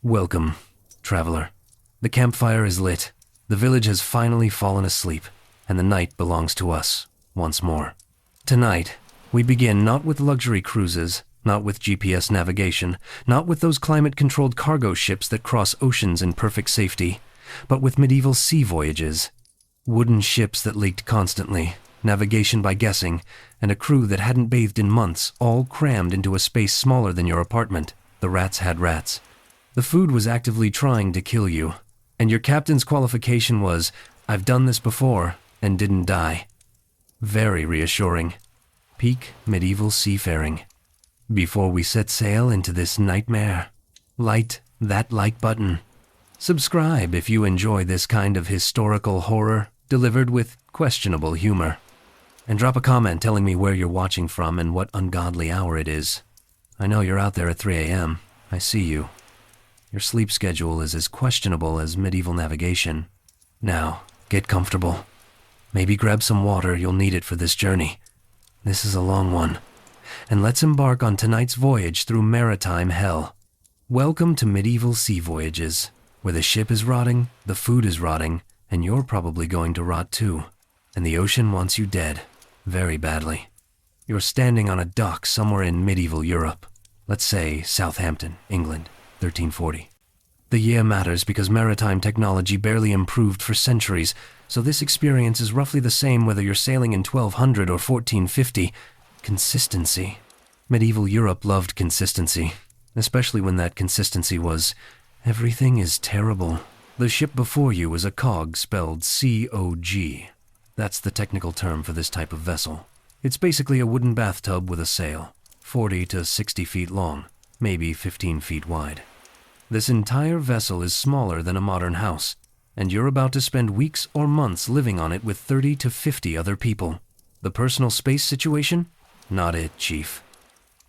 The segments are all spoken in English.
Welcome, traveler. The campfire is lit. The village has finally fallen asleep, and the night belongs to us, once more. Tonight, we begin not with luxury cruises, not with GPS navigation, not with those climate-controlled cargo ships that cross oceans in perfect safety, but with medieval sea voyages. Wooden ships that leaked constantly, navigation by guessing, and a crew that hadn't bathed in months, all crammed into a space smaller than your apartment. The rats had rats. The food was actively trying to kill you, and your captain's qualification was, "I've done this before, and didn't die." Very reassuring. Peak medieval seafaring. Before we set sail into this nightmare, light that like button. Subscribe if you enjoy this kind of historical horror delivered with questionable humor. And drop a comment telling me where you're watching from and what ungodly hour it is. I know you're out there at 3 a.m. I see you. Your sleep schedule is as questionable as medieval navigation. Now, get comfortable. Maybe grab some water, you'll need it for this journey. This is a long one. And let's embark on tonight's voyage through maritime hell. Welcome to medieval sea voyages, where the ship is rotting, the food is rotting, and you're probably going to rot too. And the ocean wants you dead, very badly. You're standing on a dock somewhere in medieval Europe. Let's say Southampton, England, 1340. The year matters because maritime technology barely improved for centuries, so this experience is roughly the same whether you're sailing in 1200 or 1450. Consistency. Medieval Europe loved consistency, especially when that consistency was, everything is terrible. The ship before you is a cog spelled C-O-G. That's the technical term for this type of vessel. It's basically a wooden bathtub with a sail, 40 to 60 feet long, maybe 15 feet wide. This entire vessel is smaller than a modern house, and you're about to spend weeks or months living on it with 30 to 50 other people. The personal space situation? Not it, Chief.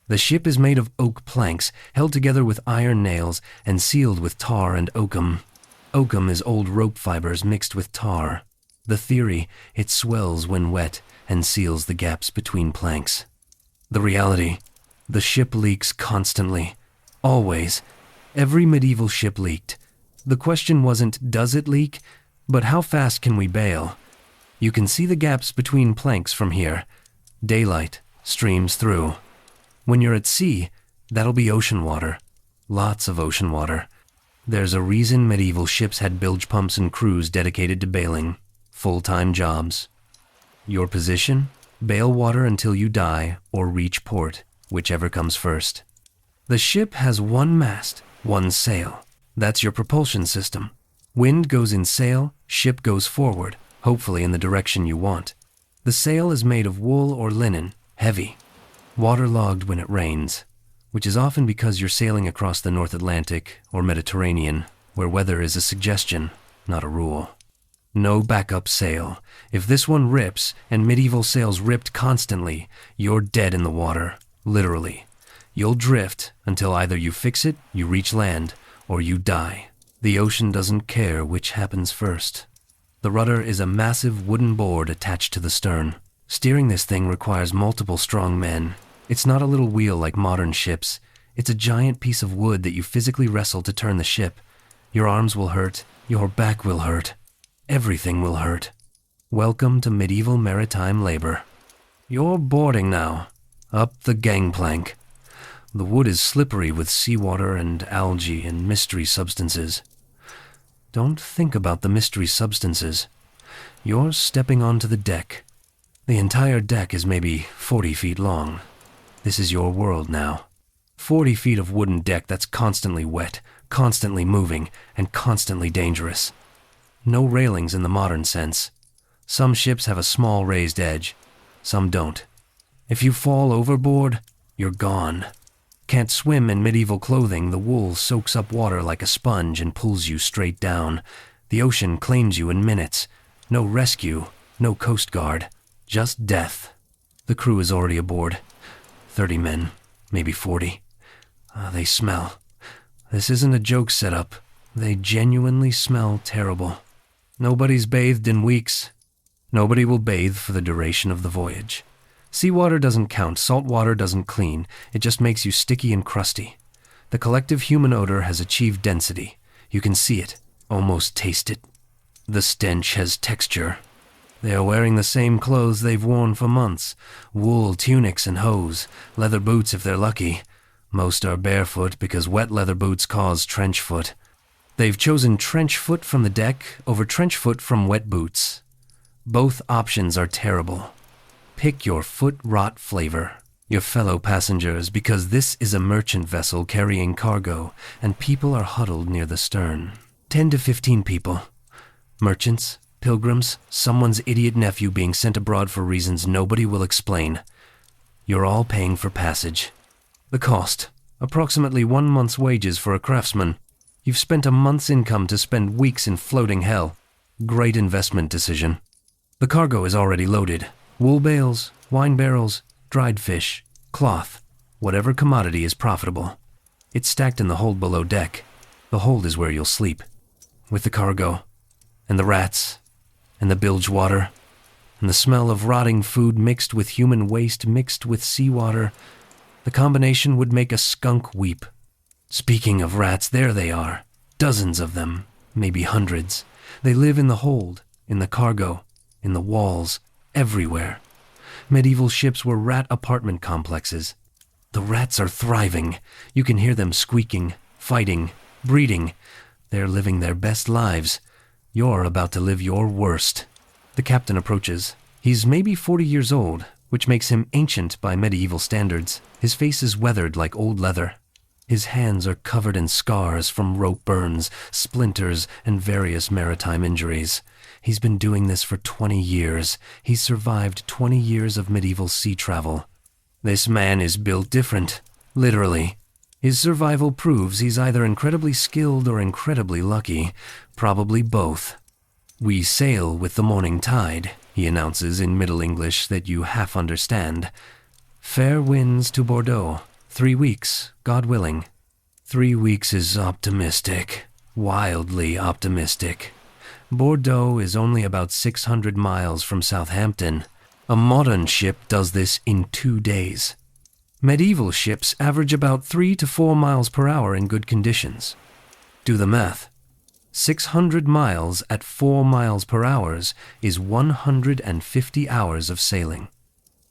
The ship is made of oak planks, held together with iron nails and sealed with tar and oakum. Oakum is old rope fibers mixed with tar. The theory, it swells when wet and seals the gaps between planks. The reality, the ship leaks constantly. Always. Every medieval ship leaked. The question wasn't, does it leak, but how fast can we bail? You can see the gaps between planks from here. Daylight streams through. When you're at sea, that'll be ocean water. Lots of ocean water. There's a reason medieval ships had bilge pumps and crews dedicated to bailing. Full-time jobs. Your position? Bail water until you die or reach port, whichever comes first. The ship has one mast, one sail. That's your propulsion system. Wind goes in sail, ship goes forward, hopefully in the direction you want. The sail is made of wool or linen, heavy, waterlogged when it rains, which is often because you're sailing across the North Atlantic or Mediterranean, where weather is a suggestion, not a rule. No backup sail. If this one rips, and medieval sails ripped constantly, you're dead in the water, literally. You'll drift until either you fix it, you reach land, or you die. The ocean doesn't care which happens first. The rudder is a massive wooden board attached to the stern. Steering this thing requires multiple strong men. It's not a little wheel like modern ships. It's a giant piece of wood that you physically wrestle to turn the ship. Your arms will hurt, your back will hurt. Everything will hurt. Welcome to medieval maritime labor. You're boarding now. Up the gangplank. The wood is slippery with seawater and algae and mystery substances. Don't think about the mystery substances. You're stepping onto the deck. The entire deck is maybe 40 feet long. This is your world now. 40 feet of wooden deck that's constantly wet, constantly moving, and constantly dangerous. No railings in the modern sense. Some ships have a small raised edge. Some don't. If you fall overboard, you're gone. Can't swim in medieval clothing, the wool soaks up water like a sponge and pulls you straight down. The ocean claims you in minutes. No rescue, no coast guard, just death. The crew is already aboard. 30 men, maybe 40. They smell. This isn't a joke setup. They genuinely smell terrible. Nobody's bathed in weeks. Nobody will bathe for the duration of the voyage. Seawater doesn't count, salt water doesn't clean, it just makes you sticky and crusty. The collective human odor has achieved density. You can see it, almost taste it. The stench has texture. They are wearing the same clothes they've worn for months. Wool tunics and hose, leather boots if they're lucky. Most are barefoot because wet leather boots cause trench foot. They've chosen trench foot from the deck over trench foot from wet boots. Both options are terrible. Pick your foot rot flavor, your fellow passengers, because this is a merchant vessel carrying cargo, and people are huddled near the stern. 10 to 15 people. Merchants, pilgrims, someone's idiot nephew being sent abroad for reasons nobody will explain. You're all paying for passage. The cost, approximately 1 month's wages for a craftsman. You've spent a month's income to spend weeks in floating hell. Great investment decision. The cargo is already loaded. Wool bales, wine barrels, dried fish, cloth, whatever commodity is profitable. It's stacked in the hold below deck. The hold is where you'll sleep. With the cargo, and the rats, and the bilge water, and the smell of rotting food mixed with human waste mixed with seawater, the combination would make a skunk weep. Speaking of rats, there they are. Dozens of them, maybe hundreds. They live in the hold, in the cargo, in the walls, everywhere. Medieval ships were rat apartment complexes. The rats are thriving. You can hear them squeaking, fighting, breeding. They're living their best lives. You're about to live your worst. The captain approaches. He's maybe 40 years old, which makes him ancient by medieval standards. His face is weathered like old leather. His hands are covered in scars from rope burns, splinters, and various maritime injuries. He's been doing this for 20 years. He's survived 20 years of medieval sea travel. This man is built different, literally. His survival proves he's either incredibly skilled or incredibly lucky, probably both. "We sail with the morning tide," he announces in Middle English that you half understand. "Fair winds to Bordeaux. 3 weeks, God willing." 3 weeks is optimistic, wildly optimistic. Bordeaux is only about 600 miles from Southampton. A modern ship does this in 2 days. Medieval ships average about 3 to 4 miles per hour in good conditions. Do the math. 600 miles at 4 miles per hour is 150 hours of sailing.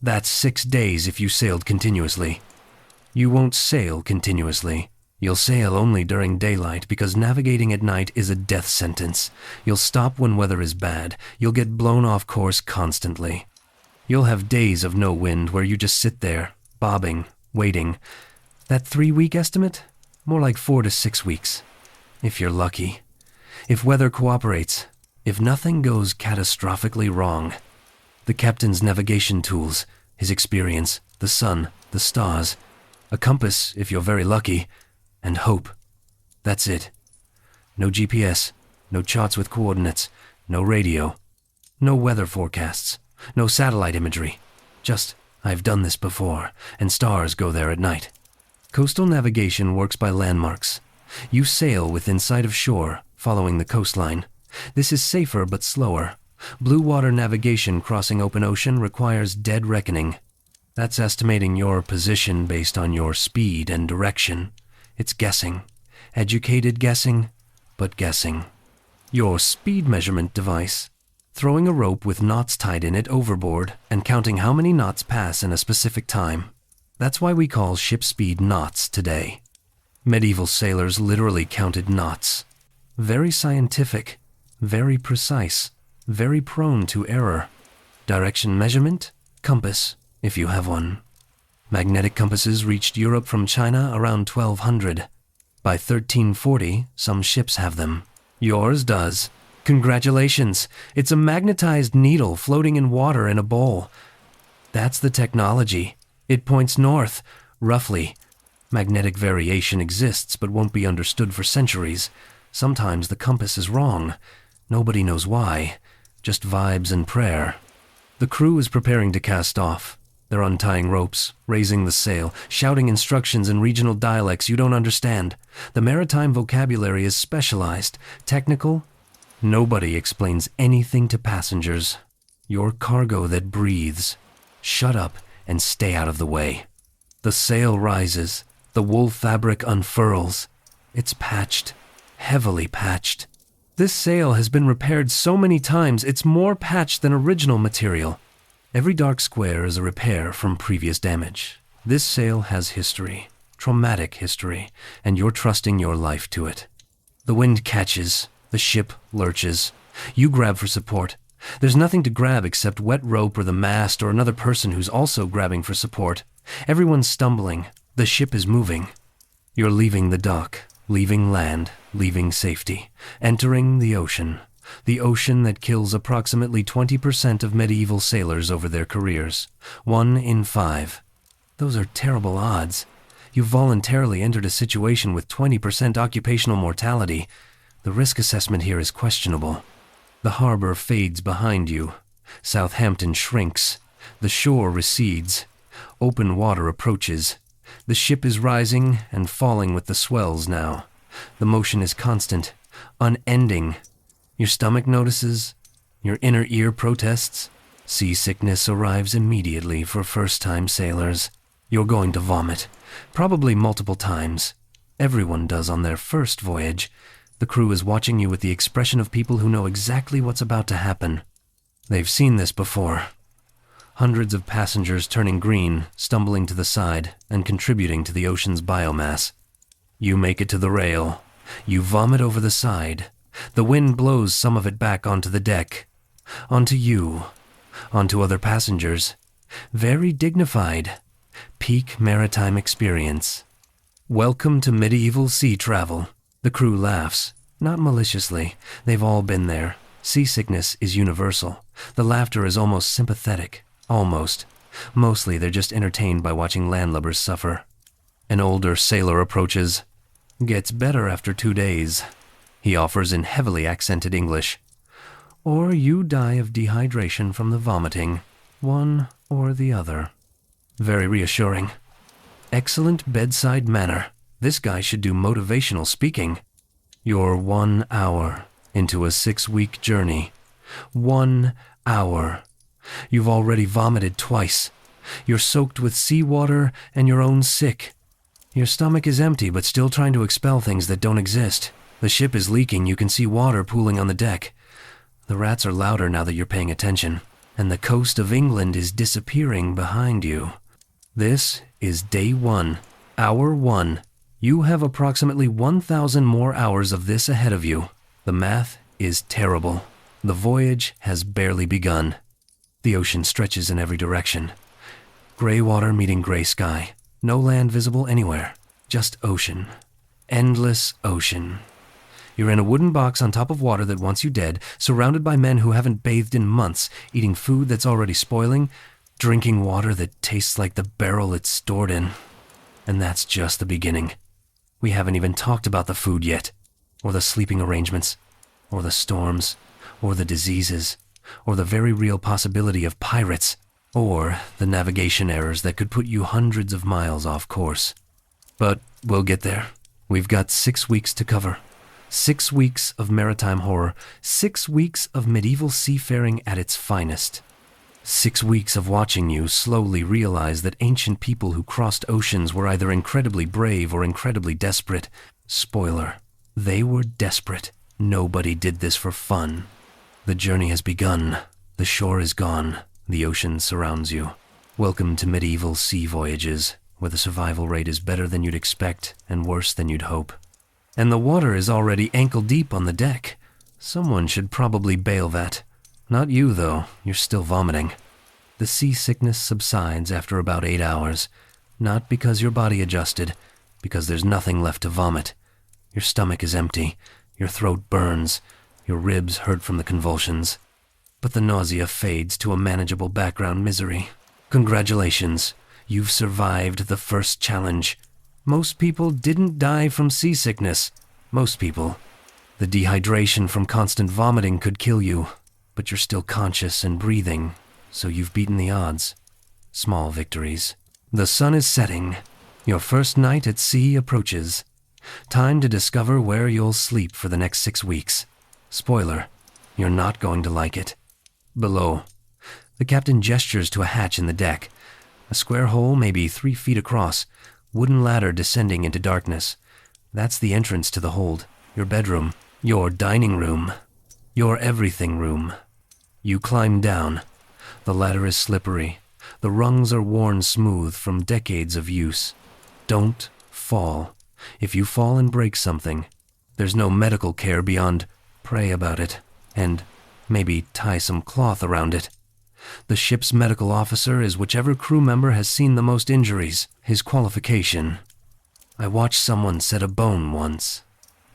That's 6 days if you sailed continuously. You won't sail continuously. You'll sail only during daylight because navigating at night is a death sentence. You'll stop when weather is bad. You'll get blown off course constantly. You'll have days of no wind where you just sit there, bobbing, waiting. That 3-week estimate? More like 4 to 6 weeks. If you're lucky. If weather cooperates. If nothing goes catastrophically wrong. The captain's navigation tools, his experience, the sun, the stars, a compass if you're very lucky, and hope. That's it. No GPS, no charts with coordinates, no radio, no weather forecasts, no satellite imagery. Just, I've done this before, and stars go there at night. Coastal navigation works by landmarks. You sail within sight of shore, following the coastline. This is safer but slower. Blue water navigation crossing open ocean requires dead reckoning. That's estimating your position based on your speed and direction. It's guessing. Educated guessing, but guessing. Your speed measurement device. Throwing a rope with knots tied in it overboard and counting how many knots pass in a specific time. That's why we call ship speed knots today. Medieval sailors literally counted knots. Very scientific, very precise, very prone to error. Direction measurement, compass, if you have one. Magnetic compasses reached Europe from China around 1200. By 1340, some ships have them. Yours does. Congratulations! It's a magnetized needle floating in water in a bowl. That's the technology. It points north, roughly. Magnetic variation exists but won't be understood for centuries. Sometimes the compass is wrong. Nobody knows why. Just vibes and prayer. The crew is preparing to cast off. They're untying ropes, raising the sail, shouting instructions in regional dialects you don't understand. The maritime vocabulary is specialized, technical. Nobody explains anything to passengers. Your cargo that breathes. Shut up and stay out of the way. The sail rises. The wool fabric unfurls. It's patched, heavily patched. This sail has been repaired so many times, it's more patched than original material. Every dark square is a repair from previous damage. This sail has history, traumatic history, and you're trusting your life to it. The wind catches, the ship lurches. You grab for support. There's nothing to grab except wet rope or the mast or another person who's also grabbing for support. Everyone's stumbling. The ship is moving. You're leaving the dock, leaving land, leaving safety, entering the ocean that kills approximately 20% of medieval sailors over their careers. 1 in 5. Those are terrible odds. You voluntarily entered a situation with 20% occupational mortality. The risk assessment here is questionable. The harbor fades behind you. Southampton shrinks. The shore recedes. Open water approaches. The ship is rising and falling with the swells now. The motion is constant, unending. Your stomach notices. Your inner ear protests. Seasickness arrives immediately for first-time sailors. You're going to vomit, probably multiple times. Everyone does on their first voyage. The crew is watching you with the expression of people who know exactly what's about to happen. They've seen this before. Hundreds of passengers turning green, stumbling to the side, and contributing to the ocean's biomass. You make it to the rail. You vomit over the side. The wind blows some of it back onto the deck. Onto you. Onto other passengers. Very dignified. Peak maritime experience. Welcome to medieval sea travel. The crew laughs. Not maliciously. They've all been there. Seasickness is universal. The laughter is almost sympathetic. Almost. Mostly they're just entertained by watching landlubbers suffer. An older sailor approaches. Gets better after 2 days. He offers in heavily accented English. Or you die of dehydration from the vomiting. One or the other. Very reassuring. Excellent bedside manner. This guy should do motivational speaking. You're 1 hour into a 6-week journey. 1 hour. You've already vomited twice. You're soaked with seawater and your own sick. Your stomach is empty but still trying to expel things that don't exist. The ship is leaking. You can see water pooling on the deck. The rats are louder now that you're paying attention. And the coast of England is disappearing behind you. This is day 1, hour 1. You have approximately 1,000 more hours of this ahead of you. The math is terrible. The voyage has barely begun. The ocean stretches in every direction. Gray water meeting gray sky. No land visible anywhere. Just ocean. Endless ocean. You're in a wooden box on top of water that wants you dead, surrounded by men who haven't bathed in months, eating food that's already spoiling, drinking water that tastes like the barrel it's stored in. And that's just the beginning. We haven't even talked about the food yet, or the sleeping arrangements, or the storms, or the diseases, or the very real possibility of pirates, or the navigation errors that could put you hundreds of miles off course. But we'll get there. We've got 6 weeks to cover. 6 weeks of maritime horror. 6 weeks of medieval seafaring at its finest. 6 weeks of watching you slowly realize that ancient people who crossed oceans were either incredibly brave or incredibly desperate. Spoiler, they were desperate. Nobody did this for fun. The journey has begun. The shore is gone. The ocean surrounds you. Welcome to medieval sea voyages, where the survival rate is better than you'd expect and worse than you'd hope. And the water is already ankle deep on the deck. Someone should probably bail that. Not you, though. You're still vomiting. The seasickness subsides after about 8 hours. Not because your body adjusted, because there's nothing left to vomit. Your stomach is empty. Your throat burns. Your ribs hurt from the convulsions. But the nausea fades to a manageable background misery. Congratulations. You've survived the first challenge. Most people didn't die from seasickness. Most people. The dehydration from constant vomiting could kill you, but you're still conscious and breathing, so you've beaten the odds. Small victories. The sun is setting. Your first night at sea approaches. Time to discover where you'll sleep for the next 6 weeks. Spoiler, you're not going to like it. Below. The captain gestures to a hatch in the deck. A square hole maybe 3 feet across. wooden ladder descending into darkness. That's the entrance to the hold, your bedroom, your dining room, your everything room. You climb down. The ladder is slippery. The rungs are worn smooth from decades of use. Don't fall. If you fall and break something, there's no medical care beyond pray about it and maybe tie some cloth around it. The ship's medical officer is whichever crew member has seen the most injuries, his qualification. I watched someone set a bone once.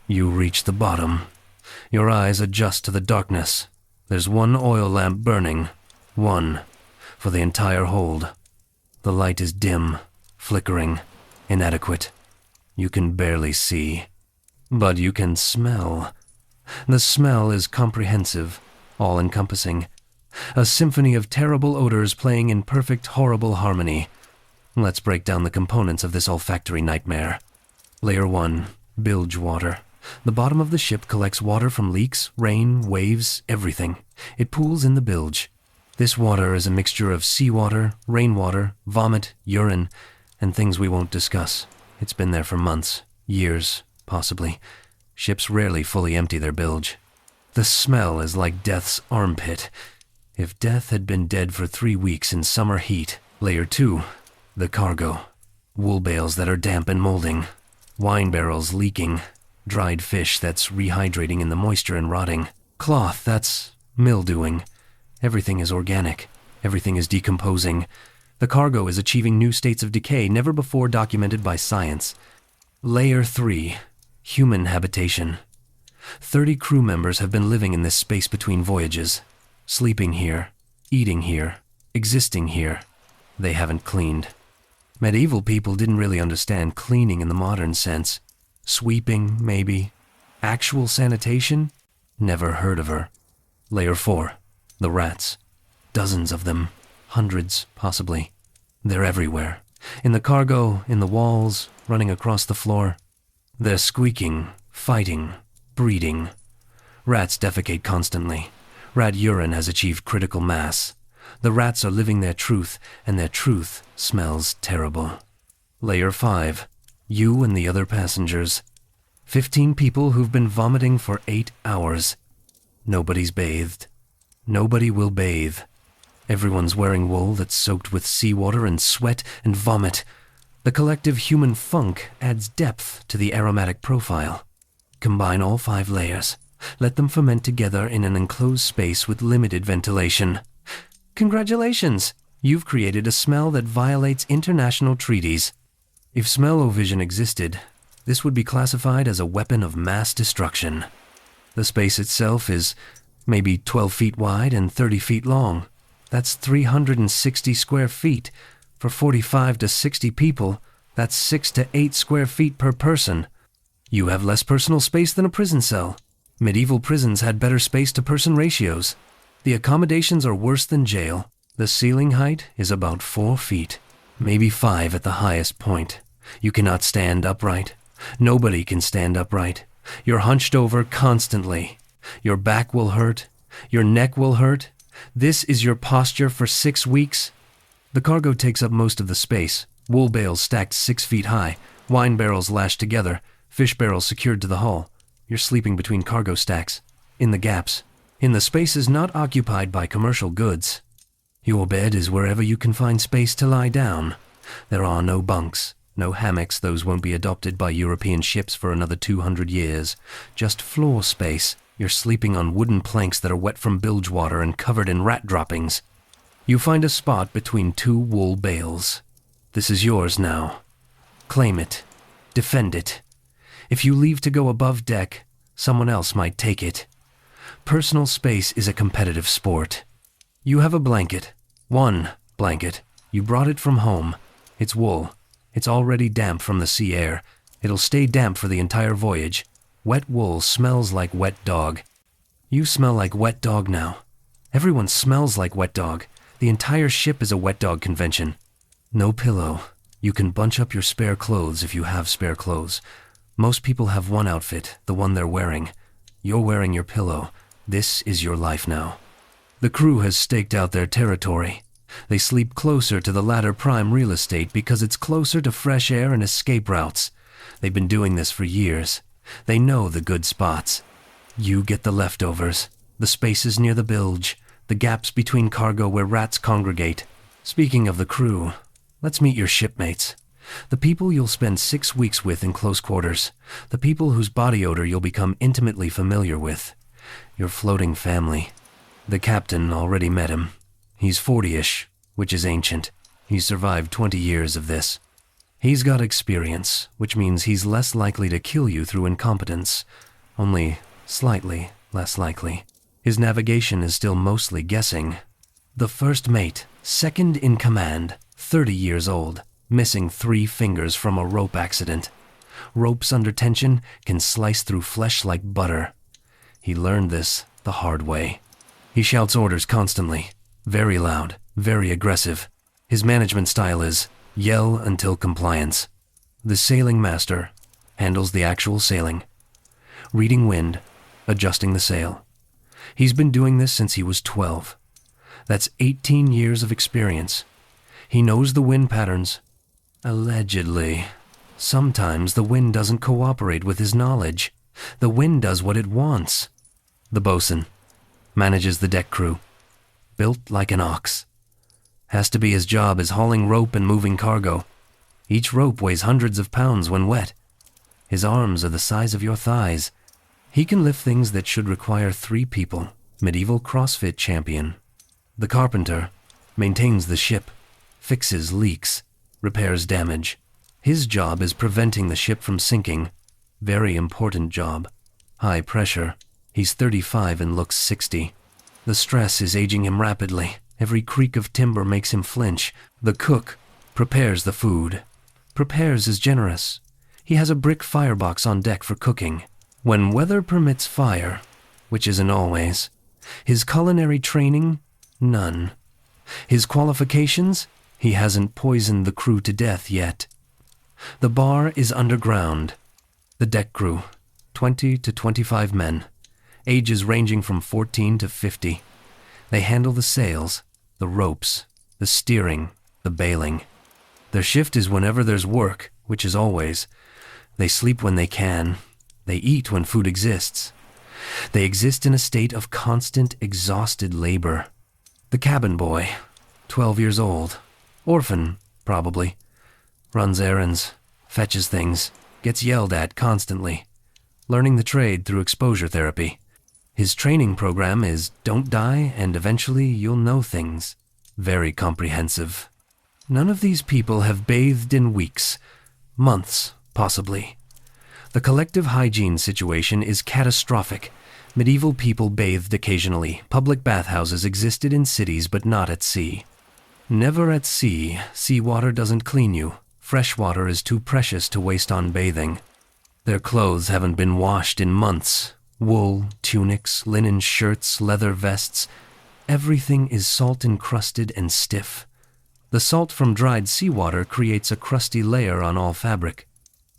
You reach the bottom. Your eyes adjust to the darkness. There's one oil lamp burning. One. For the entire hold. The light is dim, flickering, inadequate. You can barely see. But you can smell. The smell is comprehensive, all-encompassing. A symphony of terrible odors playing in perfect, horrible harmony. Let's break down the components of this olfactory nightmare. Layer 1, bilge water. The bottom of the ship collects water from leaks, rain, waves, everything. It pools in the bilge. This water is a mixture of seawater, rainwater, vomit, urine, and things we won't discuss. It's been there for months, years, possibly. Ships rarely fully empty their bilge. The smell is like death's armpit. If death had been dead for 3 weeks in summer heat. Layer 2, the cargo. Wool bales that are damp and molding. Wine barrels leaking. Dried fish that's rehydrating in the moisture and rotting. Cloth that's mildewing. Everything is organic. Everything is decomposing. The cargo is achieving new states of decay never before documented by science. Layer 3, human habitation. 30 crew members have been living in this space between voyages. Sleeping here, eating here, existing here. They haven't cleaned. Medieval people didn't really understand cleaning in the modern sense. Sweeping, maybe. Actual sanitation? Never heard of her. Layer 4, the rats. Dozens of them. Hundreds, possibly. They're everywhere. In the cargo, in the walls, running across the floor. They're squeaking, fighting, breeding. Rats defecate constantly. Rat urine has achieved critical mass. The rats are living their truth, and their truth smells terrible. Layer 5. You and the other passengers. 15 people who've been vomiting for 8 hours. Nobody's bathed. Nobody will bathe. Everyone's wearing wool that's soaked with seawater and sweat and vomit. The collective human funk adds depth to the aromatic profile. Combine all 5 layers. Let them ferment together in an enclosed space with limited ventilation. Congratulations! You've created a smell that violates international treaties. If smell-o-vision existed, this would be classified as a weapon of mass destruction. The space itself is maybe 12 feet wide and 30 feet long. That's 360 square feet. For 45 to 60 people, that's 6 to 8 square feet per person. You have less personal space than a prison cell. Medieval prisons had better space-to-person ratios. The accommodations are worse than jail. The ceiling height is about 4 feet, maybe 5 at the highest point. You cannot stand upright. Nobody can stand upright. You're hunched over constantly. Your back will hurt. Your neck will hurt. This is your posture for 6 weeks. The cargo takes up most of the space. Wool bales stacked 6 feet high. Wine barrels lashed together. Fish barrels secured to the hull. You're sleeping between cargo stacks, in the gaps, in the spaces not occupied by commercial goods. Your bed is wherever you can find space to lie down. There are no bunks, no hammocks. Those won't be adopted by European ships for another 200 years. Just floor space. You're sleeping on wooden planks that are wet from bilge water and covered in rat droppings. You find a spot between 2 wool bales. This is yours now. Claim it. Defend it. If you leave to go above deck, someone else might take it. Personal space is a competitive sport. You have a blanket. One blanket. You brought it from home. It's wool. It's already damp from the sea air. It'll stay damp for the entire voyage. Wet wool smells like wet dog. You smell like wet dog now. Everyone smells like wet dog. The entire ship is a wet dog convention. No pillow. You can bunch up your spare clothes if you have spare clothes. Most people have one outfit, the one they're wearing. You're wearing your pillow. This is your life now. The crew has staked out their territory. They sleep closer to the latter prime real estate because it's closer to fresh air and escape routes. They've been doing this for years. They know the good spots. You get the leftovers, the spaces near the bilge, the gaps between cargo where rats congregate. Speaking of the crew, let's meet your shipmates. The people you'll spend 6 weeks with in close quarters. The people whose body odor you'll become intimately familiar with. Your floating family. The captain already met him. He's 40-ish, which is ancient. He's survived 20 years of this. He's got experience, which means he's less likely to kill you through incompetence. Only slightly less likely. His navigation is still mostly guessing. The first mate, second in command, 30 years old, missing 3 fingers from a rope accident. Ropes under tension can slice through flesh like butter. He learned this the hard way. He shouts orders constantly, very loud, very aggressive. His management style is yell until compliance. The sailing master handles the actual sailing, reading wind, adjusting the sail. He's been doing this since he was 12. That's 18 years of experience. He knows the wind patterns. Allegedly. Sometimes the wind doesn't cooperate with his knowledge. The wind does what it wants. The bosun manages the deck crew. Built like an ox. Has to be his job as hauling rope and moving cargo. Each rope weighs hundreds of pounds when wet. His arms are the size of your thighs. He can lift things that should require 3 people. Medieval CrossFit champion. The carpenter maintains the ship, fixes leaks, repairs damage. His job is preventing the ship from sinking. Very important job. High pressure. He's 35 and looks 60. The stress is aging him rapidly. Every creak of timber makes him flinch. The cook prepares the food. Prepares is generous. He has a brick firebox on deck for cooking. When weather permits fire, which isn't always. His culinary training, none. His qualifications, he hasn't poisoned the crew to death yet. The bar is underground. The deck crew, 20 to 25 men. Ages ranging from 14 to 50. They handle the sails, the ropes, the steering, the bailing. Their shift is whenever there's work, which is always. They sleep when they can. They eat when food exists. They exist in a state of constant, exhausted labor. The cabin boy, 12 years old. Orphan, probably. Runs errands, fetches things, gets yelled at constantly. Learning the trade through exposure therapy. His training program is don't die and eventually you'll know things. Very comprehensive. None of these people have bathed in weeks. Months, possibly. The collective hygiene situation is catastrophic. Medieval people bathed occasionally. Public bathhouses existed in cities but not at sea. Never at sea. Seawater doesn't clean you. Fresh water is too precious to waste on bathing. Their clothes haven't been washed in months. Wool, tunics, linen shirts, leather vests. Everything is salt-encrusted and stiff. The salt from dried seawater creates a crusty layer on all fabric.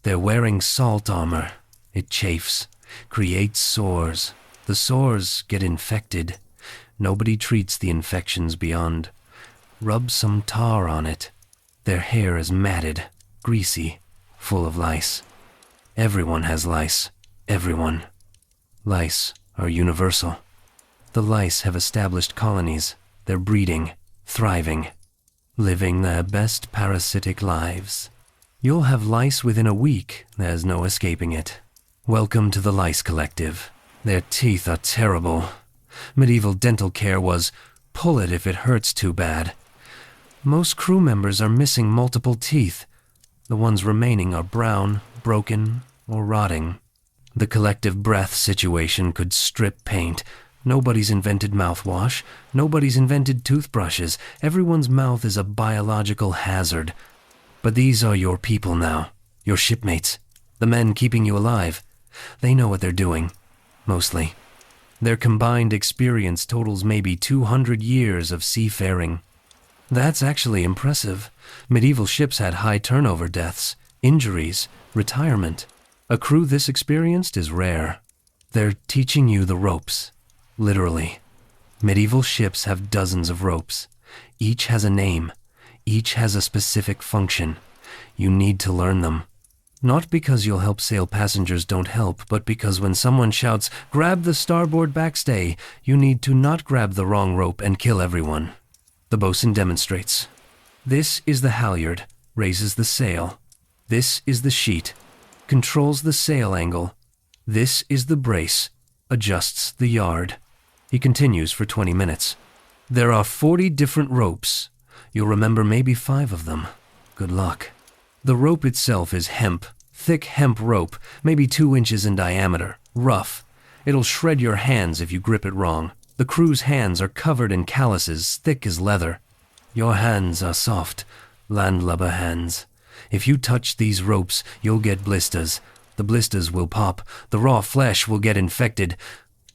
They're wearing salt armor. It chafes, creates sores. The sores get infected. Nobody treats the infections beyond. Rub some tar on it. Their hair is matted, greasy, full of lice. Everyone has lice. Everyone. Lice are universal. The lice have established colonies. They're breeding, thriving, living their best parasitic lives. You'll have lice within a week. There's no escaping it. Welcome to the Lice Collective. Their teeth are terrible. Medieval dental care was, pull it if it hurts too bad. Most crew members are missing multiple teeth. The ones remaining are brown, broken, or rotting. The collective breath situation could strip paint. Nobody's invented mouthwash. Nobody's invented toothbrushes. Everyone's mouth is a biological hazard. But these are your people now, your shipmates, the men keeping you alive. They know what they're doing, mostly. Their combined experience totals maybe 200 years of seafaring. That's actually impressive. Medieval ships had high turnover deaths, injuries, retirement. A crew this experienced is rare. They're teaching you the ropes, literally. Medieval ships have dozens of ropes. Each has a name. Each has a specific function. You need to learn them. Not because you'll help sail passengers don't help, but because when someone shouts, "Grab the starboard backstay," you need to not grab the wrong rope and kill everyone. The bosun demonstrates. This is the halyard, raises the sail. This is the sheet, controls the sail angle. This is the brace, adjusts the yard. He continues for 20 minutes. There are 40 different ropes. You'll remember maybe 5 of them. Good luck. The rope itself is hemp, thick hemp rope, maybe 2 inches in diameter, rough. It'll shred your hands if you grip it wrong. The crew's hands are covered in calluses, thick as leather. Your hands are soft, landlubber hands. If you touch these ropes, you'll get blisters. The blisters will pop. The raw flesh will get infected.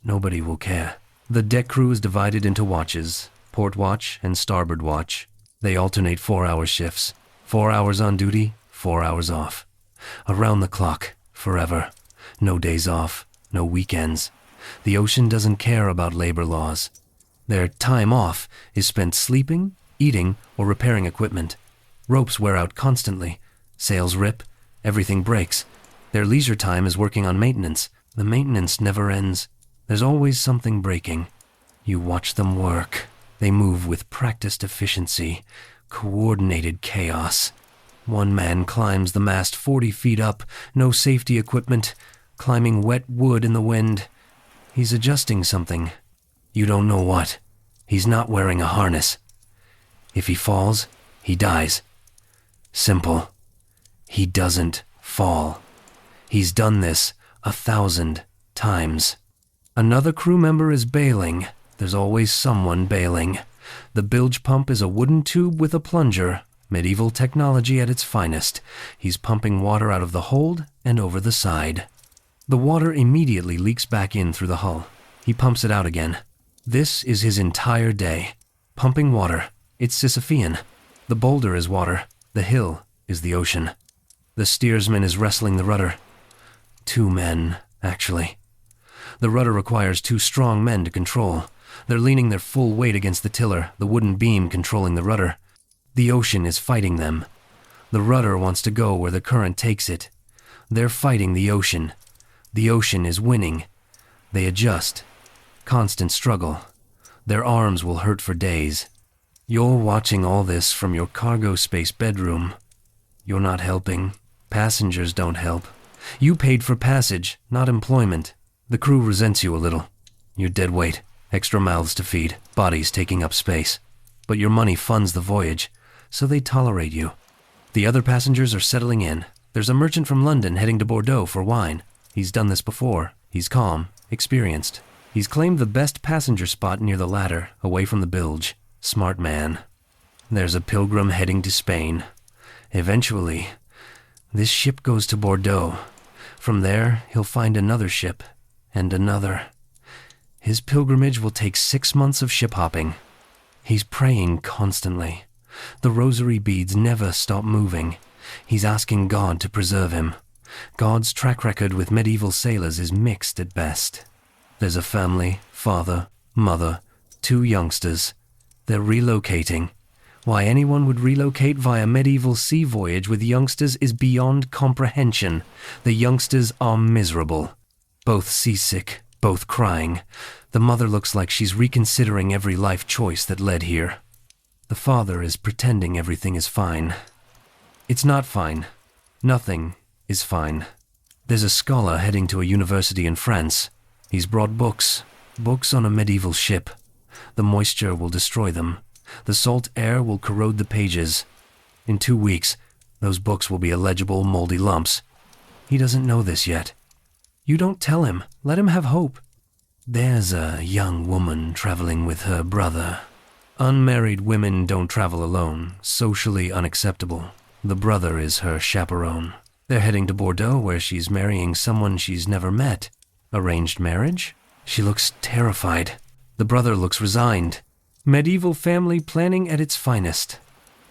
Nobody will care. The deck crew is divided into watches, port watch and starboard watch. They alternate 4-hour shifts. 4 hours on duty, 4 hours off. Around the clock, forever. No days off, no weekends. The ocean doesn't care about labor laws. Their time off is spent sleeping, eating, or repairing equipment. Ropes wear out constantly. Sails rip. Everything breaks. Their leisure time is working on maintenance. The maintenance never ends. There's always something breaking. You watch them work. They move with practiced efficiency, coordinated chaos. One man climbs the mast 40 feet up, no safety equipment, climbing wet wood in the wind. He's adjusting something. You don't know what. He's not wearing a harness. If he falls, he dies. Simple. He doesn't fall. He's done this 1,000 times. Another crew member is bailing. There's always someone bailing. The bilge pump is a wooden tube with a plunger, medieval technology at its finest. He's pumping water out of the hold and over the side. The water immediately leaks back in through the hull. He pumps it out again. This is his entire day. Pumping water. It's Sisyphean. The boulder is water. The hill is the ocean. The steersman is wrestling the rudder. 2 men, actually. The rudder requires 2 strong men to control. They're leaning their full weight against the tiller, the wooden beam controlling the rudder. The ocean is fighting them. The rudder wants to go where the current takes it. They're fighting the ocean. The ocean is winning. They adjust. Constant struggle. Their arms will hurt for days. You're watching all this from your cargo space bedroom. You're not helping. Passengers don't help. You paid for passage, not employment. The crew resents you a little. You're dead weight, extra mouths to feed, bodies taking up space. But your money funds the voyage, so they tolerate you. The other passengers are settling in. There's a merchant from London heading to Bordeaux for wine. He's done this before. He's calm, experienced. He's claimed the best passenger spot near the ladder, away from the bilge. Smart man. There's a pilgrim heading to Spain. Eventually, this ship goes to Bordeaux. From there, he'll find another ship, and another. His pilgrimage will take 6 months of ship hopping. He's praying constantly. The rosary beads never stop moving. He's asking God to preserve him. God's track record with medieval sailors is mixed at best. There's a family, father, mother, 2 youngsters. They're relocating. Why anyone would relocate via medieval sea voyage with youngsters is beyond comprehension. The youngsters are miserable. Both seasick, both crying. The mother looks like she's reconsidering every life choice that led here. The father is pretending everything is fine. It's not fine. Nothing is fine. There's a scholar heading to a university in France. He's brought books on a medieval ship. The moisture will destroy them. The salt air will corrode the pages. In 2 weeks, those books will be illegible, moldy lumps. He doesn't know this yet. You don't tell him. Let him have hope. There's a young woman traveling with her brother. Unmarried women don't travel alone. Socially unacceptable. The brother is her chaperone. They're heading to Bordeaux where she's marrying someone she's never met. Arranged marriage? She looks terrified. The brother looks resigned. Medieval family planning at its finest.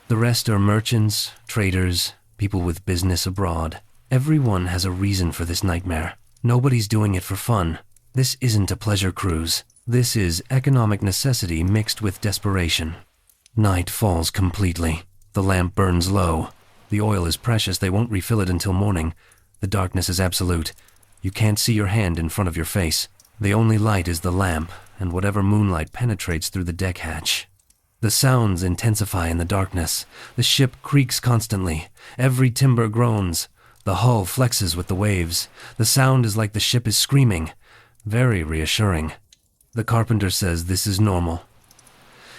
The rest are merchants, traders, people with business abroad. Everyone has a reason for this nightmare. Nobody's doing it for fun. This isn't a pleasure cruise. This is economic necessity mixed with desperation. Night falls completely. The lamp burns low. The oil is precious, they won't refill it until morning. The darkness is absolute. You can't see your hand in front of your face. The only light is the lamp, and whatever moonlight penetrates through the deck hatch. The sounds intensify in the darkness. The ship creaks constantly. Every timber groans. The hull flexes with the waves. The sound is like the ship is screaming. Very reassuring. The carpenter says this is normal.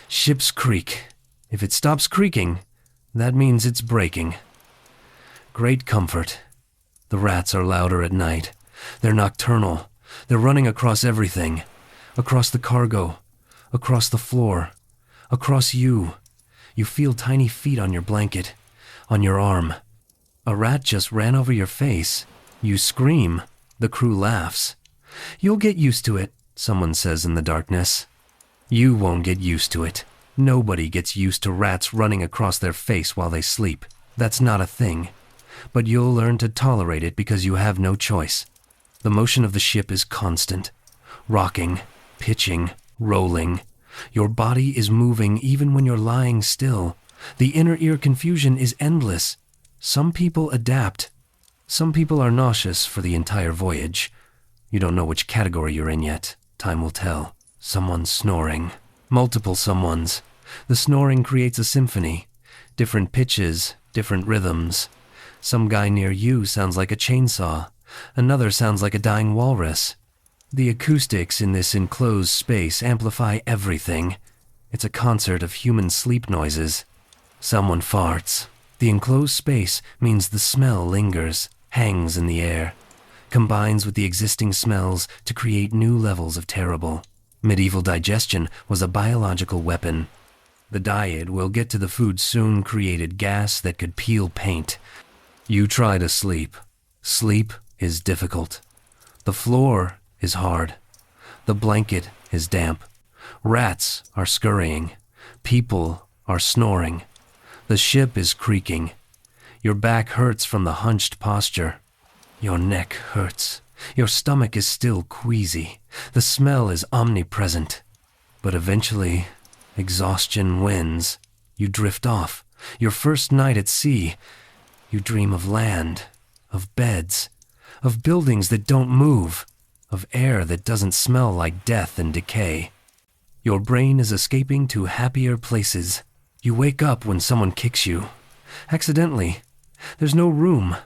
Ships creak. If it stops creaking, that means it's breaking. Great comfort. The rats are louder at night. They're nocturnal. They're running across everything. Across the cargo. Across the floor. Across you. You feel tiny feet on your blanket. On your arm. A rat just ran over your face. You scream. The crew laughs. You'll get used to it, someone says in the darkness. You won't get used to it. Nobody gets used to rats running across their face while they sleep. That's not a thing. But you'll learn to tolerate it because you have no choice. The motion of the ship is constant. Rocking, pitching, rolling. Your body is moving even when you're lying still. The inner ear confusion is endless. Some people adapt. Some people are nauseous for the entire voyage. You don't know which category you're in yet. Time will tell. Someone's snoring. Multiple someones. The snoring creates a symphony. Different pitches, different rhythms. Some guy near you sounds like a chainsaw. Another sounds like a dying walrus. The acoustics in this enclosed space amplify everything. It's a concert of human sleep noises. Someone farts. The enclosed space means the smell lingers, hangs in the air, combines with the existing smells to create new levels of terrible. Medieval digestion was a biological weapon. The diet will get to the food soon created gas that could peel paint. You try to sleep. Sleep is difficult. The floor is hard. The blanket is damp. Rats are scurrying. People are snoring. The ship is creaking. Your back hurts from the hunched posture. Your neck hurts. Your stomach is still queasy. The smell is omnipresent. But eventually, exhaustion wins. You drift off. Your first night at sea. You dream of land, of beds, of buildings that don't move, of air that doesn't smell like death and decay. Your brain is escaping to happier places. You wake up when someone kicks you. Accidentally. There's no room.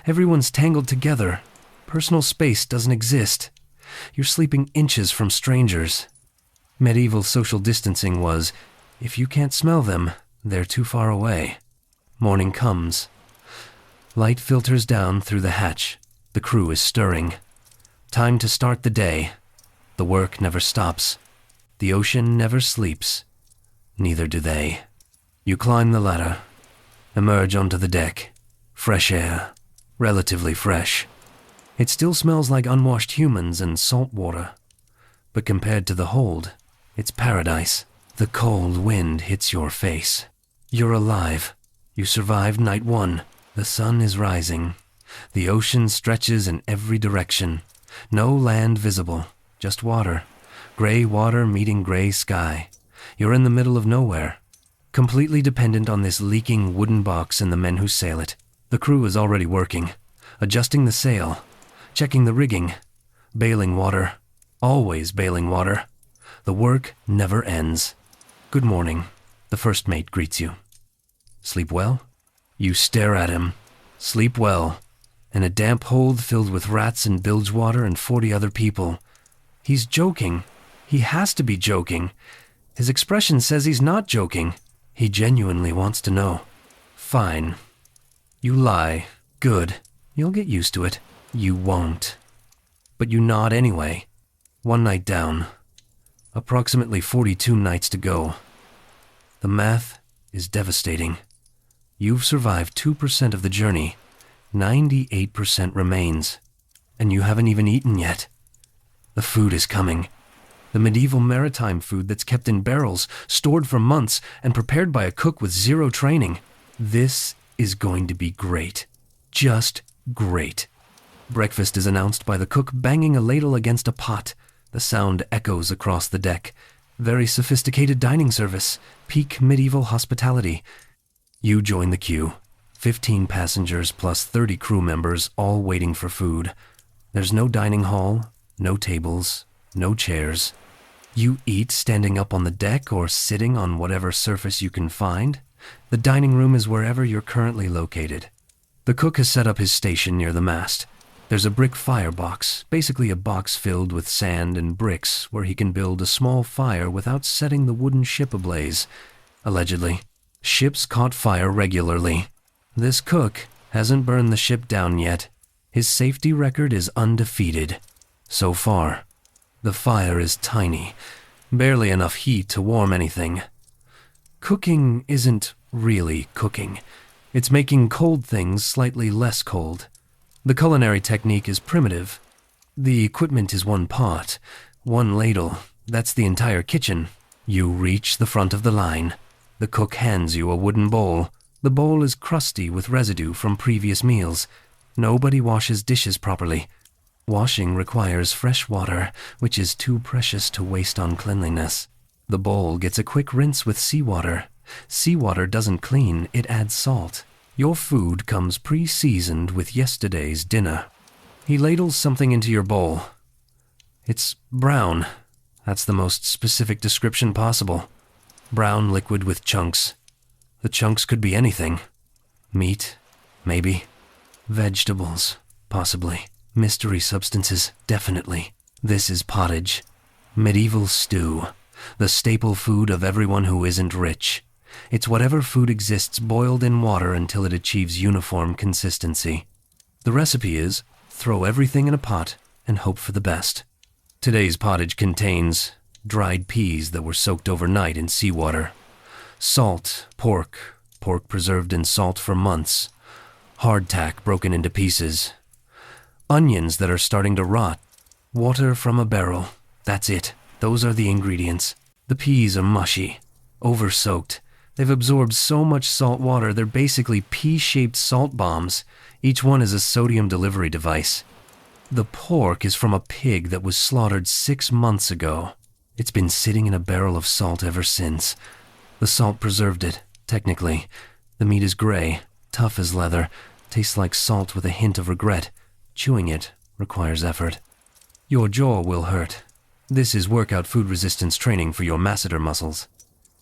Everyone's tangled together. Personal space doesn't exist. You're sleeping inches from strangers. Medieval social distancing was, if you can't smell them, they're too far away. Morning comes. Light filters down through the hatch. The crew is stirring. Time to start the day. The work never stops. The ocean never sleeps. Neither do they. You climb the ladder. Emerge onto the deck. Fresh air. Relatively fresh. It still smells like unwashed humans and salt water. But compared to the hold, it's paradise. The cold wind hits your face. You're alive. You survived night one. The sun is rising. The ocean stretches in every direction. No land visible, just water. Gray water meeting gray sky. You're in the middle of nowhere. Completely dependent on this leaking wooden box and the men who sail it. The crew is already working. Adjusting the sail. Checking the rigging. Bailing water. Always bailing water. The work never ends. Good morning. The first mate greets you. Sleep well? You stare at him. Sleep well. In a damp hold filled with rats and bilge water and 40 other people. He's joking. He has to be joking. His expression says he's not joking. He genuinely wants to know. Fine. You lie. Good. You'll get used to it. You won't. But you nod anyway. One night down. Approximately 42 nights to go. The math is devastating. You've survived 2% of the journey. 98% remains. And you haven't even eaten yet. The food is coming. The medieval maritime food that's kept in barrels, stored for months, and prepared by a cook with zero training. This is going to be great. Just great. Breakfast is announced by the cook banging a ladle against a pot. The sound echoes across the deck. Very sophisticated dining service, peak medieval hospitality. You join the queue. 15 passengers plus 30 crew members all waiting for food. There's no dining hall, no tables, no chairs. You eat standing up on the deck or sitting on whatever surface you can find. The dining room is wherever you're currently located. The cook has set up his station near the mast. There's a brick firebox, basically a box filled with sand and bricks where he can build a small fire without setting the wooden ship ablaze. Allegedly, ships caught fire regularly. This cook hasn't burned the ship down yet. His safety record is undefeated. So far. The fire is tiny, barely enough heat to warm anything. Cooking isn't really cooking. It's making cold things slightly less cold. The culinary technique is primitive. The equipment is one pot, one ladle. That's the entire kitchen. You reach the front of the line. The cook hands you a wooden bowl. The bowl is crusty with residue from previous meals. Nobody washes dishes properly. Washing requires fresh water, which is too precious to waste on cleanliness. The bowl gets a quick rinse with seawater. Seawater doesn't clean, it adds salt. Your food comes pre-seasoned with yesterday's dinner. He ladles something into your bowl. It's brown. That's the most specific description possible. Brown liquid with chunks. The chunks could be anything. Meat, maybe. Vegetables, possibly. Mystery substances, definitely. This is pottage. Medieval stew. The staple food of everyone who isn't rich. It's whatever food exists boiled in water until it achieves uniform consistency. The recipe is, throw everything in a pot and hope for the best. Today's pottage contains dried peas that were soaked overnight in seawater, salt, pork preserved in salt for months, hardtack broken into pieces, onions that are starting to rot, water from a barrel. That's it. Those are the ingredients. The peas are mushy, over-soaked. They've absorbed so much salt water, they're basically pea-shaped salt bombs. Each one is a sodium delivery device. The pork is from a pig that was slaughtered 6 months ago. It's been sitting in a barrel of salt ever since. The salt preserved it, technically. The meat is gray, tough as leather, tastes like salt with a hint of regret. Chewing it requires effort. Your jaw will hurt. This is workout food resistance training for your masseter muscles.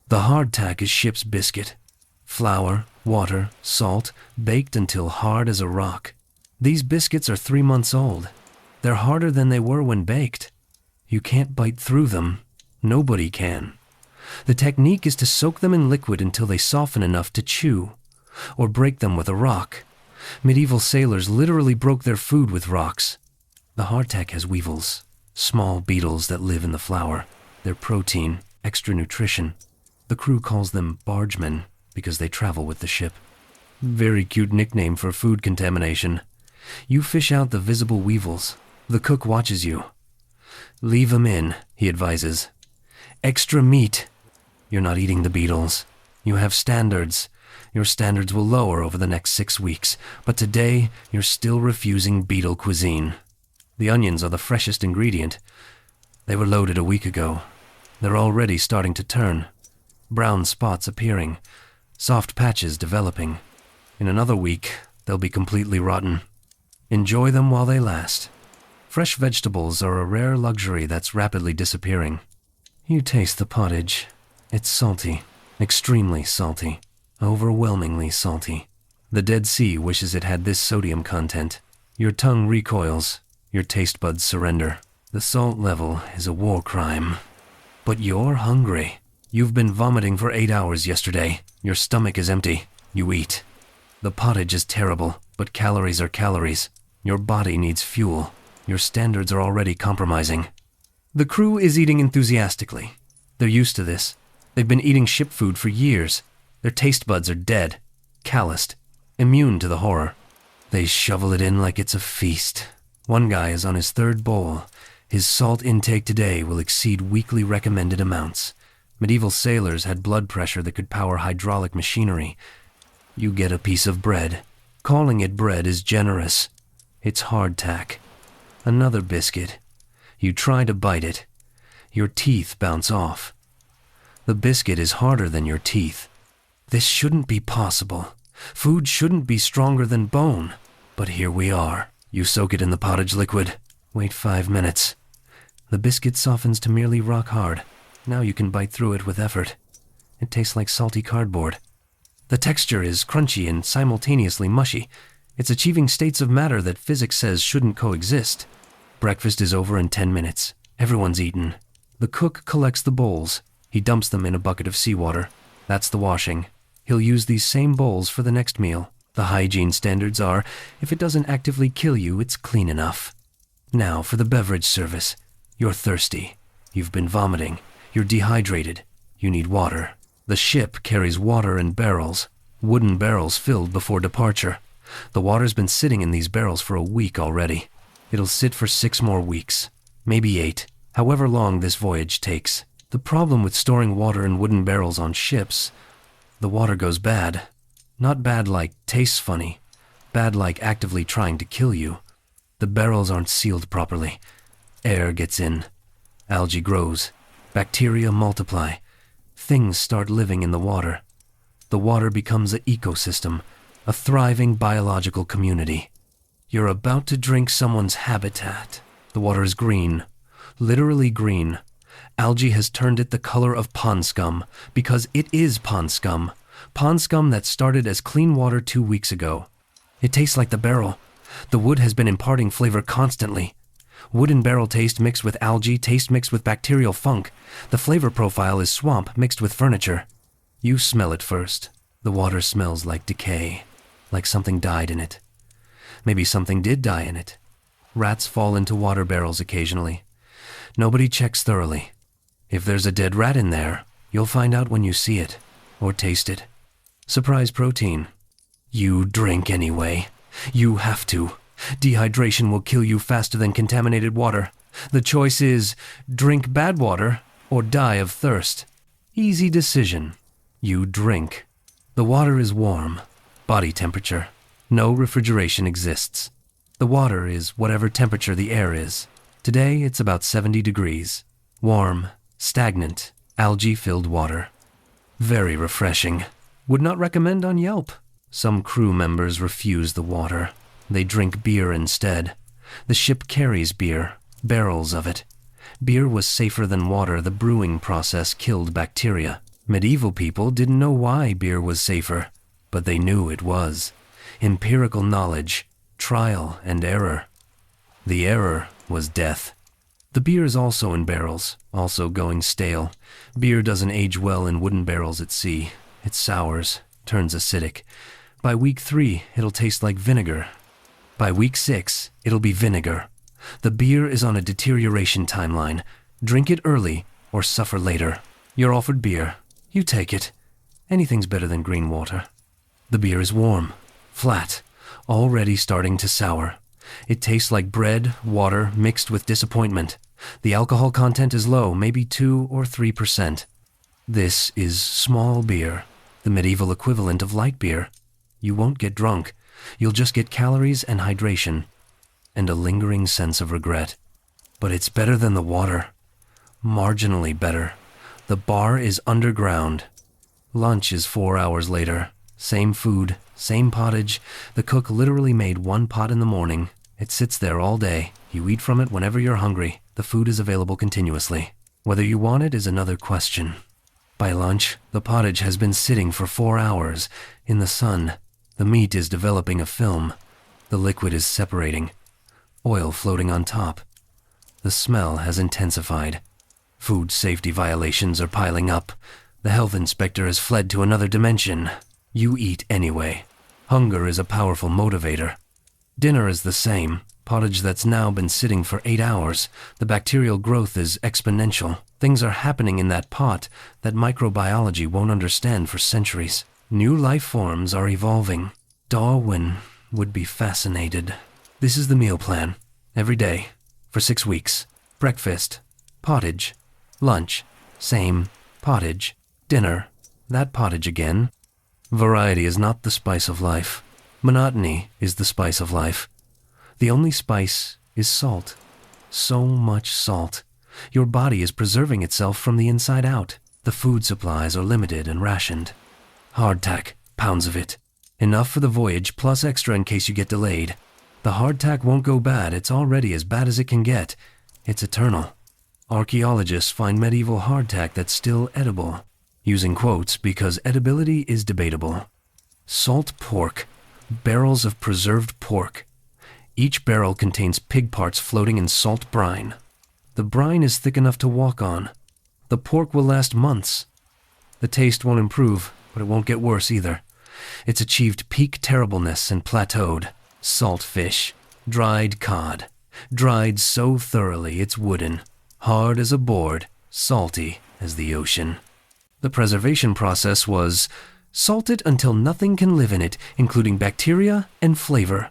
The hardtack is ship's biscuit. Flour, water, salt, baked until hard as a rock. These biscuits are 3 months old. They're harder than they were when baked. You can't bite through them. Nobody can. The technique is to soak them in liquid until they soften enough to chew, or break them with a rock. Medieval sailors literally broke their food with rocks. The hardtack has weevils, small beetles that live in the flour. They're protein, extra nutrition. The crew calls them bargemen because they travel with the ship. Very cute nickname for food contamination. You fish out the visible weevils. The cook watches you. Leave them in, he advises. Extra meat. You're not eating the beetles. You have standards. Your standards will lower over the next 6 weeks, but today you're still refusing beetle cuisine. The onions are the freshest ingredient. They were loaded a week ago. They're already starting to turn. Brown spots appearing, soft patches developing. In another week, they'll be completely rotten. Enjoy them while they last. Fresh vegetables are a rare luxury that's rapidly disappearing. You taste the pottage. It's salty, extremely salty, overwhelmingly salty. The Dead Sea wishes it had this sodium content. Your tongue recoils, your taste buds surrender. The salt level is a war crime. But you're hungry. You've been vomiting for 8 hours yesterday. Your stomach is empty. You eat. The pottage is terrible, but calories are calories. Your body needs fuel. Your standards are already compromising. The crew is eating enthusiastically. They're used to this. They've been eating ship food for years. Their taste buds are dead, calloused, immune to the horror. They shovel it in like it's a feast. One guy is on his 3rd bowl. His salt intake today will exceed weekly recommended amounts. Medieval sailors had blood pressure that could power hydraulic machinery. You get a piece of bread. Calling it bread is generous. It's hardtack. Another biscuit. You try to bite it. Your teeth bounce off. The biscuit is harder than your teeth. This shouldn't be possible. Food shouldn't be stronger than bone. But here we are. You soak it in the pottage liquid. Wait 5 minutes. The biscuit softens to merely rock hard. Now you can bite through it with effort. It tastes like salty cardboard. The texture is crunchy and simultaneously mushy. It's achieving states of matter that physics says shouldn't coexist. Breakfast is over in 10 minutes. Everyone's eaten. The cook collects the bowls. He dumps them in a bucket of seawater. That's the washing. He'll use these same bowls for the next meal. The hygiene standards are, if it doesn't actively kill you, it's clean enough. Now for the beverage service. You're thirsty. You've been vomiting. You're dehydrated. You need water. The ship carries water in barrels, wooden barrels filled before departure. The water's been sitting in these barrels for a week already. It'll sit for 6 more weeks, maybe 8, however long this voyage takes. The problem with storing water in wooden barrels on ships, the water goes bad. Not bad like tastes funny, bad like actively trying to kill you. The barrels aren't sealed properly. Air gets in. Algae grows. Bacteria multiply. Things start living in the water. The water becomes an ecosystem, a thriving biological community. You're about to drink someone's habitat. The water is green, literally green. Algae has turned it the color of pond scum, because it is pond scum that started as clean water 2 weeks ago. It tastes like the barrel. The wood has been imparting flavor constantly. Wooden barrel taste mixed with algae, taste mixed with bacterial funk. The flavor profile is swamp mixed with furniture. You smell it first. The water smells like decay, like something died in it. Maybe something did die in it. Rats fall into water barrels occasionally. Nobody checks thoroughly. If there's a dead rat in there, you'll find out when you see it, or taste it. Surprise protein. You drink anyway. You have to. Dehydration will kill you faster than contaminated water. The choice is drink bad water or die of thirst. Easy decision. You drink. The water is warm, body temperature. No refrigeration exists. The water is whatever temperature the air is. Today it's about 70 degrees. Warm, stagnant, algae-filled water. Very refreshing. Would not recommend on Yelp. Some crew members refuse the water. They drink beer instead. The ship carries beer, barrels of it. Beer was safer than water. The brewing process killed bacteria. Medieval people didn't know why beer was safer, but they knew it was. Empirical knowledge, trial and error. The error was death. The beer is also in barrels, also going stale. Beer doesn't age well in wooden barrels at sea. It sours, turns acidic. By week 3, it'll taste like vinegar. By week 6, it'll be vinegar. The beer is on a deterioration timeline. Drink it early or suffer later. You're offered beer. You take it. Anything's better than green water. The beer is warm, flat, already starting to sour. It tastes like bread, water, mixed with disappointment. The alcohol content is low, maybe 2 or 3%. This is small beer, the medieval equivalent of light beer. You won't get drunk. You'll just get calories and hydration, and a lingering sense of regret. But it's better than the water. Marginally better. The bar is underground. Lunch is 4 hours later. Same food, same pottage. The cook literally made 1 pot in the morning. It sits there all day. You eat from it whenever you're hungry. The food is available continuously. Whether you want it is another question. By lunch, the pottage has been sitting for 4 hours in the sun. The meat is developing a film. The liquid is separating. Oil floating on top. The smell has intensified. Food safety violations are piling up. The health inspector has fled to another dimension. You eat anyway. Hunger is a powerful motivator. Dinner is the same. Pottage that's now been sitting for 8 hours. The bacterial growth is exponential. Things are happening in that pot that microbiology won't understand for centuries. New life forms are evolving. Darwin would be fascinated. This is the meal plan. Every day, for 6 weeks. Breakfast, pottage. Lunch, same, pottage. Dinner, that pottage again. Variety is not the spice of life. Monotony is the spice of life. The only spice is salt. So much salt. Your body is preserving itself from the inside out. The food supplies are limited and rationed. Hardtack, pounds of it. Enough for the voyage, plus extra in case you get delayed. The hardtack won't go bad, it's already as bad as it can get. It's eternal. Archaeologists find medieval hardtack that's still edible. Using quotes because edibility is debatable. Salt pork. Barrels of preserved pork. Each barrel contains pig parts floating in salt brine. The brine is thick enough to walk on. The pork will last months. The taste won't improve, but it won't get worse either. It's achieved peak terribleness and plateaued. Salt fish. Dried cod. Dried so thoroughly it's wooden. Hard as a board. Salty as the ocean. The preservation process was salt it until nothing can live in it, including bacteria and flavor.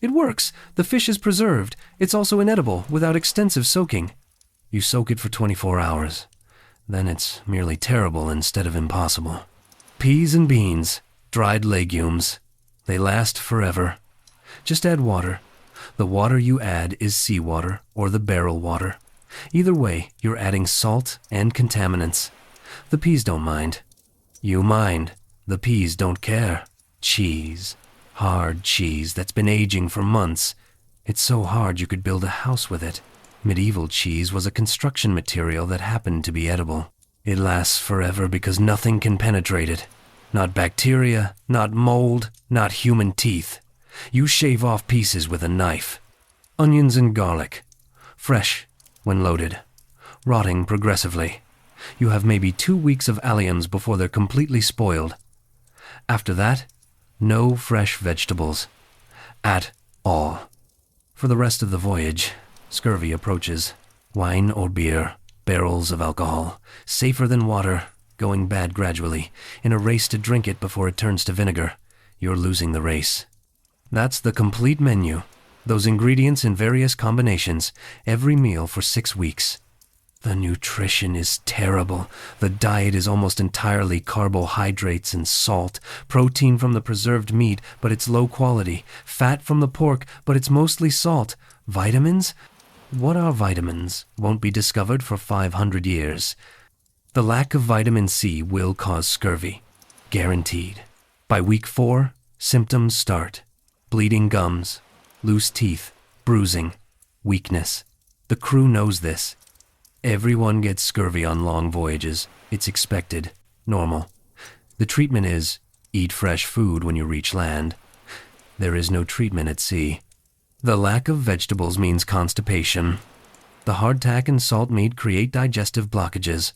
It works. The fish is preserved. It's also inedible without extensive soaking. You soak it for 24 hours. Then it's merely terrible instead of impossible. Peas and beans. Dried legumes. They last forever. Just add water. The water you add is seawater or the barrel water. Either way, you're adding salt and contaminants. The peas don't mind. You mind. The peas don't care. Cheese. Hard cheese that's been aging for months. It's so hard you could build a house with it. Medieval cheese was a construction material that happened to be edible. It lasts forever because nothing can penetrate it. Not bacteria, not mold, not human teeth. You shave off pieces with a knife. Onions and garlic. Fresh when loaded. Rotting progressively. You have maybe 2 weeks of alliums before they're completely spoiled. After that, no fresh vegetables. At all. For the rest of the voyage, scurvy approaches. Wine or beer, barrels of alcohol, safer than water, going bad gradually, in a race to drink it before it turns to vinegar. You're losing the race. That's the complete menu. Those ingredients in various combinations, every meal for 6 weeks. The nutrition is terrible. The diet is almost entirely carbohydrates and salt, protein from the preserved meat, but it's low quality, fat from the pork, but it's mostly salt. Vitamins? What are vitamins won't be discovered for 500 years. The lack of vitamin C will cause scurvy. Guaranteed. By week 4, symptoms start. Bleeding gums, loose teeth, bruising, weakness. The crew knows this. Everyone gets scurvy on long voyages. It's expected, normal. The treatment is, eat fresh food when you reach land. There is no treatment at sea. The lack of vegetables means constipation. The hardtack and salt meat create digestive blockages.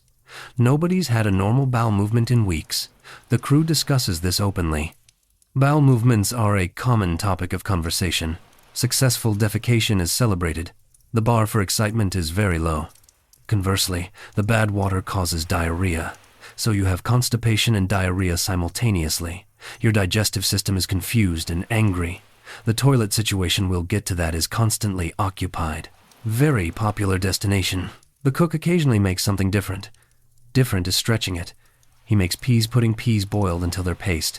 Nobody's had a normal bowel movement in weeks. The crew discusses this openly. Bowel movements are a common topic of conversation. Successful defecation is celebrated. The bar for excitement is very low. Conversely, the bad water causes diarrhea, so you have constipation and diarrhea simultaneously. Your digestive system is confused and angry. The toilet situation we'll get to that is constantly occupied. Very popular destination. The cook occasionally makes something different. Different is stretching it. He makes peas pudding peas boiled until they're paste.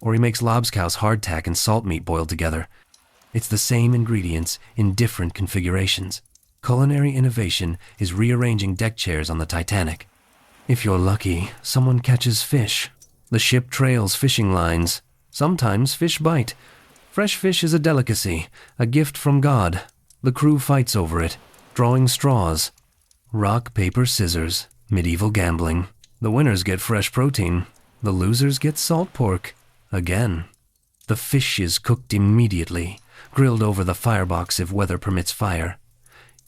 Or he makes lobscouse hardtack and salt meat boiled together. It's the same ingredients in different configurations. Culinary innovation is rearranging deck chairs on the Titanic. If you're lucky, someone catches fish. The ship trails fishing lines. Sometimes fish bite. Fresh fish is a delicacy, a gift from God. The crew fights over it, drawing straws. Rock, paper, scissors, medieval gambling. The winners get fresh protein. The losers get salt pork. Again. The fish is cooked immediately, grilled over the firebox if weather permits fire.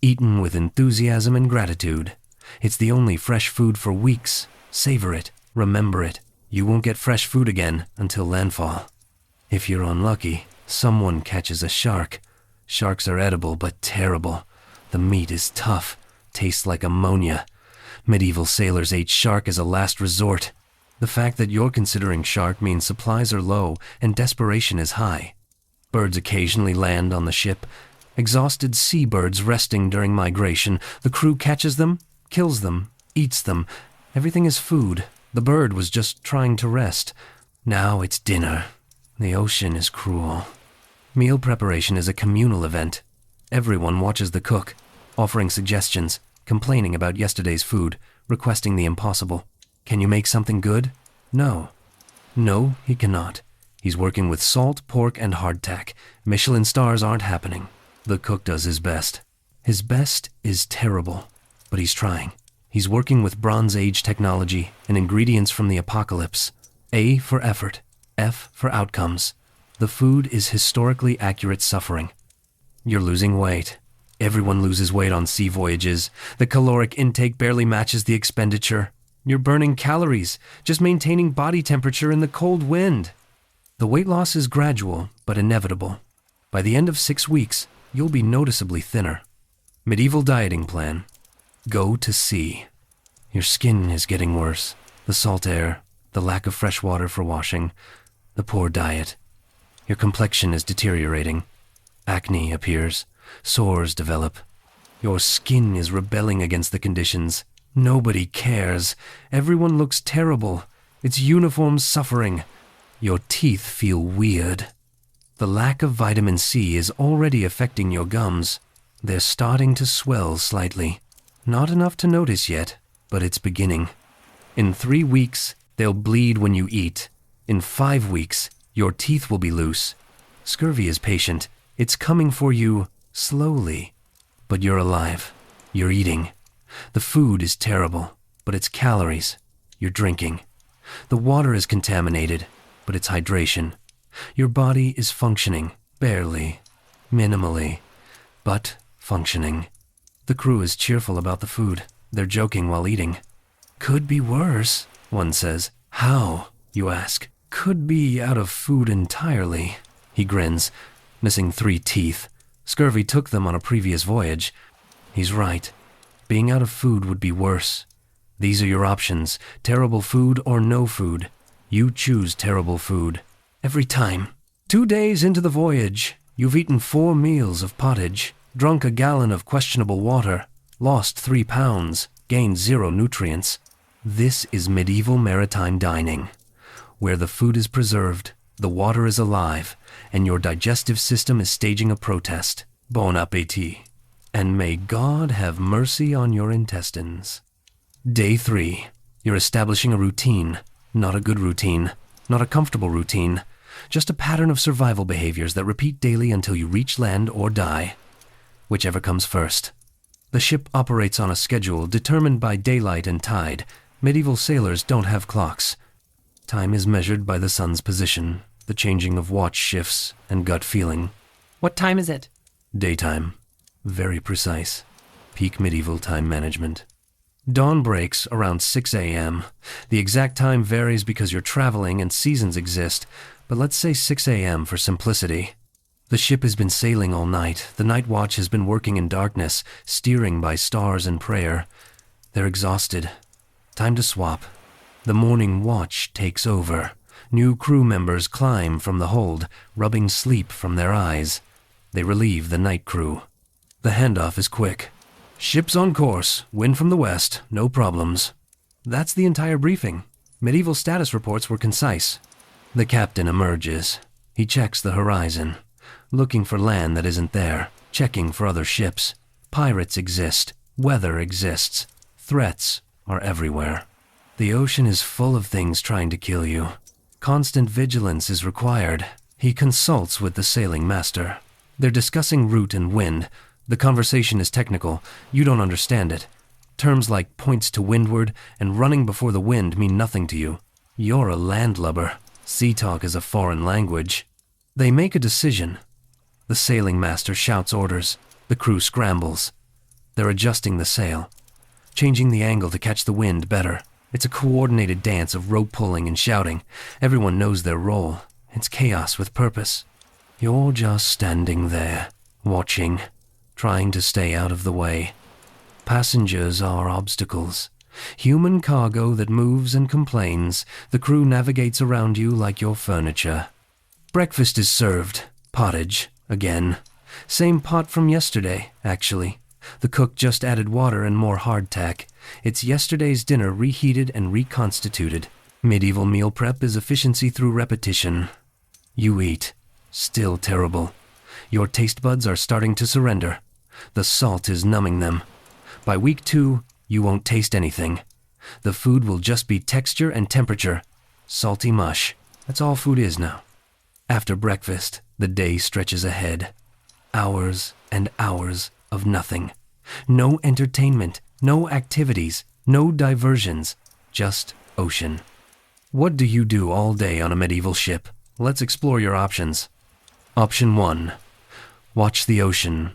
Eaten with enthusiasm and gratitude. It's the only fresh food for weeks. Savor it. Remember it. You won't get fresh food again until landfall. If you're unlucky, someone catches a shark. Sharks are edible but terrible. The meat is tough. Tastes like ammonia. Medieval sailors ate shark as a last resort. The fact that you're considering shark means supplies are low and desperation is high. Birds occasionally land on the ship. Exhausted seabirds resting during migration. The crew catches them, kills them, eats them. Everything is food. The bird was just trying to rest. Now it's dinner. The ocean is cruel. Meal preparation is a communal event. Everyone watches the cook, offering suggestions, complaining about yesterday's food, requesting the impossible. Can you make something good? No. No, he cannot. He's working with salt, pork, and hardtack. Michelin stars aren't happening. The cook does his best. His best is terrible, but he's trying. He's working with Bronze Age technology and ingredients from the apocalypse. A for effort, F for outcomes. The food is historically accurate suffering. You're losing weight. Everyone loses weight on sea voyages. The caloric intake barely matches the expenditure. You're burning calories, just maintaining body temperature in the cold wind. The weight loss is gradual, but inevitable. By the end of 6 weeks, you'll be noticeably thinner. Medieval dieting plan. Go to sea. Your skin is getting worse. The salt air, the lack of fresh water for washing, the poor diet. Your complexion is deteriorating. Acne appears. Sores develop. Your skin is rebelling against the conditions. Nobody cares. Everyone looks terrible. It's uniform suffering. Your teeth feel weird. The lack of vitamin C is already affecting your gums. They're starting to swell slightly. Not enough to notice yet, but it's beginning. In 3 weeks, they'll bleed when you eat. In 5 weeks, your teeth will be loose. Scurvy is patient. It's coming for you slowly. But you're alive. You're eating. The food is terrible, but it's calories. You're drinking. The water is contaminated, but it's hydration. Your body is functioning, barely, minimally, but functioning. The crew is cheerful about the food. They're joking while eating. Could be worse, one says. How, you ask? Could be out of food entirely. He grins, missing 3 teeth. Scurvy took them on a previous voyage. He's right. Being out of food would be worse. These are your options, terrible food or no food. You choose terrible food. Every time. 2 days into the voyage, you've eaten 4 meals of pottage, drunk a gallon of questionable water, lost 3 pounds, gained 0 nutrients. This is medieval maritime dining, where the food is preserved, the water is alive, and your digestive system is staging a protest. Bon appétit. And may God have mercy on your intestines. Day 3. You're establishing a routine. Not a good routine. Not a comfortable routine. Just a pattern of survival behaviors that repeat daily until you reach land or die. Whichever comes first. The ship operates on a schedule determined by daylight and tide. Medieval sailors don't have clocks. Time is measured by the sun's position, the changing of watch shifts, and gut feeling. What time is it? Daytime. Very precise. Peak medieval time management. Dawn breaks around 6 a.m. The exact time varies because you're traveling and seasons exist, but let's say 6 a.m. for simplicity. The ship has been sailing all night. The night watch has been working in darkness, steering by stars and prayer. They're exhausted. Time to swap. The morning watch takes over. New crew members climb from the hold, rubbing sleep from their eyes. They relieve the night crew. The handoff is quick. Ship's on course, wind from the west, no problems. That's the entire briefing. Medieval status reports were concise. The captain emerges. He checks the horizon, looking for land that isn't there, checking for other ships. Pirates exist, weather exists, threats are everywhere. The ocean is full of things trying to kill you. Constant vigilance is required. He consults with the sailing master. They're discussing route and wind. The conversation is technical. You don't understand it. Terms like points to windward and running before the wind mean nothing to you. You're a landlubber. Sea talk is a foreign language. They make a decision. The sailing master shouts orders. The crew scrambles. They're adjusting the sail, changing the angle to catch the wind better. It's a coordinated dance of rope pulling and shouting. Everyone knows their role. It's chaos with purpose. You're just standing there, watching, trying to stay out of the way. Passengers are obstacles. Human cargo that moves and complains. The crew navigates around you like your furniture. Breakfast is served. Pottage, again. Same pot from yesterday, actually. The cook just added water and more hardtack. It's yesterday's dinner reheated and reconstituted. Medieval meal prep is efficiency through repetition. You eat. Still terrible. Your taste buds are starting to surrender. The salt is numbing them. By week 2, you won't taste anything. The food will just be texture and temperature. Salty mush. That's all food is now. After breakfast, the day stretches ahead. Hours and hours of nothing. No entertainment, no activities, no diversions, just ocean. What do you do all day on a medieval ship? Let's explore your options. Option 1. Watch the ocean.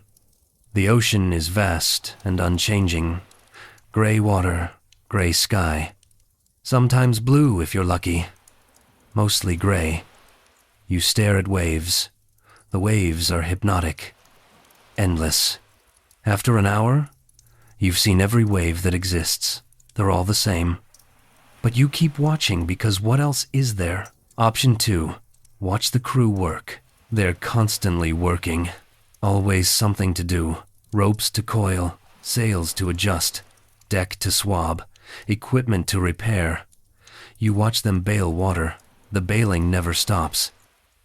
The ocean is vast and unchanging. Gray water, gray sky. Sometimes blue if you're lucky. Mostly gray. You stare at waves. The waves are hypnotic. Endless. After an hour, you've seen every wave that exists. They're all the same. But you keep watching because what else is there? Option 2. Watch the crew work. They're constantly working. Always something to do. Ropes to coil, sails to adjust, deck to swab, equipment to repair. You watch them bale water. The baling never stops.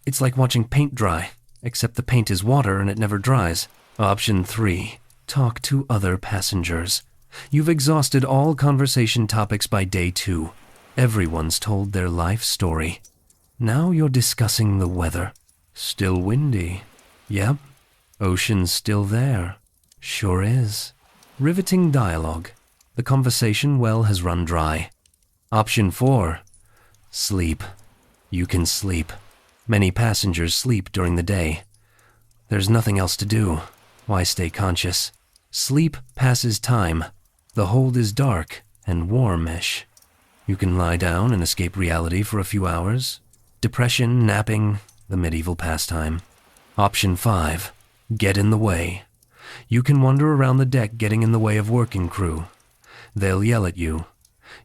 It's like watching paint dry, except the paint is water and it never dries. Option 3. Talk to other passengers. You've exhausted all conversation topics by day 2. Everyone's told their life story. Now you're discussing the weather. Still windy. Yep. Ocean's still there. Sure is. Riveting dialogue. The conversation well has run dry. Option 4. Sleep. You can sleep. Many passengers sleep during the day. There's nothing else to do. Why stay conscious? Sleep passes time. The hold is dark and warmish. You can lie down and escape reality for a few hours. Depression, napping, the medieval pastime. Option 5. Get in the way. You can wander around the deck getting in the way of working crew. They'll yell at you.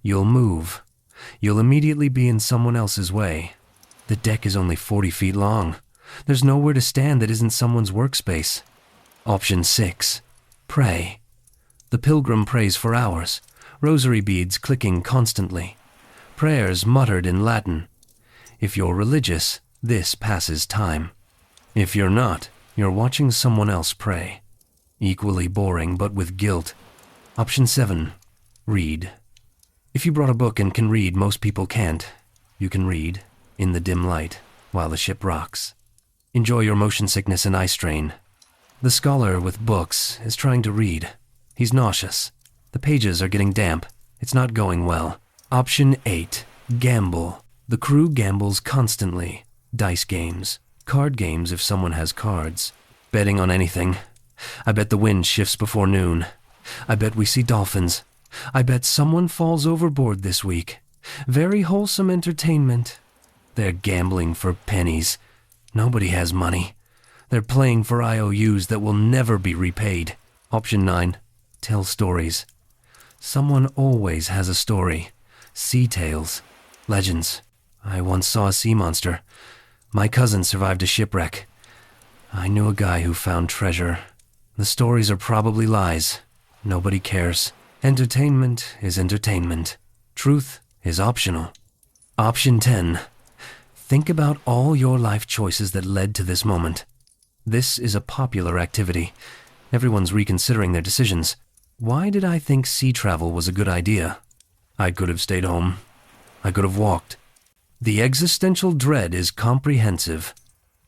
You'll move. You'll immediately be in someone else's way. The deck is only 40 feet long. There's nowhere to stand that isn't someone's workspace. Option 6. Pray. The pilgrim prays for hours, rosary beads clicking constantly, prayers muttered in Latin. If you're religious, this passes time. If you're not, you're watching someone else pray. Equally boring, but with guilt. Option 7. Read. If you brought a book and can read, most people can't. You can read, in the dim light, while the ship rocks. Enjoy your motion sickness and eye strain. The scholar with books is trying to read. He's nauseous. The pages are getting damp. It's not going well. Option 8. Gamble. The crew gambles constantly. Dice games. Card games if someone has cards. Betting on anything. I bet the wind shifts before noon. I bet we see dolphins. I bet someone falls overboard this week. Very wholesome entertainment. They're gambling for pennies. Nobody has money. They're playing for IOUs that will never be repaid. Option 9. Tell stories. Someone always has a story. Sea tales. Legends. I once saw a sea monster. My cousin survived a shipwreck. I knew a guy who found treasure. The stories are probably lies. Nobody cares. Entertainment is entertainment. Truth is optional. Option 10. Think about all your life choices that led to this moment. This is a popular activity. Everyone's reconsidering their decisions. Why did I think sea travel was a good idea? I could have stayed home. I could have walked. The existential dread is comprehensive.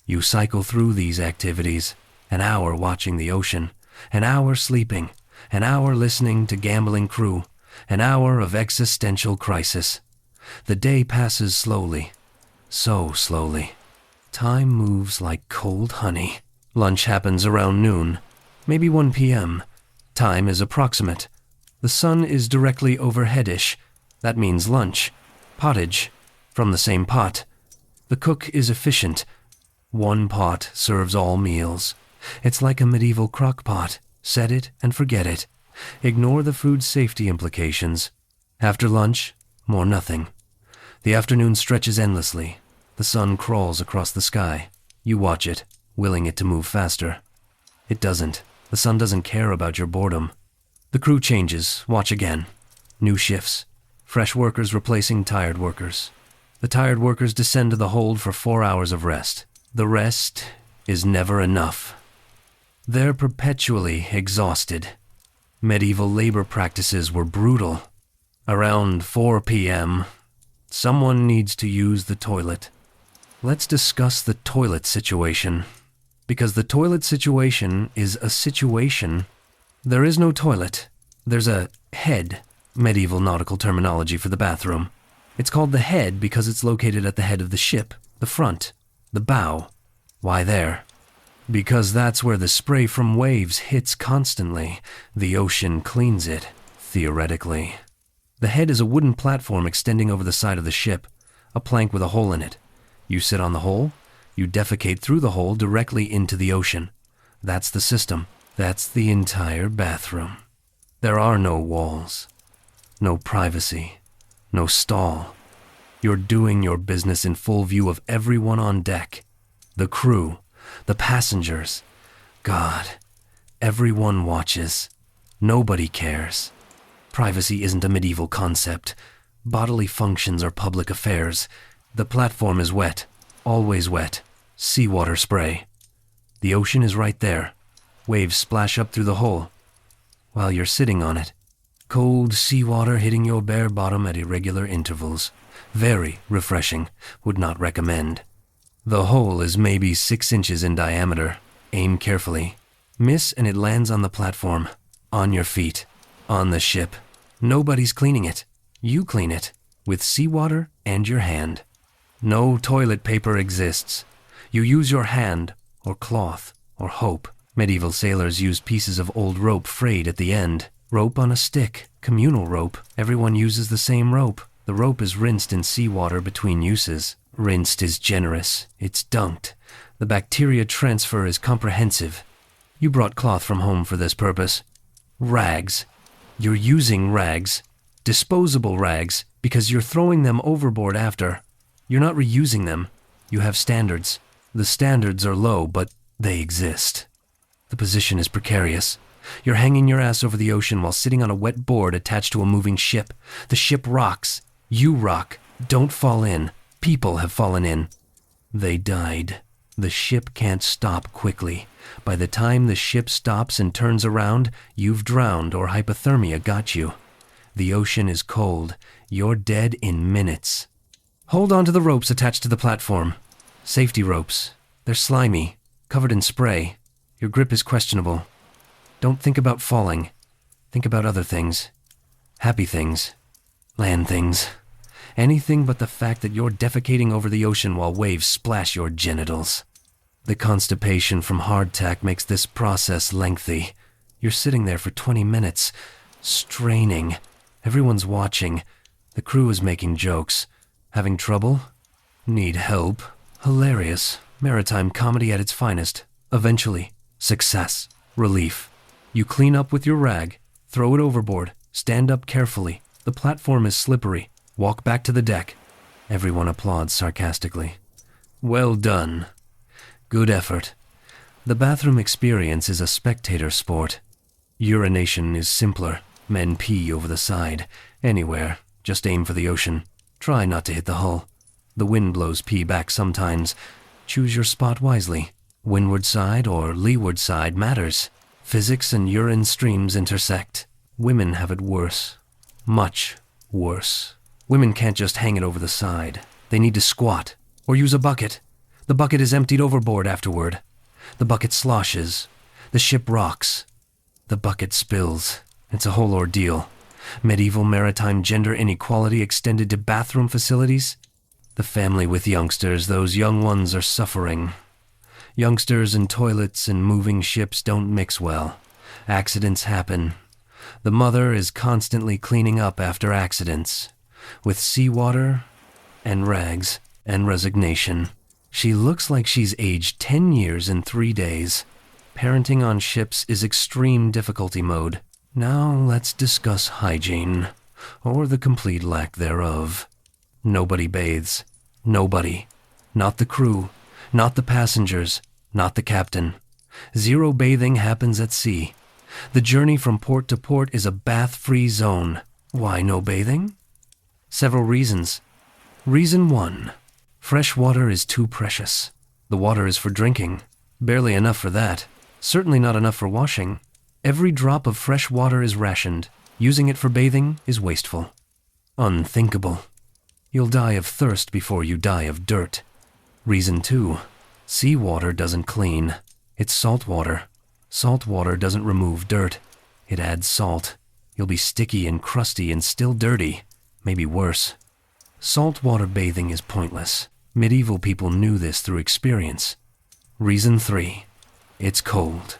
You cycle through these activities. An hour watching the ocean. An hour sleeping. An hour listening to gambling crew. An hour of existential crisis. The day passes slowly. So slowly. Time moves like cold honey. Lunch happens around noon. Maybe 1 p.m. Time is approximate. The sun is directly overheadish. That means lunch. Pottage. From the same pot. The cook is efficient. One pot serves all meals. It's like a medieval crock pot. Set it and forget it. Ignore the food safety implications. After lunch, more nothing. The afternoon stretches endlessly. The sun crawls across the sky. You watch it, willing it to move faster. It doesn't. The sun doesn't care about your boredom. The crew changes. Watch again. New shifts. Fresh workers replacing tired workers. The tired workers descend to the hold for 4 hours of rest. The rest is never enough. They're perpetually exhausted. Medieval labor practices were brutal. Around 4 p.m., someone needs to use the toilet. Let's discuss the toilet situation. Because the toilet situation is a situation. There is no toilet. There's a head, medieval nautical terminology for the bathroom. It's called the head because it's located at the head of the ship, the front, the bow. Why there? Because that's where the spray from waves hits constantly. The ocean cleans it, theoretically. The head is a wooden platform extending over the side of the ship, a plank with a hole in it. You sit on the hole, you defecate through the hole directly into the ocean. That's the system. That's the entire bathroom. There are no walls, no privacy, no stall. You're doing your business in full view of everyone on deck. The crew, the passengers. God, everyone watches. Nobody cares. Privacy isn't a medieval concept. Bodily functions are public affairs. The platform is wet, always wet. Seawater spray. The ocean is right there. Waves splash up through the hole while you're sitting on it. Cold seawater hitting your bare bottom at irregular intervals. Very refreshing. Would not recommend. The hole is maybe 6 inches in diameter. Aim carefully. Miss and it lands on the platform. On your feet. On the ship. Nobody's cleaning it. You clean it. With seawater and your hand. No toilet paper exists. You use your hand, or cloth, or hope. Medieval sailors used pieces of old rope frayed at the end. Rope on a stick. Communal rope. Everyone uses the same rope. The rope is rinsed in seawater between uses. Rinsed is generous. It's dunked. The bacteria transfer is comprehensive. You brought cloth from home for this purpose. Rags. You're using rags. Disposable rags, because you're throwing them overboard after. You're not reusing them. You have standards. The standards are low, but they exist. The position is precarious. You're hanging your ass over the ocean while sitting on a wet board attached to a moving ship. The ship rocks. You rock. Don't fall in. People have fallen in. They died. The ship can't stop quickly. By the time the ship stops and turns around, you've drowned or hypothermia got you. The ocean is cold. You're dead in minutes. Hold on to the ropes attached to the platform. Safety ropes. They're slimy, covered in spray. Your grip is questionable. Don't think about falling. Think about other things. Happy things. Land things. Anything but the fact that you're defecating over the ocean while waves splash your genitals. The constipation from hardtack makes this process lengthy. You're sitting there for 20 minutes, straining. Everyone's watching. The crew is making jokes. Having trouble? Need help? Hilarious. Maritime comedy at its finest. Eventually. Success. Relief. You clean up with your rag. Throw it overboard. Stand up carefully. The platform is slippery. Walk back to the deck. Everyone applauds sarcastically. Well done. Good effort. The bathroom experience is a spectator sport. Urination is simpler. Men pee over the side. Anywhere. Just aim for the ocean. Try not to hit the hull. The wind blows pee back sometimes. Choose your spot wisely. Windward side or leeward side matters. Physics and urine streams intersect. Women have it worse. Much worse. Women can't just hang it over the side. They need to squat, or use a bucket. The bucket is emptied overboard afterward. The bucket sloshes. The ship rocks. The bucket spills. It's a whole ordeal. Medieval maritime gender inequality extended to bathroom facilities. The family with youngsters, those young ones are suffering. Youngsters and toilets and moving ships don't mix well. Accidents happen. The mother is constantly cleaning up after accidents. With seawater and rags and resignation. She looks like she's aged 10 years in 3 days. Parenting on ships is extreme difficulty mode. Now let's discuss hygiene, or the complete lack thereof. Nobody bathes. Nobody. Not the crew. Not the passengers. Not the captain. Zero bathing happens at sea. The journey from port to port is a bath-free zone. Why no bathing? Several reasons. Reason 1. Fresh water is too precious. The water is for drinking. Barely enough for that. Certainly not enough for washing. Every drop of fresh water is rationed. Using it for bathing is wasteful. Unthinkable. You'll die of thirst before you die of dirt. Reason 2. Seawater doesn't clean. It's salt water. Salt water doesn't remove dirt. It adds salt. You'll be sticky and crusty and still dirty. Maybe worse. Saltwater bathing is pointless. Medieval people knew this through experience. Reason 3. It's cold.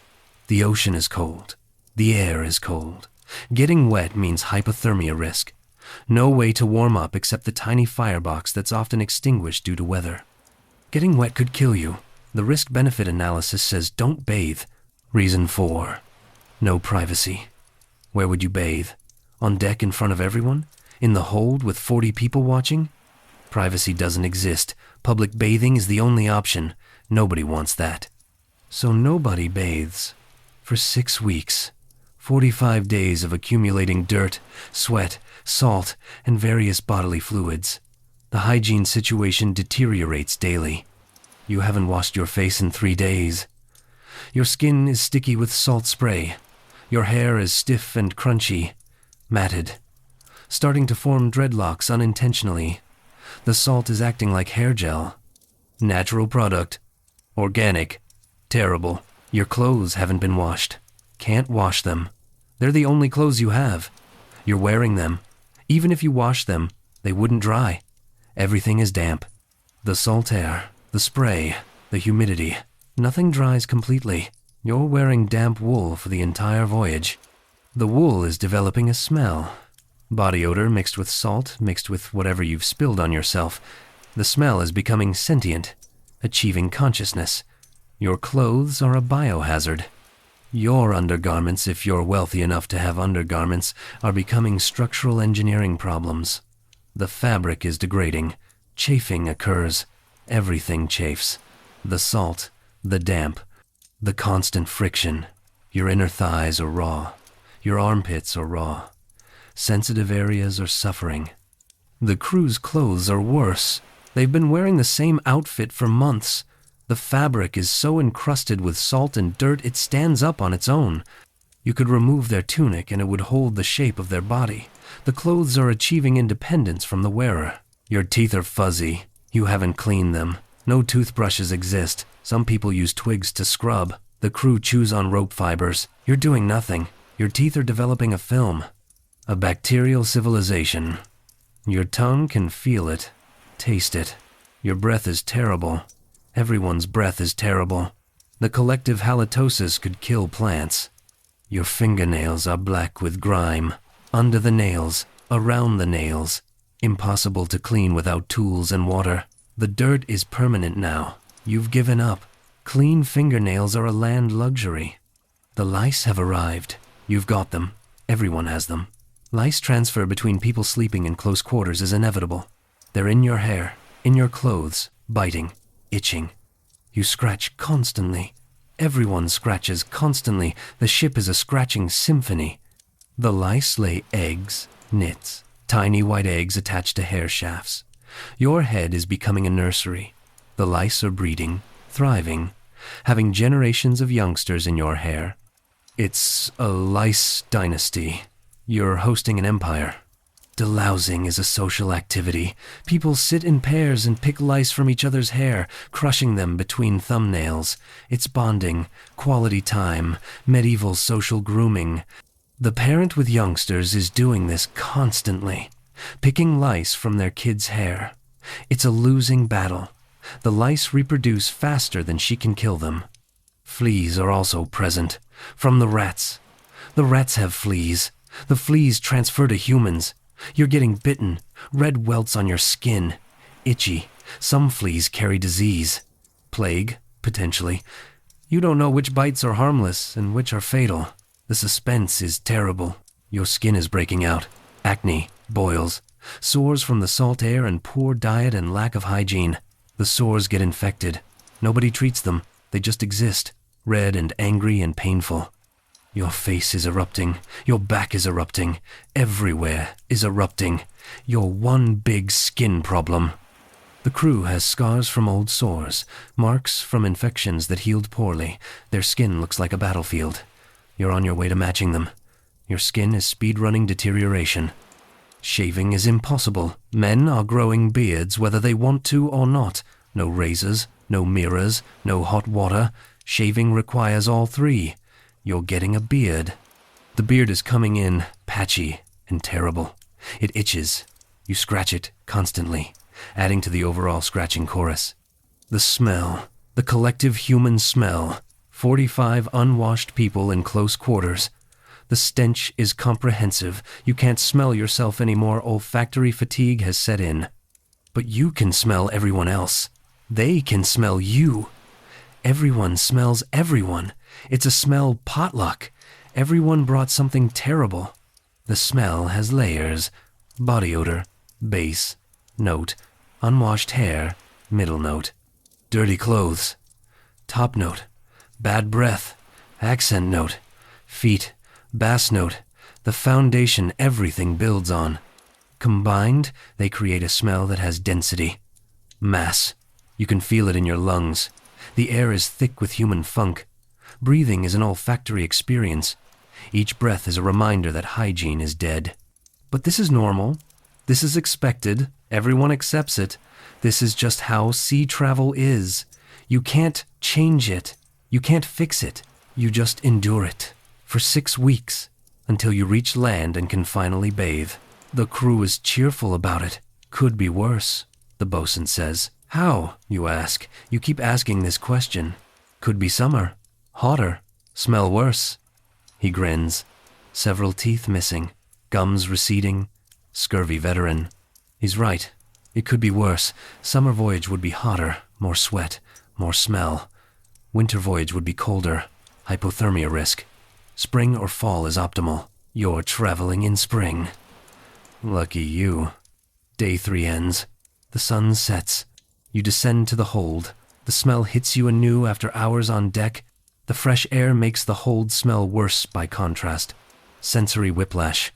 The ocean is cold. The air is cold. Getting wet means hypothermia risk. No way to warm up except the tiny firebox that's often extinguished due to weather. Getting wet could kill you. The risk-benefit analysis says don't bathe. Reason 4. No privacy. Where would you bathe? On deck in front of everyone? In the hold with 40 people watching? Privacy doesn't exist. Public bathing is the only option. Nobody wants that. So nobody bathes. For 6 weeks. 45 days of accumulating dirt, sweat, salt, and various bodily fluids. The hygiene situation deteriorates daily. You haven't washed your face in 3 days. Your skin is sticky with salt spray. Your hair is stiff and crunchy, matted, starting to form dreadlocks unintentionally. The salt is acting like hair gel. Natural product. Organic. Terrible. Your clothes haven't been washed. Can't wash them. They're the only clothes you have. You're wearing them. Even if you wash them, they wouldn't dry. Everything is damp. The salt air, the spray, the humidity. Nothing dries completely. You're wearing damp wool for the entire voyage. The wool is developing a smell. Body odor mixed with salt, mixed with whatever you've spilled on yourself. The smell is becoming sentient, achieving consciousness. Your clothes are a biohazard. Your undergarments, if you're wealthy enough to have undergarments, are becoming structural engineering problems. The fabric is degrading. Chafing occurs. Everything chafes. The salt, the damp, the constant friction. Your inner thighs are raw. Your armpits are raw. Sensitive areas are suffering. The crew's clothes are worse. They've been wearing the same outfit for months. The fabric is so encrusted with salt and dirt it stands up on its own. You could remove their tunic and it would hold the shape of their body. The clothes are achieving independence from the wearer. Your teeth are fuzzy. You haven't cleaned them. No toothbrushes exist. Some people use twigs to scrub. The crew chews on rope fibers. You're doing nothing. Your teeth are developing a film. A bacterial civilization. Your tongue can feel it, taste it. Your breath is terrible. Everyone's breath is terrible. The collective halitosis could kill plants. Your fingernails are black with grime. Under the nails, around the nails. Impossible to clean without tools and water. The dirt is permanent now. You've given up. Clean fingernails are a land luxury. The lice have arrived. You've got them. Everyone has them. Lice transfer between people sleeping in close quarters is inevitable. They're in your hair, in your clothes, biting, itching. You scratch constantly. Everyone scratches constantly. The ship is a scratching symphony. The lice lay eggs, nits, tiny white eggs attached to hair shafts. Your head is becoming a nursery. The lice are breeding, thriving, having generations of youngsters in your hair. It's a lice dynasty. You're hosting an empire. Delousing is a social activity. People sit in pairs and pick lice from each other's hair, crushing them between thumbnails. It's bonding, quality time, medieval social grooming. The parent with youngsters is doing this constantly, picking lice from their kids' hair. It's a losing battle. The lice reproduce faster than she can kill them. Fleas are also present, from the rats. The rats have fleas. The fleas transfer to humans. You're getting bitten, red welts on your skin, itchy. Some fleas carry disease. Plague, potentially. You don't know which bites are harmless and which are fatal. The suspense is terrible. Your skin is breaking out. Acne, boils, sores from the salt air and poor diet and lack of hygiene. The sores get infected. Nobody treats them. They just exist, red and angry and painful. Your face is erupting. Your back is erupting. Everywhere is erupting. You're one big skin problem. The crew has scars from old sores, marks from infections that healed poorly. Their skin looks like a battlefield. You're on your way to matching them. Your skin is speed-running deterioration. Shaving is impossible. Men are growing beards whether they want to or not. No razors, no mirrors, no hot water. Shaving requires all three. You're getting a beard. The beard is coming in patchy and terrible. It itches. You scratch it constantly, adding to the overall scratching chorus. The smell, the collective human smell. 45 unwashed people in close quarters. The stench is comprehensive. You can't smell yourself anymore. Olfactory fatigue has set in. But you can smell everyone else. They can smell you. Everyone smells everyone. It's a smell potluck. Everyone brought something terrible. The smell has layers. Body odor, base, note, unwashed hair, middle note, dirty clothes, top note, bad breath, accent note, feet, bass note, the foundation everything builds on. Combined, they create a smell that has density, mass. You can feel it in your lungs. The air is thick with human funk. Breathing is an olfactory experience. Each breath is a reminder that hygiene is dead. But this is normal. This is expected. Everyone accepts it. This is just how sea travel is. You can't change it. You can't fix it. You just endure it. For 6 weeks, until you reach land and can finally bathe. The crew is cheerful about it. Could be worse, the bosun says. How, you ask? You keep asking this question. Could be summer. Hotter. Smell worse. He grins. Several teeth missing. Gums receding. Scurvy veteran. He's right. It could be worse. Summer voyage would be hotter. More sweat. More smell. Winter voyage would be colder. Hypothermia risk. Spring or fall is optimal. You're traveling in spring. Lucky you. Day 3 ends. The sun sets. You descend to the hold. The smell hits you anew after hours on deck. The fresh air makes the hold smell worse by contrast. Sensory whiplash.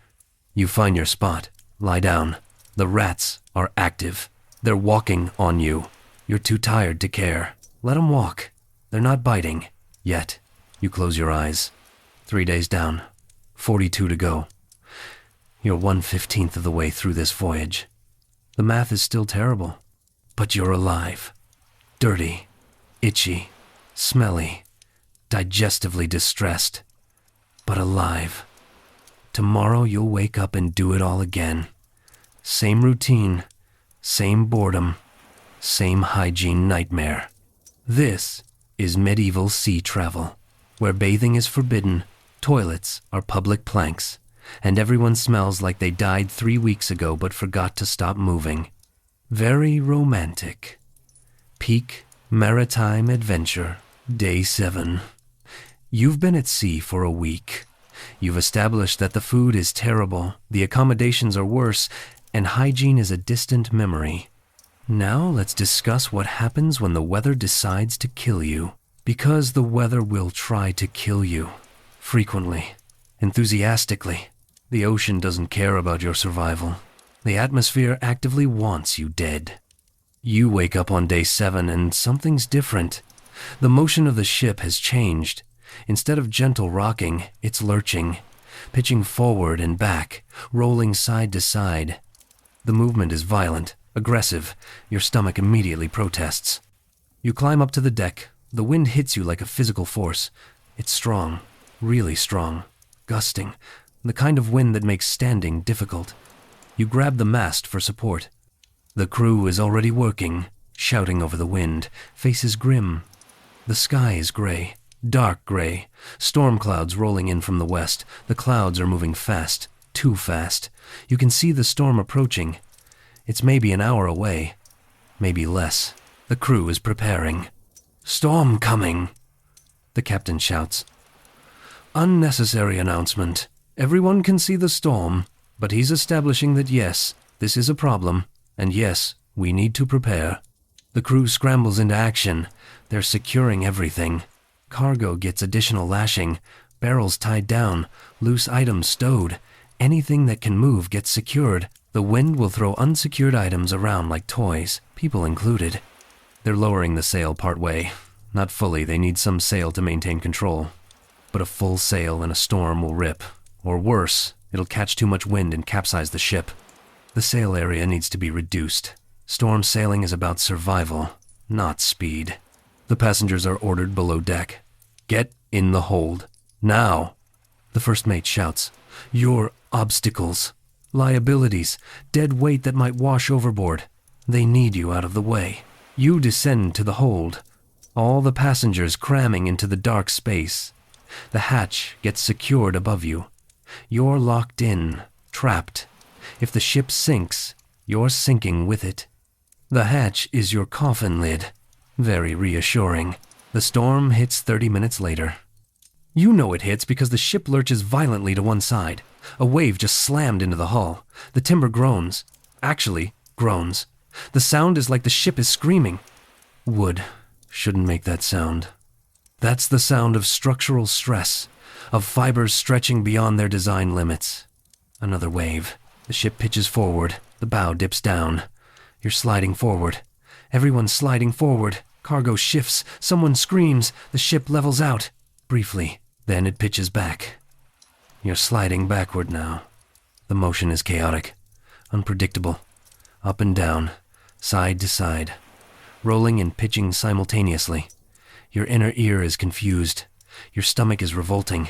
You find your spot. Lie down. The rats are active. They're walking on you. You're too tired to care. Let them walk. They're not biting. Yet. You close your eyes. 3 days down. 42 to go. You're 1/15 of the way through this voyage. The math is still terrible. But you're alive. Dirty. Itchy. Smelly. Digestively distressed. But alive. Tomorrow you'll wake up and do it all again. Same routine. Same boredom. Same hygiene nightmare. This is medieval sea travel, where bathing is forbidden, toilets are public planks, and everyone smells like they died 3 weeks ago but forgot to stop moving. Very romantic. Peak maritime adventure, day 7. You've been at sea for a week. You've established that the food is terrible, the accommodations are worse, and hygiene is a distant memory. Now let's discuss what happens when the weather decides to kill you. Because the weather will try to kill you. Frequently. Enthusiastically. The ocean doesn't care about your survival. The atmosphere actively wants you dead. You wake up on day 7 and something's different. The motion of the ship has changed. Instead of gentle rocking, it's lurching, pitching forward and back, rolling side to side. The movement is violent, aggressive. Your stomach immediately protests. You climb up to the deck. The wind hits you like a physical force. It's strong, really strong, gusting, the kind of wind that makes standing difficult. You grab the mast for support. The crew is already working, shouting over the wind, faces grim. The sky is gray, dark gray, storm clouds rolling in from the west. The clouds are moving fast, too fast. You can see the storm approaching. It's maybe an hour away, maybe less. The crew is preparing. Storm coming, the captain shouts. Unnecessary announcement. Everyone can see the storm, but he's establishing that yes, this is a problem, and yes, we need to prepare. The crew scrambles into action. They're securing everything. Cargo gets additional lashing, barrels tied down, loose items stowed. Anything that can move gets secured. The wind will throw unsecured items around like toys, people included. They're lowering the sail partway. Not fully, they need some sail to maintain control. But a full sail in a storm will rip. Or worse, it'll catch too much wind and capsize the ship. The sail area needs to be reduced. Storm sailing is about survival, not speed. The passengers are ordered below deck. Get in the hold. Now! The first mate shouts. You're obstacles. Liabilities. Dead weight that might wash overboard. They need you out of the way. You descend to the hold. All the passengers cramming into the dark space. The hatch gets secured above you. You're locked in, trapped. If the ship sinks, you're sinking with it. The hatch is your coffin lid. Very reassuring. The storm hits 30 minutes later. You know it hits because the ship lurches violently to one side. A wave just slammed into the hull. The timber groans. Actually, groans. The sound is like the ship is screaming. Wood shouldn't make that sound. That's the sound of structural stress, of fibers stretching beyond their design limits. Another wave. The ship pitches forward. The bow dips down. You're sliding forward. Everyone's sliding forward. Cargo shifts. Someone screams. The ship levels out. Briefly. Then it pitches back. You're sliding backward now. The motion is chaotic. Unpredictable. Up and down. Side to side. Rolling and pitching simultaneously. Your inner ear is confused. Your stomach is revolting.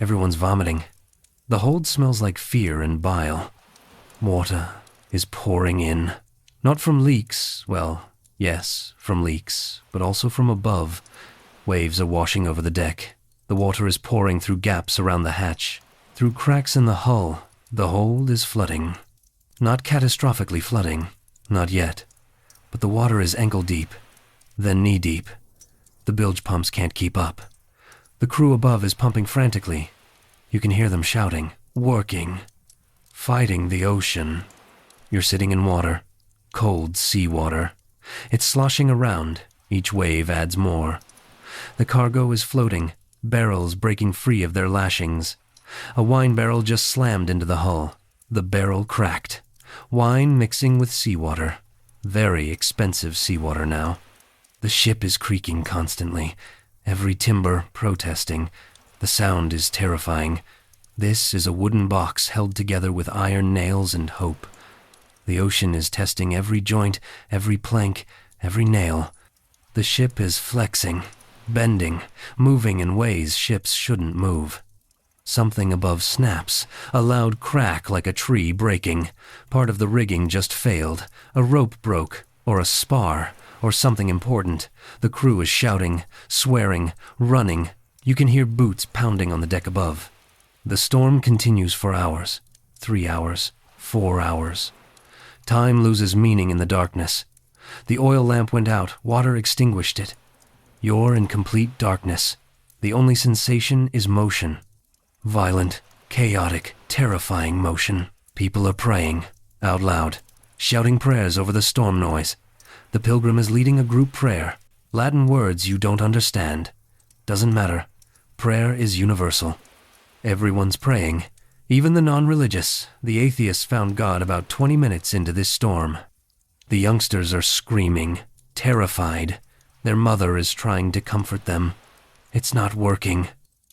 Everyone's vomiting. The hold smells like fear and bile. Water is pouring in. Not from leaks, well, yes, from leaks, but also from above. Waves are washing over the deck. The water is pouring through gaps around the hatch. Through cracks in the hull, the hold is flooding. Not catastrophically flooding, not yet. But the water is ankle deep, then knee deep. The bilge pumps can't keep up. The crew above is pumping frantically. You can hear them shouting, working, fighting the ocean. You're sitting in water, cold sea water. It's sloshing around. Each wave adds more. The cargo is floating, barrels breaking free of their lashings. A wine barrel just slammed into the hull. The barrel cracked. Wine mixing with seawater. Very expensive seawater now. The ship is creaking constantly. Every timber protesting. The sound is terrifying. This is a wooden box held together with iron nails and hope. The ocean is testing every joint, every plank, every nail. The ship is flexing, bending, moving in ways ships shouldn't move. Something above snaps, a loud crack like a tree breaking. Part of the rigging just failed. A rope broke, or a spar, or something important. The crew is shouting, swearing, running. You can hear boots pounding on the deck above. The storm continues for hours. 3 hours. 4 hours. Time loses meaning in the darkness. The oil lamp went out. Water extinguished it. You're in complete darkness. The only sensation is motion. Violent, chaotic, terrifying motion. People are praying, out loud, shouting prayers over the storm noise. The pilgrim is leading a group prayer. Latin words you don't understand. Doesn't matter. Prayer is universal. Everyone's praying. Even the non-religious. The atheists found God about 20 minutes into this storm. The youngsters are screaming, terrified. Their mother is trying to comfort them. It's not working.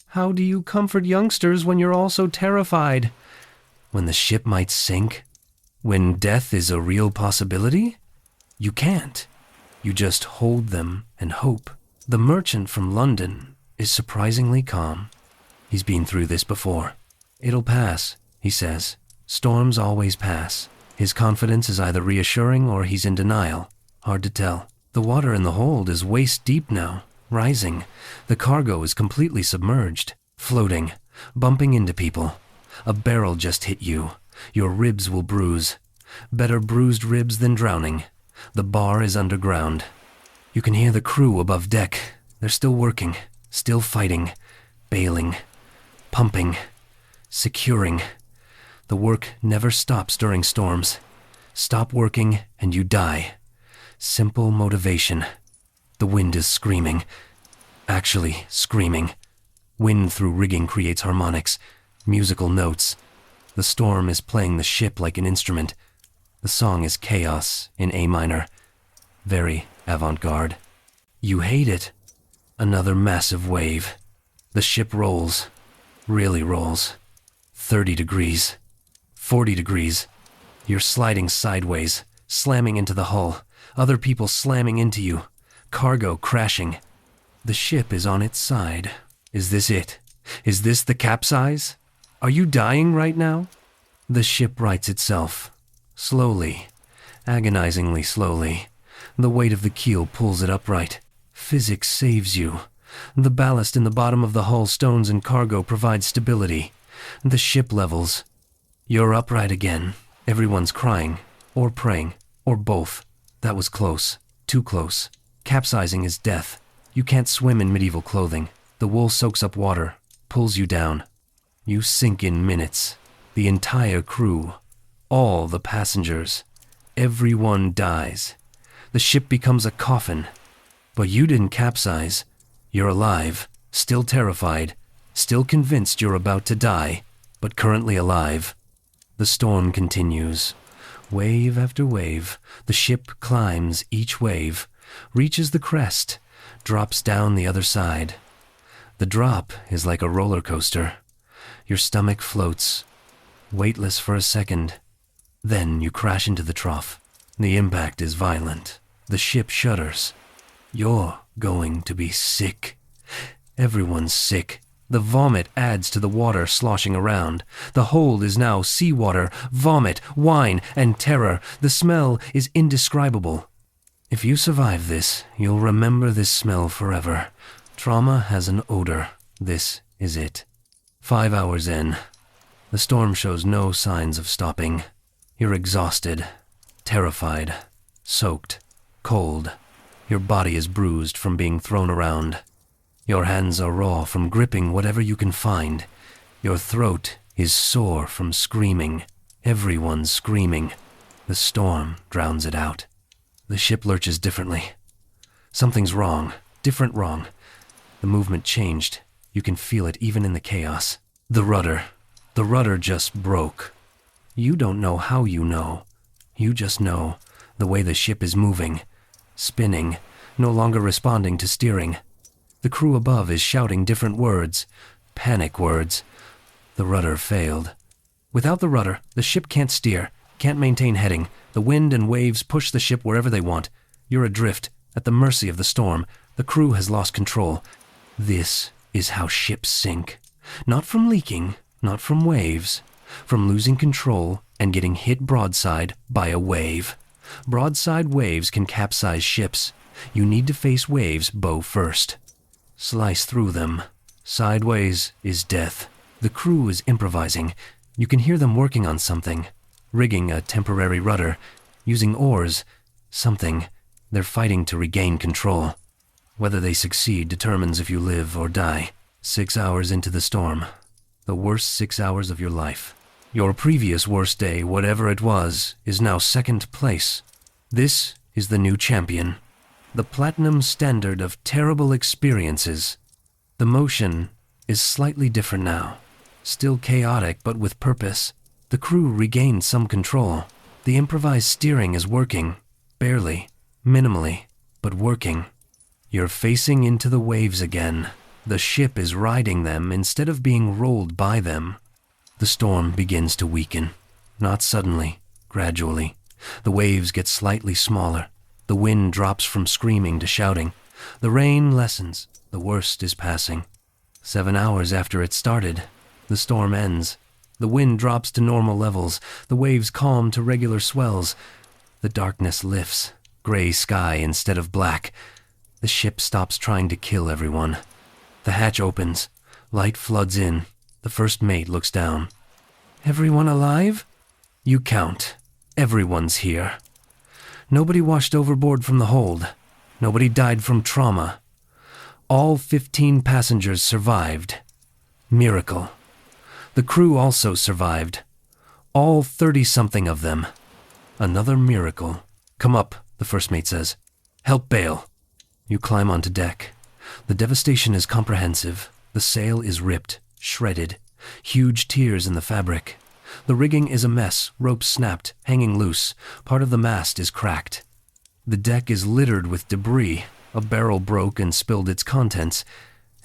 How do you comfort youngsters when you're all so terrified? When the ship might sink? When death is a real possibility? You can't. You just hold them and hope. The merchant from London is surprisingly calm. He's been through this before. It'll pass, he says. Storms always pass. His confidence is either reassuring or he's in denial. Hard to tell. The water in the hold is waist deep now. Rising. The cargo is completely submerged, floating, bumping into people. A barrel just hit you. Your ribs will bruise. Better bruised ribs than drowning. The bar is underground. You can hear the crew above deck. They're still working, still fighting, bailing, pumping, securing. The work never stops during storms. Stop working and you die. Simple motivation. The wind is screaming. Actually screaming. Wind through rigging creates harmonics, musical notes. The storm is playing the ship like an instrument. The song is chaos in A minor. Very avant-garde. You hate it. Another massive wave. The ship rolls. Really rolls. 30 degrees. 40 degrees. You're sliding sideways, slamming into the hull, other people slamming into you, cargo crashing. The ship is on its side. Is this it? Is this the capsize? Are you dying right now? The ship rights itself. Slowly, agonizingly slowly. The weight of the keel pulls it upright. Physics saves you. The ballast in the bottom of the hull stones and cargo provides stability. The ship levels. You're upright again. Everyone's crying, or praying, or both. That was close. Too close. Capsizing is death. You can't swim in medieval clothing. The wool soaks up water, pulls you down. You sink in minutes. The entire crew, all the passengers, everyone dies. The ship becomes a coffin. But you didn't capsize. You're alive, still terrified, still convinced you're about to die, but currently alive. The storm continues. Wave after wave, the ship climbs each wave, reaches the crest, drops down the other side. The drop is like a roller coaster. Your stomach floats, weightless for a second. Then you crash into the trough. The impact is violent. The ship shudders. You're going to be sick. Everyone's sick. The vomit adds to the water sloshing around. The hold is now seawater, vomit, wine, and terror. The smell is indescribable. If you survive this, you'll remember this smell forever. Trauma has an odor. This is it. 5 hours in. The storm shows no signs of stopping. You're exhausted, terrified, soaked, cold. Your body is bruised from being thrown around. Your hands are raw from gripping whatever you can find. Your throat is sore from screaming. Everyone's screaming. The storm drowns it out. The ship lurches differently. Something's wrong. Different wrong. The movement changed. You can feel it even in the chaos. The rudder just broke. You don't know how you know. You just know the way the ship is moving, spinning, no longer responding to steering. The crew above is shouting different words, panic words. The rudder failed. Without the rudder, the ship can't steer, can't maintain heading. The wind and waves push the ship wherever they want. You're adrift, at the mercy of the storm. The crew has lost control. This is how ships sink. Not from leaking, not from waves. From losing control and getting hit broadside by a wave. Broadside waves can capsize ships. You need to face waves bow first. Slice through them. Sideways is death. The crew is improvising. You can hear them working on something. Rigging a temporary rudder. Using oars. Something. They're fighting to regain control. Whether they succeed determines if you live or die. 6 hours into the storm. The worst 6 hours of your life. Your previous worst day, whatever it was, is now second place. This is the new champion. The platinum standard of terrible experiences. The motion is slightly different now. Still chaotic, but with purpose. The crew regained some control. The improvised steering is working. Barely. Minimally. But working. You're facing into the waves again. The ship is riding them instead of being rolled by them. The storm begins to weaken. Not suddenly, gradually. The waves get slightly smaller. The wind drops from screaming to shouting. The rain lessens. The worst is passing. 7 hours after it started, the storm ends. The wind drops to normal levels. The waves calm to regular swells. The darkness lifts. Gray sky instead of black. The ship stops trying to kill everyone. The hatch opens. Light floods in. The first mate looks down. Everyone alive? You count. Everyone's here. Nobody washed overboard from the hold. Nobody died from trauma. All 15 passengers survived. Miracle. The crew also survived. All 30-something of them. Another miracle. Come up, the first mate says. Help bail. You climb onto deck. The devastation is comprehensive. The sail is ripped, shredded. Huge tears in the fabric. The rigging is a mess, ropes snapped, hanging loose. Part of the mast is cracked. The deck is littered with debris. A barrel broke and spilled its contents.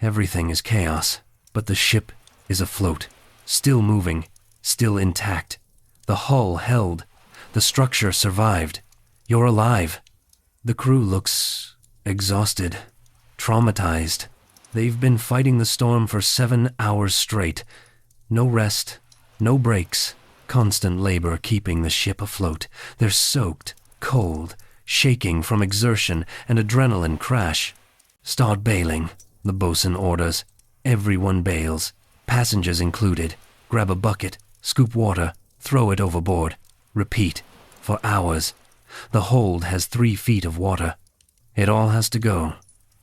Everything is chaos, but the ship is afloat, still moving, still intact. The hull held. The structure survived. You're alive. The crew looks exhausted, traumatized. They've been fighting the storm for 7 hours straight. No rest, no breaks, constant labor keeping the ship afloat. They're soaked, cold, shaking from exertion and adrenaline crash. Start bailing, the bosun orders. Everyone bails, passengers included. Grab a bucket, scoop water, throw it overboard. Repeat, for hours. The hold has 3 feet of water. It all has to go,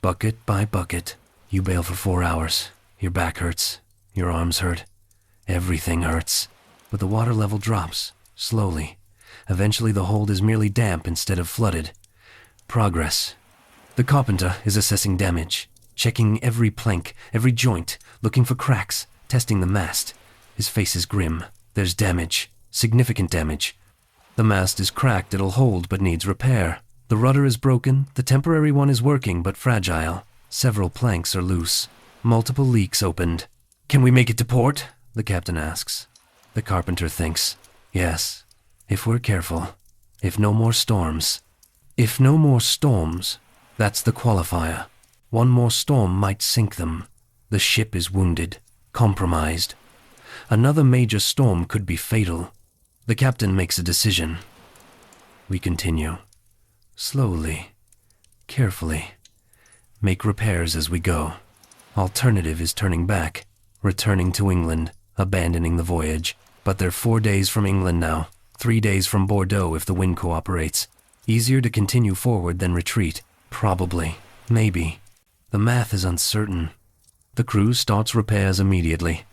bucket by bucket. You bail for 4 hours. Your back hurts, your arms hurt. Everything hurts. But the water level drops, slowly. Eventually the hold is merely damp instead of flooded. Progress. The carpenter is assessing damage, checking every plank, every joint, looking for cracks, testing the mast. His face is grim. There's damage, significant damage. The mast is cracked, it'll hold, but needs repair. The rudder is broken, the temporary one is working, but fragile. Several planks are loose. Multiple leaks opened. Can we make it to port? The captain asks. The carpenter thinks. Yes, if we're careful. If no more storms. If no more storms, that's the qualifier. One more storm might sink them. The ship is wounded, compromised. Another major storm could be fatal. The captain makes a decision. We continue. Slowly, carefully. Make repairs as we go. Alternative is turning back, returning to England, abandoning the voyage. But they're 4 days from England now, 3 days from Bordeaux if the wind cooperates. Easier to continue forward than retreat. Probably. Maybe. The math is uncertain. The crew starts repairs immediately.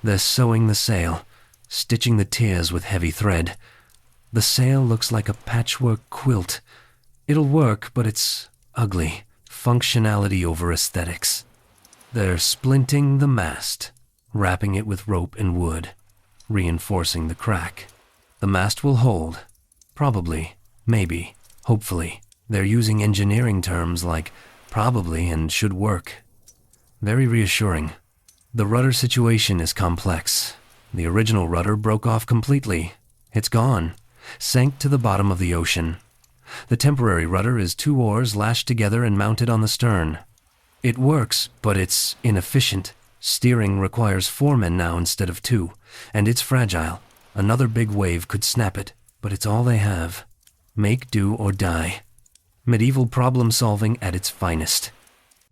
They're sewing the sail, stitching the tiers with heavy thread. The sail looks like a patchwork quilt. It'll work, but it's ugly. Functionality over aesthetics. They're splinting the mast, wrapping it with rope and wood, reinforcing the crack. The mast will hold. Probably. Maybe. Hopefully. They're using engineering terms like probably and should work. Very reassuring. The rudder situation is complex. The original rudder broke off completely. It's gone. Sank to the bottom of the ocean. The temporary rudder is 2 oars lashed together and mounted on the stern. It works, but it's inefficient. Steering requires 4 men now instead of 2, and it's fragile. Another big wave could snap it, but it's all they have. Make do or die. Medieval problem-solving at its finest.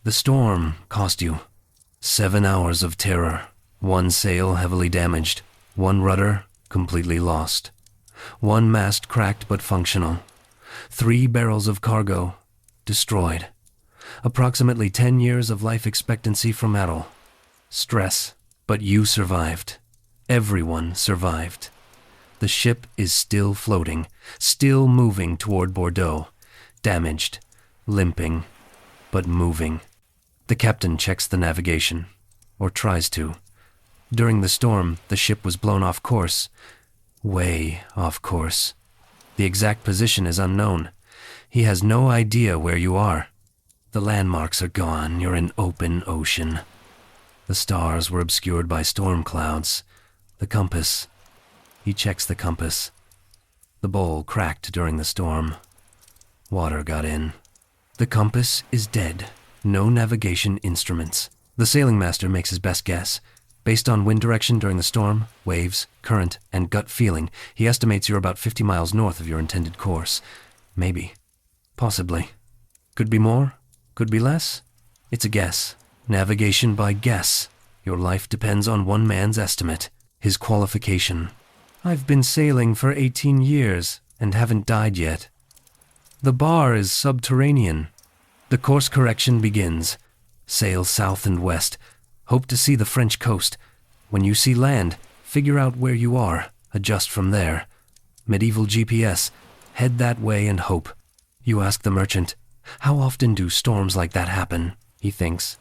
The storm cost you 7 hours of terror. 1 sail heavily damaged. 1 rudder completely lost. 1 mast cracked but functional. 3 barrels of cargo destroyed. Approximately 10 years of life expectancy from Errol. Stress, but you survived. Everyone survived. The ship is still floating, still moving toward Bordeaux. Damaged, limping, but moving. The captain checks the navigation, or tries to. During the storm, the ship was blown off course. Way off course. The exact position is unknown. He has no idea where you are. The landmarks are gone. You're in open ocean. The stars were obscured by storm clouds. The compass. He checks the compass. The bowl cracked during the storm. Water got in. The compass is dead. No navigation instruments. The sailing master makes his best guess. Based on wind direction during the storm, waves, current, and gut feeling, he estimates you're about 50 miles north of your intended course. Maybe. Possibly. Could be more. Could be less. It's a guess. Navigation by guess. Your life depends on one man's estimate. His qualification. I've been sailing for 18 years and haven't died yet. The bar is subterranean. The course correction begins. Sail south and west. Hope to see the French coast. When you see land, figure out where you are. Adjust from there. Medieval GPS. Head that way and hope. You ask the merchant, how often do storms like that happen? He thinks.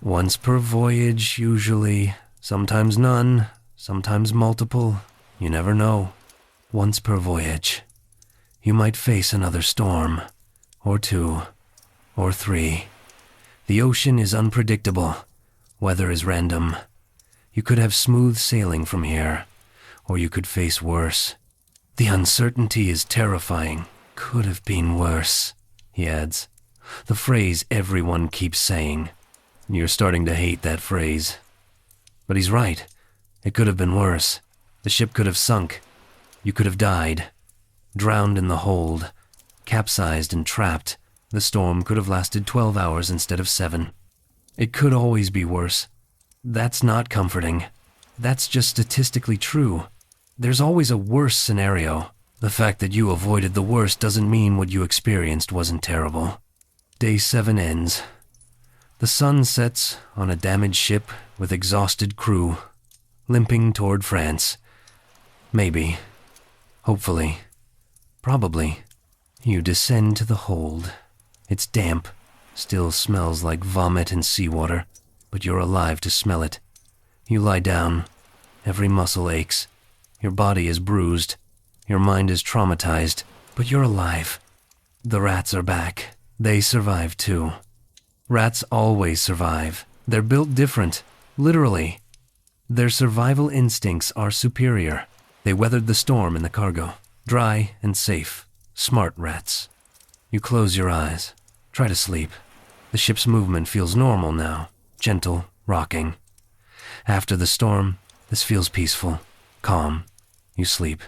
Once per voyage, usually. Sometimes none. Sometimes multiple. You never know. Once per voyage. You might face another storm. Or 2. Or 3. The ocean is unpredictable. Weather is random. You could have smooth sailing from here, or you could face worse. The uncertainty is terrifying. Could have been worse, he adds. The phrase everyone keeps saying. You're starting to hate that phrase. But he's right. It could have been worse. The ship could have sunk. You could have died. Drowned in the hold. Capsized and trapped. The storm could have lasted 12 hours instead of 7. It could always be worse. That's not comforting. That's just statistically true. There's always a worse scenario. The fact that you avoided the worst doesn't mean what you experienced wasn't terrible. Day 7 ends. The sun sets on a damaged ship with exhausted crew, limping toward France. Maybe. Hopefully. Probably. You descend to the hold. It's damp, still smells like vomit and seawater, but you're alive to smell it. You lie down. Every muscle aches. Your body is bruised. Your mind is traumatized, but you're alive. The rats are back. They survive too. Rats always survive. They're built different, literally. Their survival instincts are superior. They weathered the storm in the cargo. Dry and safe. Smart rats. You close your eyes. Try to sleep. The ship's movement feels normal now. Gentle, rocking. After the storm, this feels peaceful, calm. You sleep.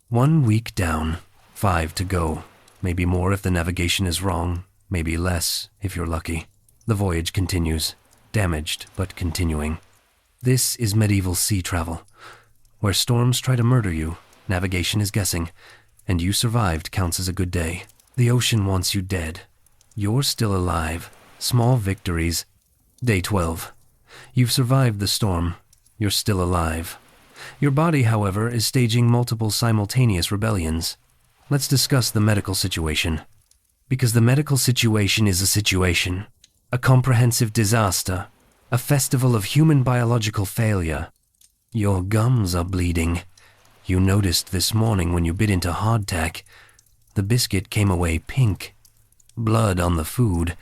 1 week down. 5 to go. Maybe more if the navigation is wrong. Maybe less if you're lucky. The voyage continues. Damaged, but continuing. This is medieval sea travel. Where storms try to murder you, navigation is guessing, and you survived counts as a good day. The ocean wants you dead. You're still alive. Small victories. Day 12. You've survived the storm. You're still alive. Your body, however, is staging multiple simultaneous rebellions. Let's discuss the medical situation. Because the medical situation is a situation. A comprehensive disaster. A festival of human biological failure. Your gums are bleeding. You noticed this morning when you bit into hardtack. The biscuit came away pink. Blood on the food.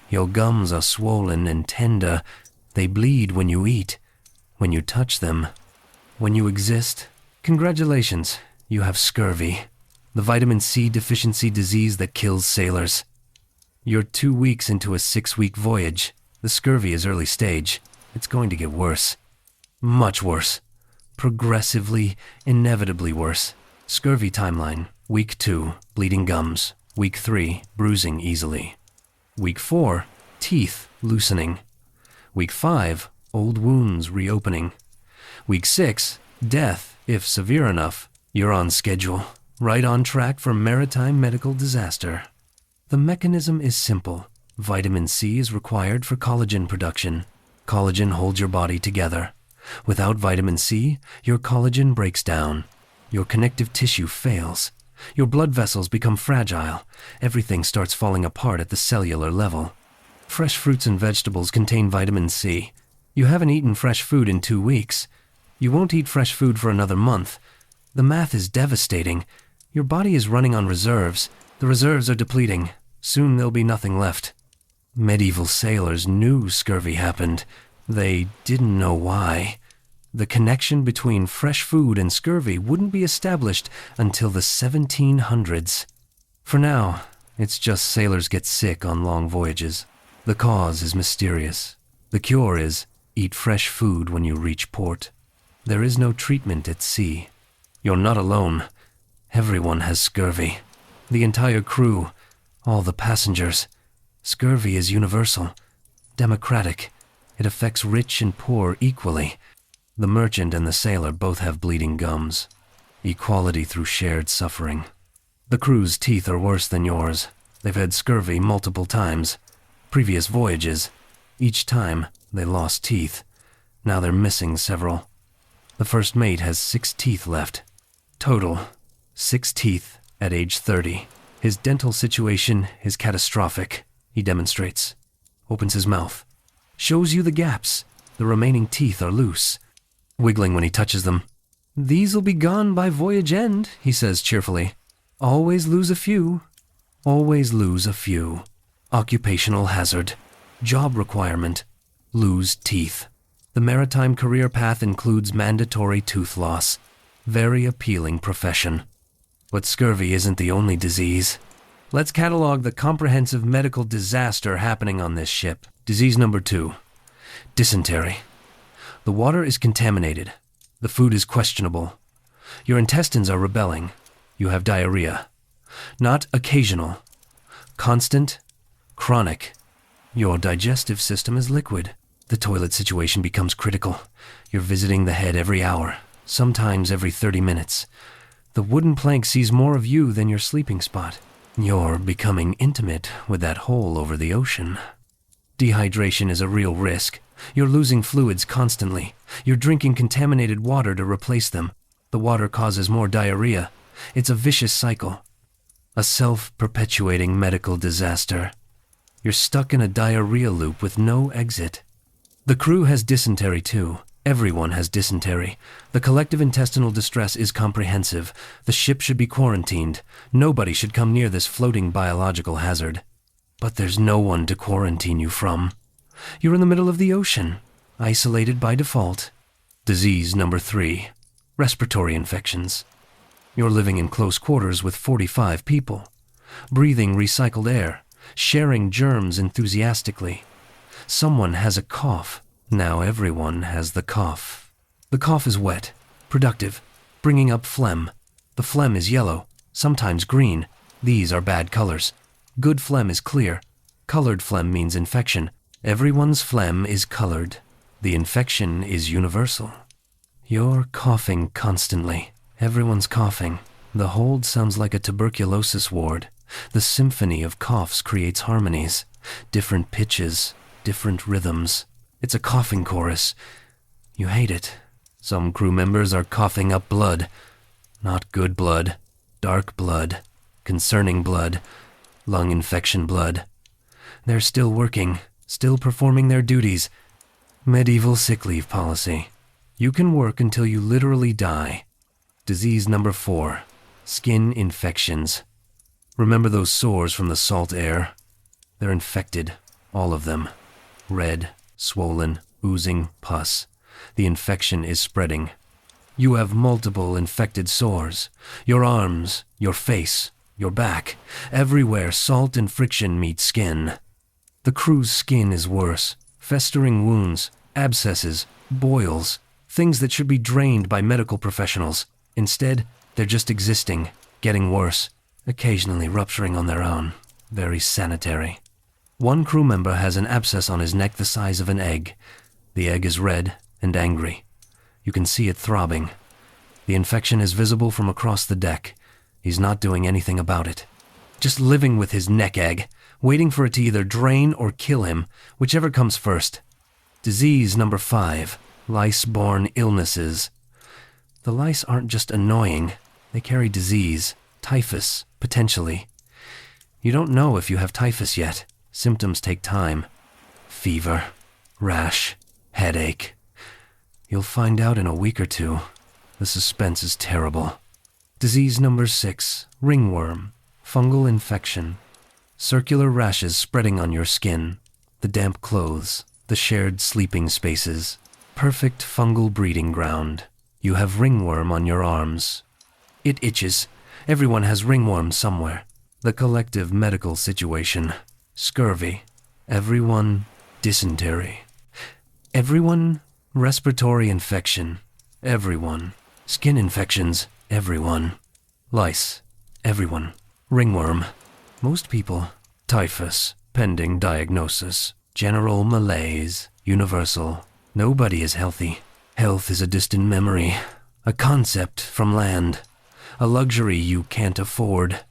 Your gums are swollen and tender. They bleed when you eat. When you touch them. When you exist. Congratulations, you have scurvy. The vitamin C deficiency disease that kills sailors. You're 2 weeks into a 6-week voyage. The scurvy is early stage. It's going to get worse. Much worse. Progressively, inevitably worse. Scurvy timeline. Week 2, bleeding gums. Week 3, bruising easily. Week 4, teeth loosening. Week 5, old wounds reopening. Week 6, death, if severe enough. You're on schedule. Right on track for maritime medical disaster. The mechanism is simple. Vitamin C is required for collagen production. Collagen holds your body together. Without vitamin C, your collagen breaks down. Your connective tissue fails. Your blood vessels become fragile. Everything starts falling apart at the cellular level. Fresh fruits and vegetables contain vitamin C. You haven't eaten fresh food in 2 weeks. You won't eat fresh food for another month. The math is devastating. Your body is running on reserves. The reserves are depleting. Soon there'll be nothing left. Medieval sailors knew scurvy happened. They didn't know why. The connection between fresh food and scurvy wouldn't be established until the 1700s. For now, it's just sailors get sick on long voyages. The cause is mysterious. The cure is eat fresh food when you reach port. There is no treatment at sea. You're not alone. Everyone has scurvy. The entire crew, all the passengers. Scurvy is universal, democratic. It affects rich and poor equally. The merchant and the sailor both have bleeding gums. Equality through shared suffering. The crew's teeth are worse than yours. They've had scurvy multiple times. Previous voyages. Each time, they lost teeth. Now they're missing several. The first mate has 6 teeth left. Total, 6 teeth at age 30. His dental situation is catastrophic, he demonstrates. Opens his mouth. Shows you the gaps. The remaining teeth are loose. Wiggling when he touches them. These'll be gone by voyage end, he says cheerfully. Always lose a few. Always lose a few. Occupational hazard. Job requirement. Lose teeth. The maritime career path includes mandatory tooth loss. Very appealing profession. But scurvy isn't the only disease. Let's catalog the comprehensive medical disaster happening on this ship. Disease number 2, dysentery. The water is contaminated. The food is questionable. Your intestines are rebelling. You have diarrhea. Not occasional. Constant. Chronic. Your digestive system is liquid. The toilet situation becomes critical. You're visiting the head every hour, sometimes every 30 minutes. The wooden plank sees more of you than your sleeping spot. You're becoming intimate with that hole over the ocean. Dehydration is a real risk. You're losing fluids constantly. You're drinking contaminated water to replace them. The water causes more diarrhea. It's a vicious cycle. A self-perpetuating medical disaster. You're stuck in a diarrhea loop with no exit. The crew has dysentery too. Everyone has dysentery. The collective intestinal distress is comprehensive. The ship should be quarantined. Nobody should come near this floating biological hazard. But there's no one to quarantine you from. You're in the middle of the ocean, isolated by default. Disease number 3, respiratory infections. You're living in close quarters with 45 people, breathing recycled air, sharing germs enthusiastically. Someone has a cough. Now everyone has the cough. The cough is wet, productive, bringing up phlegm. The phlegm is yellow, sometimes green. These are bad colors. Good phlegm is clear. Colored phlegm means infection. Everyone's phlegm is colored. The infection is universal. You're coughing constantly. Everyone's coughing. The hold sounds like a tuberculosis ward. The symphony of coughs creates harmonies. Different pitches, different rhythms. It's a coughing chorus. You hate it. Some crew members are coughing up blood. Not good blood. Dark blood. Concerning blood. Lung infection blood. They're still working, still performing their duties. Medieval sick leave policy. You can work until you literally die. Disease number 4, skin infections. Remember those sores from the salt air? They're infected, all of them. Red, swollen, oozing pus. The infection is spreading. You have multiple infected sores. Your arms, your face, your back. Everywhere salt and friction meet skin. The crew's skin is worse. Festering wounds, abscesses, boils, things that should be drained by medical professionals. Instead, they're just existing, getting worse, occasionally rupturing on their own. Very sanitary. One crew member has an abscess on his neck the size of an egg. The egg is red and angry. You can see it throbbing. The infection is visible from across the deck. He's not doing anything about it. Just living with his neck egg, waiting for it to either drain or kill him, whichever comes first. Disease number 5, lice-borne illnesses. The lice aren't just annoying. They carry disease, typhus, potentially. You don't know if you have typhus yet. Symptoms take time. Fever, rash, headache. You'll find out in a week or 2. The suspense is terrible. Disease number 6, ringworm, fungal infection. Circular rashes spreading on your skin, the damp clothes, the shared sleeping spaces. Perfect fungal breeding ground. You have ringworm on your arms. It itches. Everyone has ringworm somewhere. The collective medical situation. Scurvy. Everyone dysentery. Everyone respiratory infection. Everyone skin infections. Everyone lice. Everyone ringworm. Most people typhus. Pending diagnosis. General malaise. Universal. Nobody is healthy. Health is a distant memory. A concept from land. A luxury you can't afford.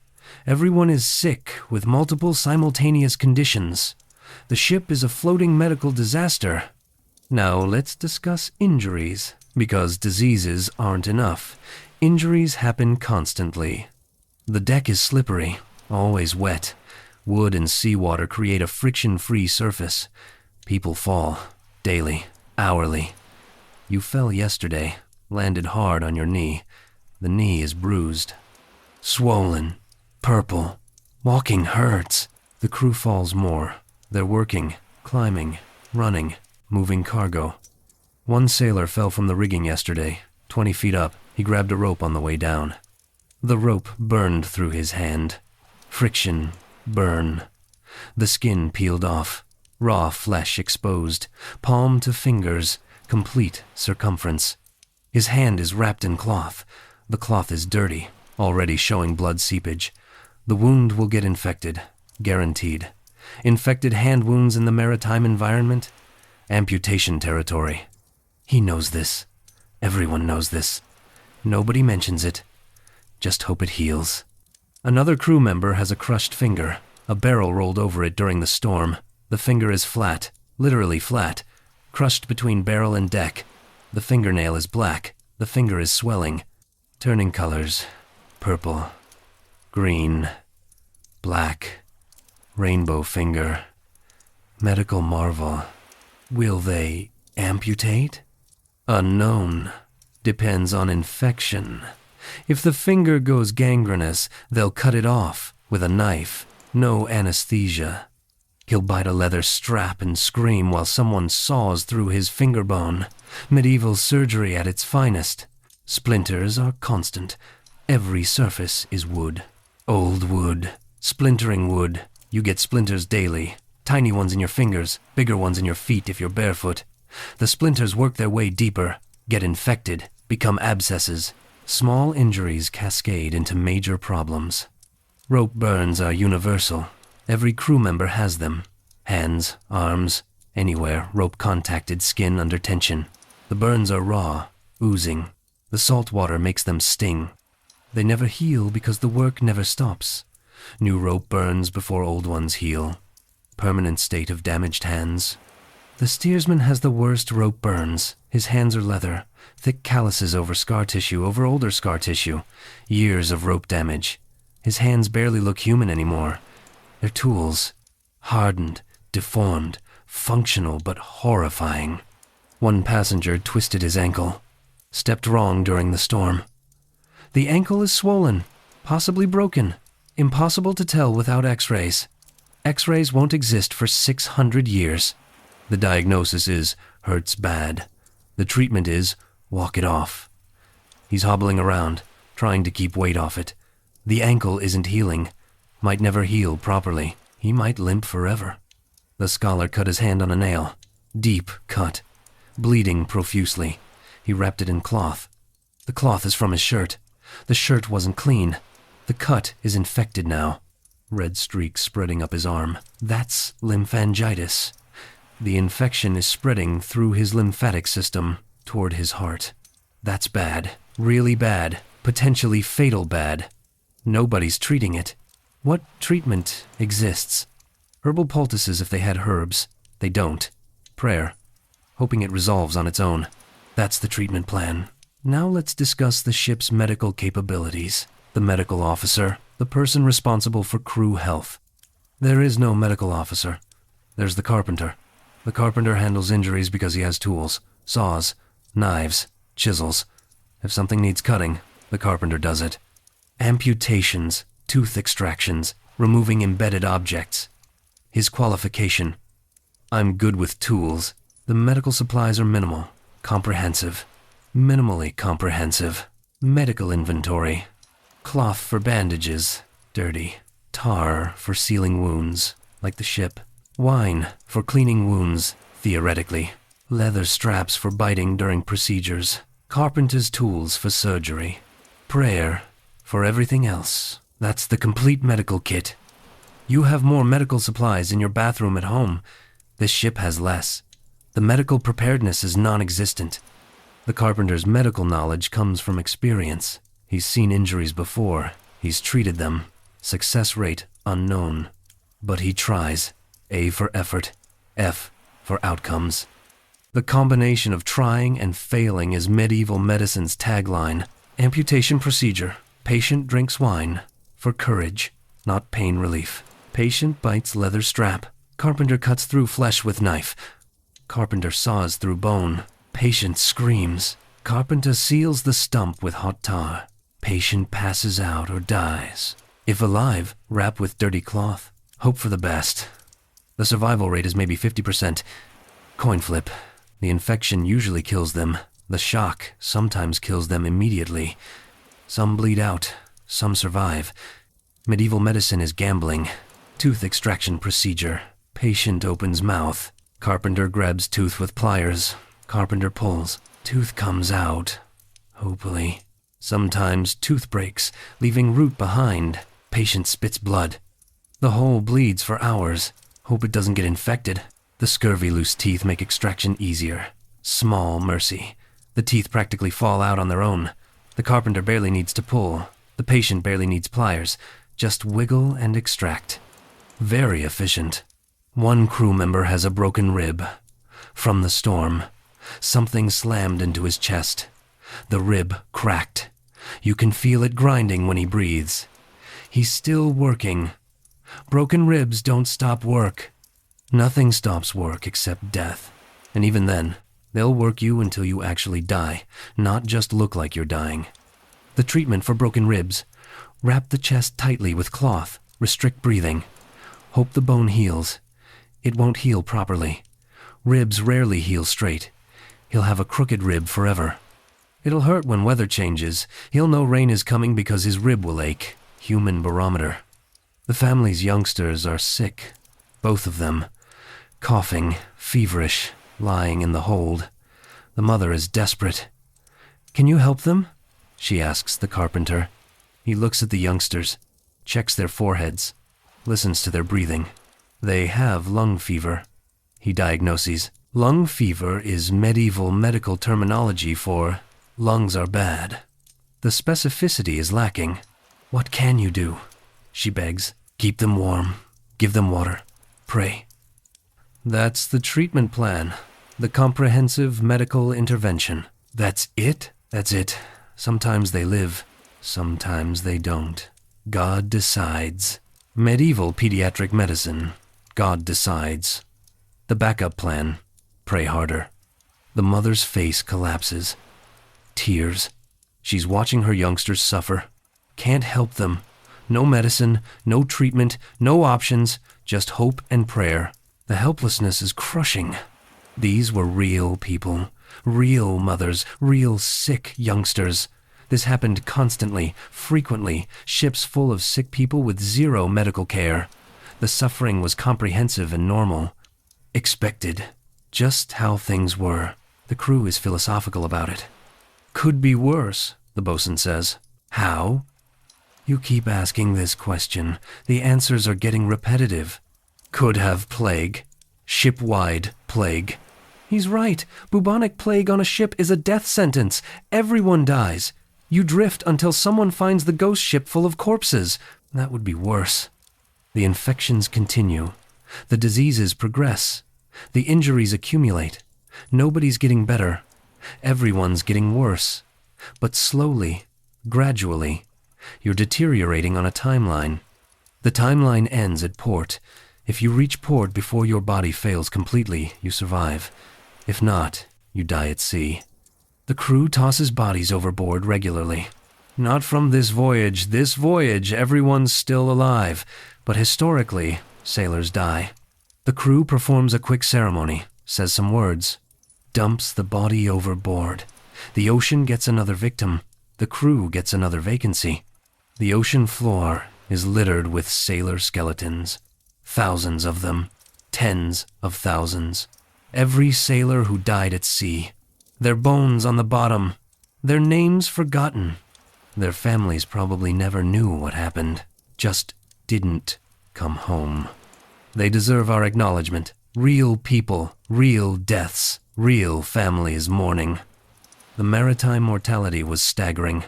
Everyone is sick with multiple simultaneous conditions. The ship is a floating medical disaster. Now let's discuss injuries, because diseases aren't enough. Injuries happen constantly. The deck is slippery, always wet. Wood and seawater create a friction-free surface. People fall, daily, hourly. You fell yesterday, landed hard on your knee. The knee is bruised. Swollen, purple. Walking hurts. The crew falls more. They're working, climbing, running, moving cargo. One sailor fell from the rigging yesterday, 20 feet up. He grabbed a rope on the way down. The rope burned through his hand. Friction, burn. The skin peeled off, raw flesh exposed, palm to fingers, complete circumference. His hand is wrapped in cloth. The cloth is dirty, already showing blood seepage. The wound will get infected, guaranteed. Infected hand wounds in the maritime environment? Amputation territory. He knows this. Everyone knows this. Nobody mentions it. Just hope it heals. Another crew member has a crushed finger. A barrel rolled over it during the storm. The finger is flat, literally flat, crushed between barrel and deck. The fingernail is black. The finger is swelling, turning colors. Purple, green, black, rainbow finger. Medical marvel. Will they amputate? Unknown. Depends on infection. If the finger goes gangrenous, they'll cut it off with a knife. No anesthesia. He'll bite a leather strap and scream while someone saws through his finger bone. Medieval surgery at its finest. Splinters are constant. Every surface is wood. Old wood. Splintering wood. You get splinters daily. Tiny ones in your fingers, bigger ones in your feet if you're barefoot. The splinters work their way deeper, get infected, become abscesses. Small injuries cascade into major problems. Rope burns are universal. Every crew member has them. Hands, arms, anywhere rope contacted skin under tension. The burns are raw, oozing. The salt water makes them sting. They never heal because the work never stops. New rope burns before old ones heal. Permanent state of damaged hands. The steersman has the worst rope burns. His hands are leather, thick calluses over scar tissue, over older scar tissue. Years of rope damage. His hands barely look human anymore. They're tools. Hardened, deformed, functional but horrifying. One passenger twisted his ankle. Stepped wrong during the storm. The ankle is swollen, possibly broken. Impossible to tell without x-rays. X-rays won't exist for 600 years. The diagnosis is, hurts bad. The treatment is, walk it off. He's hobbling around, trying to keep weight off it. The ankle isn't healing. Might never heal properly. He might limp forever. The scholar cut his hand on a nail. Deep cut. Bleeding profusely. He wrapped it in cloth. The cloth is from his shirt. The shirt wasn't clean. The cut is infected now. Red streaks spreading up his arm. That's lymphangitis. The infection is spreading through his lymphatic system toward his heart. That's bad. Really bad. Potentially fatal bad. Nobody's treating it. What treatment exists? Herbal poultices if they had herbs. They don't. Prayer. Hoping it resolves on its own. That's the treatment plan. Now let's discuss the ship's medical capabilities. The medical officer, the person responsible for crew health. There is no medical officer. There's the carpenter. The carpenter handles injuries because he has tools, saws, knives, chisels. If something needs cutting, the carpenter does it. Amputations, tooth extractions, removing embedded objects. His qualification. I'm good with tools. The medical supplies are minimal, comprehensive. Minimally comprehensive. Medical inventory. Cloth for bandages, dirty. Tar for sealing wounds, like the ship. Wine for cleaning wounds, theoretically. Leather straps for biting during procedures. Carpenter's tools for surgery. Prayer for everything else. That's the complete medical kit. You have more medical supplies in your bathroom at home. This ship has less. The medical preparedness is non-existent. The carpenter's medical knowledge comes from experience. He's seen injuries before. He's treated them. Success rate unknown. But he tries. A for effort. F for outcomes. The combination of trying and failing is medieval medicine's tagline. Amputation procedure. Patient drinks wine. For courage, not pain relief. Patient bites leather strap. Carpenter cuts through flesh with knife. Carpenter saws through bone. Patient screams. Carpenter seals the stump with hot tar. Patient passes out or dies. If alive, wrap with dirty cloth. Hope for the best. The survival rate is maybe 50%. Coin flip. The infection usually kills them. The shock sometimes kills them immediately. Some bleed out. some survive. Medieval medicine is gambling. Tooth extraction procedure. Patient opens mouth. Carpenter grabs tooth with pliers. Carpenter pulls. Tooth comes out. Hopefully. Sometimes tooth breaks, leaving root behind. Patient spits blood. The hole bleeds for hours. Hope it doesn't get infected. The scurvy loose teeth make extraction easier. Small mercy. The teeth practically fall out on their own. The carpenter barely needs to pull. The patient barely needs pliers. Just wiggle and extract. Very efficient. One crew member has a broken rib. From the storm. Something slammed into his chest. The rib cracked. You can feel it grinding when he breathes. He's still working. Broken ribs don't stop work. Nothing stops work except death. And even then, they'll work you until you actually die, not just look like you're dying. The treatment for broken ribs: wrap the chest tightly with cloth, restrict breathing. Hope the bone heals. It won't heal properly. Ribs rarely heal straight. He'll have a crooked rib forever. It'll hurt when weather changes. He'll know rain is coming because his rib will ache. Human barometer. The family's youngsters are sick. Both of them. Coughing, feverish, lying in the hold. The mother is desperate. "Can you help them?" she asks the carpenter. He looks at the youngsters, checks their foreheads, listens to their breathing. They have lung fever. He diagnoses. Lung fever is medieval medical terminology for lungs are bad. The specificity is lacking. "What can you do?" she begs. "Keep them warm. Give them water. Pray." That's the treatment plan. The comprehensive medical intervention. That's it? That's it. Sometimes they live. Sometimes they don't. God decides. Medieval pediatric medicine. God decides. The backup plan. Pray harder. The mother's face collapses. Tears. She's watching her youngsters suffer. Can't help them. No medicine, no treatment, no options, just hope and prayer. The helplessness is crushing. These were real people. Real mothers. Real sick youngsters. This happened constantly, frequently. Ships full of sick people with zero medical care. The suffering was comprehensive and normal. Expected. Just how things were. The crew is philosophical about it. "Could be worse," the bosun says. "How?" "You keep asking this question. The answers are getting repetitive." "Could have plague. Ship-wide plague." "He's right. Bubonic plague on a ship is a death sentence. Everyone dies. You drift until someone finds the ghost ship full of corpses. That would be worse." The infections continue. The diseases progress. The injuries accumulate. Nobody's getting better. Everyone's getting worse. But slowly, gradually, you're deteriorating on a timeline. The timeline ends at port. If you reach port before your body fails completely, you survive. If not, you die at sea. The crew tosses bodies overboard regularly. Not from this voyage. This voyage, everyone's still alive. But historically, sailors die. The crew performs a quick ceremony, says some words, dumps the body overboard. The ocean gets another victim. The crew gets another vacancy. The ocean floor is littered with sailor skeletons. Thousands of them. Tens of thousands. Every sailor who died at sea. Their bones on the bottom. Their names forgotten. Their families probably never knew what happened. Just didn't come home. They deserve our acknowledgement. Real people, real deaths, real families mourning. The maritime mortality was staggering.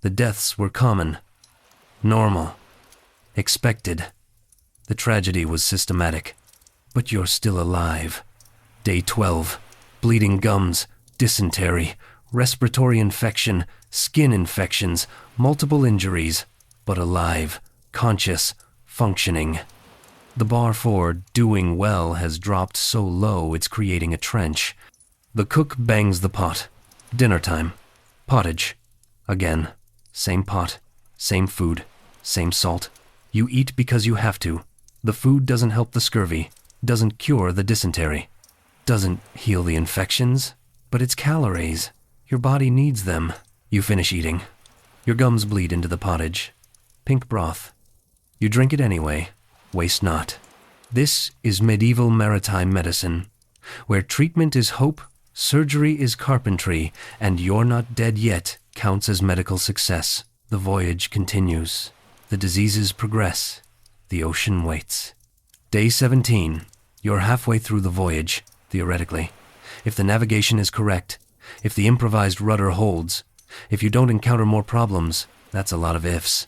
The deaths were common. Normal. Expected. The tragedy was systematic. But you're still alive. Day 12. Bleeding gums, dysentery, respiratory infection, skin infections, multiple injuries, but alive, conscious, functioning. The bar for doing well has dropped so low it's creating a trench. The cook bangs the pot. Dinner time. Pottage. Again. Same pot. Same food. Same salt. You eat because you have to. The food doesn't help the scurvy. Doesn't cure the dysentery. Doesn't heal the infections. But it's calories. Your body needs them. You finish eating. Your gums bleed into the pottage. Pink broth. You drink it anyway. Waste not. This is medieval maritime medicine, where treatment is hope, surgery is carpentry, and you're not dead yet counts as medical success. The voyage continues. The diseases progress. The ocean waits. Day 17. You're halfway through the voyage, theoretically. If the navigation is correct, if the improvised rudder holds, if you don't encounter more problems, that's a lot of ifs.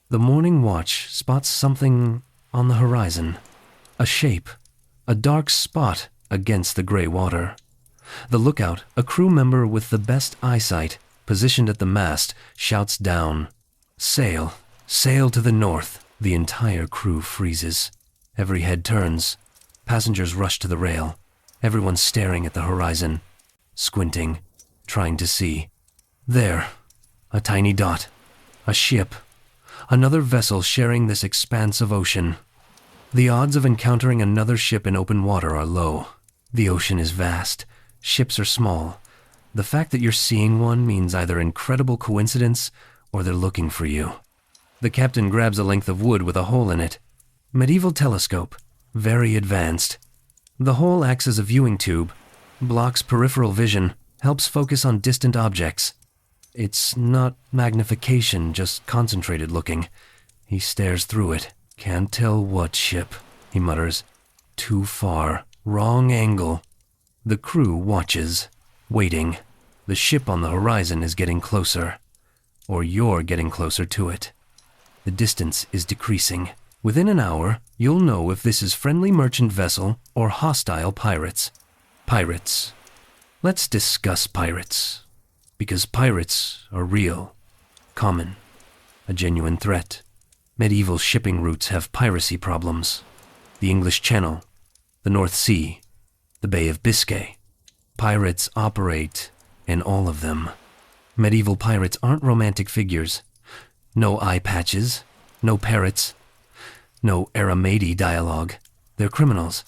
The morning watch spots something on the horizon. A shape, a dark spot against the gray water. The lookout, a crew member with the best eyesight, positioned at the mast, shouts down, "Sail, sail to the north." The entire crew freezes. Every head turns. Passengers rush to the rail. Everyone's staring at the horizon, squinting, trying to see. There, a tiny dot, a ship, another vessel sharing this expanse of ocean. The odds of encountering another ship in open water are low. The ocean is vast. Ships are small. The fact that you're seeing one means either incredible coincidence or they're looking for you. The captain grabs a length of wood with a hole in it. Medieval telescope, very advanced. The hole acts as a viewing tube, blocks peripheral vision, helps focus on distant objects. It's not magnification, just concentrated looking. He stares through it. "Can't tell what ship," he mutters. "Too far. Wrong angle." The crew watches, waiting. The ship on the horizon is getting closer. Or you're getting closer to it. The distance is decreasing. Within an hour, you'll know if this is friendly merchant vessel or hostile pirates. Pirates. Let's discuss pirates. Because pirates are real, common, a genuine threat. Medieval shipping routes have piracy problems. The English Channel, the North Sea, the Bay of Biscay. Pirates operate in all of them. Medieval pirates aren't romantic figures. No eye patches, no parrots, no Aramedi dialogue. They're criminals.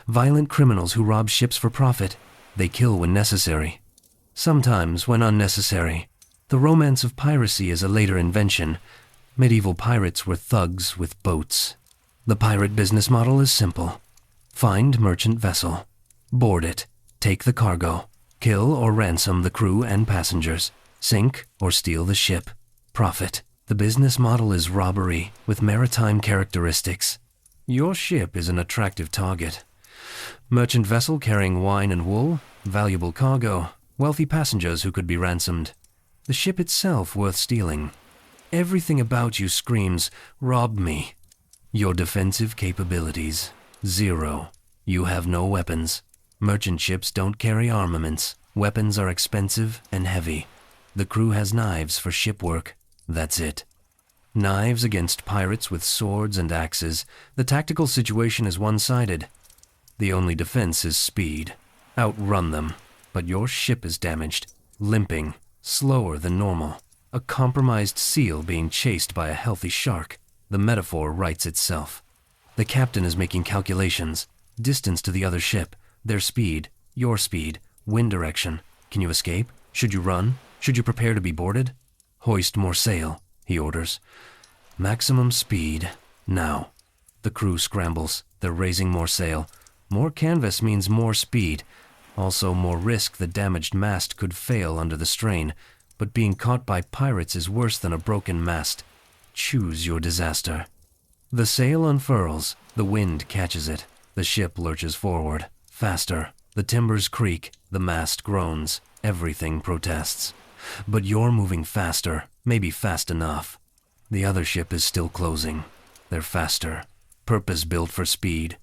Violent criminals who rob ships for profit. They kill when necessary. Sometimes when unnecessary. The romance of piracy is a later invention. Medieval pirates were thugs with boats. The pirate business model is simple. Find merchant vessel. Board it. Take the cargo. Kill or ransom the crew and passengers. Sink or steal the ship. Profit. The business model is robbery with maritime characteristics. Your ship is an attractive target. Merchant vessel carrying wine and wool, valuable cargo, wealthy passengers who could be ransomed. The ship itself worth stealing. Everything about you screams, "Rob me." Your defensive capabilities, 0. You have no weapons. Merchant ships don't carry armaments. Weapons are expensive and heavy. The crew has knives for ship work. That's it. Knives against pirates with swords and axes. The tactical situation is one-sided. The only defense is speed. Outrun them. But your ship is damaged, limping, slower than normal. A compromised seal being chased by a healthy shark. The metaphor writes itself. The captain is making calculations. Distance to the other ship, their speed, your speed, wind direction. Can you escape? Should you run? Should you prepare to be boarded? Hoist more sail, he orders. Maximum speed, now. The crew scrambles. They're raising more sail. More canvas means more speed. Also more risk the damaged mast could fail under the strain. But being caught by pirates is worse than a broken mast. Choose your disaster. The sail unfurls. The wind catches it. The ship lurches forward. Faster. The timbers creak. The mast groans. Everything protests. But you're moving faster. Maybe fast enough. The other ship is still closing. They're faster. Purpose-built for speed.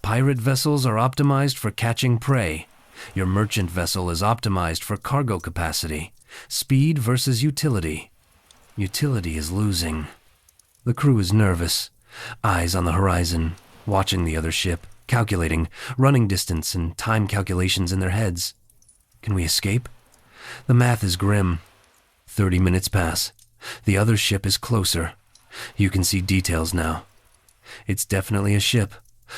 Pirate vessels are optimized for catching prey. Your merchant vessel is optimized for cargo capacity. Speed versus utility. Utility is losing. The crew is nervous. Eyes on the horizon, watching the other ship, calculating, running distance and time calculations in their heads. Can we escape? The math is grim. 30 minutes pass. The other ship is closer. You can see details now. It's definitely a ship.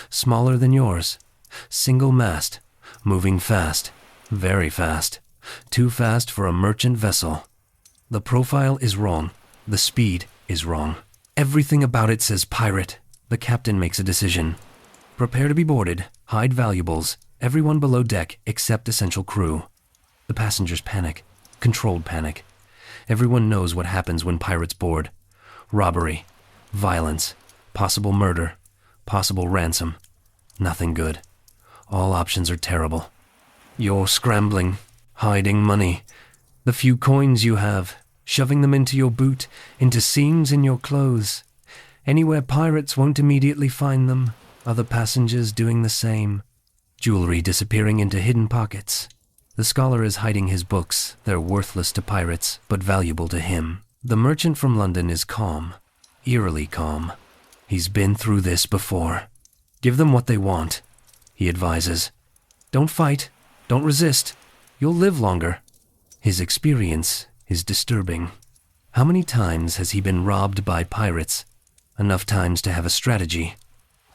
Smaller than yours. Single mast. Moving fast. Very fast. Too fast for a merchant vessel. The profile is wrong. The speed is wrong. Everything about it says pirate. The captain makes a decision. Prepare to be boarded. Hide valuables. Everyone below deck except essential crew. The passengers panic. Controlled panic. Everyone knows what happens when pirates board. Robbery. Violence. Possible murder. Possible ransom. Nothing good. All options are terrible. You're scrambling. Hiding money. The few coins you have. Shoving them into your boot. Into seams in your clothes. Anywhere pirates won't immediately find them. Other passengers doing the same. Jewelry disappearing into hidden pockets. The scholar is hiding his books. They're worthless to pirates, but valuable to him. The merchant from London is calm. Eerily calm. He's been through this before. Give them what they want, he advises. Don't fight. Don't resist. You'll live longer. His experience is disturbing. How many times has he been robbed by pirates? Enough times to have a strategy.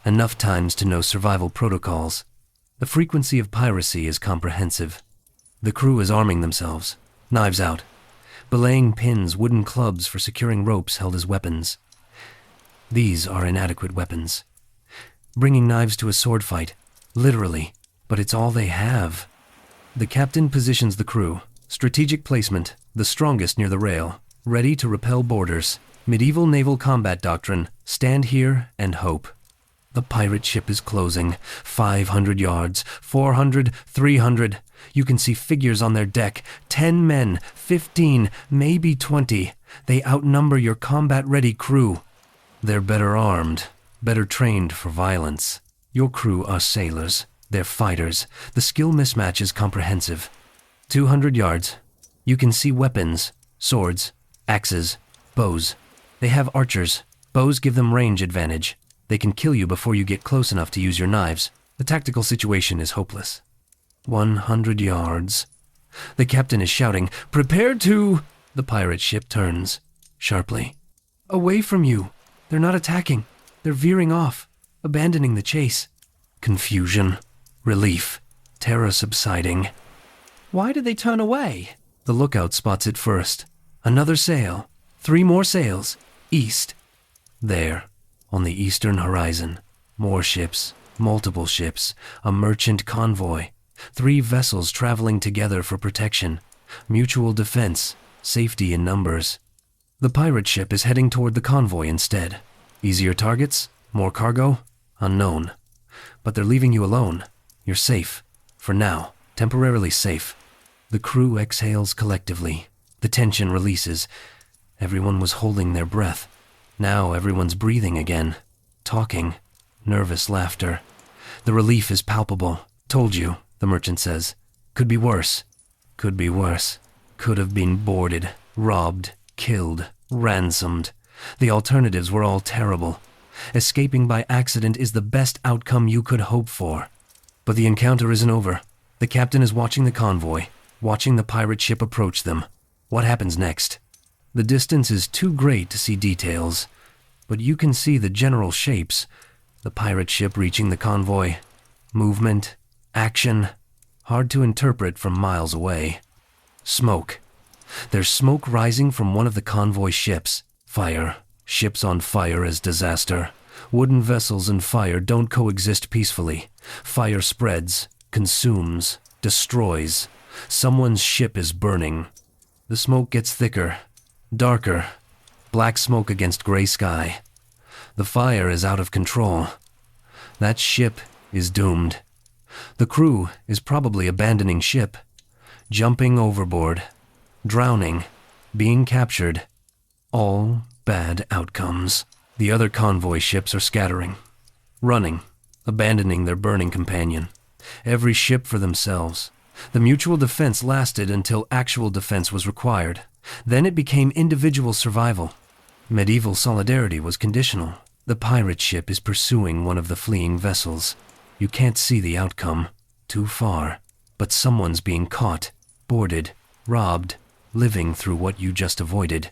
Enough times to know survival protocols. The frequency of piracy is comprehensive. The crew is arming themselves, knives out, belaying pins, wooden clubs for securing ropes held as weapons. These are inadequate weapons. Bringing knives to a sword fight, literally, but it's all they have. The captain positions the crew. Strategic placement, the strongest near the rail, ready to repel boarders. Medieval naval combat doctrine, stand here and hope. The pirate ship is closing. 500 yards, 400, 300. You can see figures on their deck. 10 men, 15, maybe 20. They outnumber your combat-ready crew. They're better armed, better trained for violence. Your crew are sailors. They're fighters. The skill mismatch is comprehensive. 200 yards. You can see weapons, swords, axes, bows. They have archers. Bows give them range advantage. They can kill you before you get close enough to use your knives. The tactical situation is hopeless. 100 yards. The captain is shouting, "Prepare to..." The pirate ship turns, sharply. "Away from you. They're not attacking. They're veering off, abandoning the chase." Confusion, relief, terror subsiding. Why did they turn away? The lookout spots it first. Another sail. 3 more sails. East. There. On the eastern horizon, more ships, multiple ships, a merchant convoy, 3 vessels traveling together for protection, mutual defense, safety in numbers. The pirate ship is heading toward the convoy instead. Easier targets, more cargo, unknown. But they're leaving you alone. You're safe, for now, temporarily safe. The crew exhales collectively. The tension releases. Everyone was holding their breath. Now everyone's breathing again, talking, nervous laughter. The relief is palpable. Told you, the merchant says. Could be worse. Could be worse. Could have been boarded, robbed, killed, ransomed. The alternatives were all terrible. Escaping by accident is the best outcome you could hope for. But the encounter isn't over. The captain is watching the convoy, watching the pirate ship approach them. What happens next? The distance is too great to see details, but you can see the general shapes. The pirate ship reaching the convoy. Movement, action, hard to interpret from miles away. Smoke. There's smoke rising from one of the convoy ships. Fire. Ships on fire is disaster. Wooden vessels and fire don't coexist peacefully. Fire spreads, consumes, destroys. Someone's ship is burning. The smoke gets thicker. Darker, black smoke against gray sky. The fire is out of control. That ship is doomed. The crew is probably abandoning ship, jumping overboard, drowning, being captured. All bad outcomes. The other convoy ships are scattering, running, abandoning their burning companion. Every ship for themselves. The mutual defense lasted until actual defense was required. Then it became individual survival. Medieval solidarity was conditional. The pirate ship is pursuing one of the fleeing vessels. You can't see the outcome. Too far. But someone's being caught, boarded, robbed, living through what you just avoided.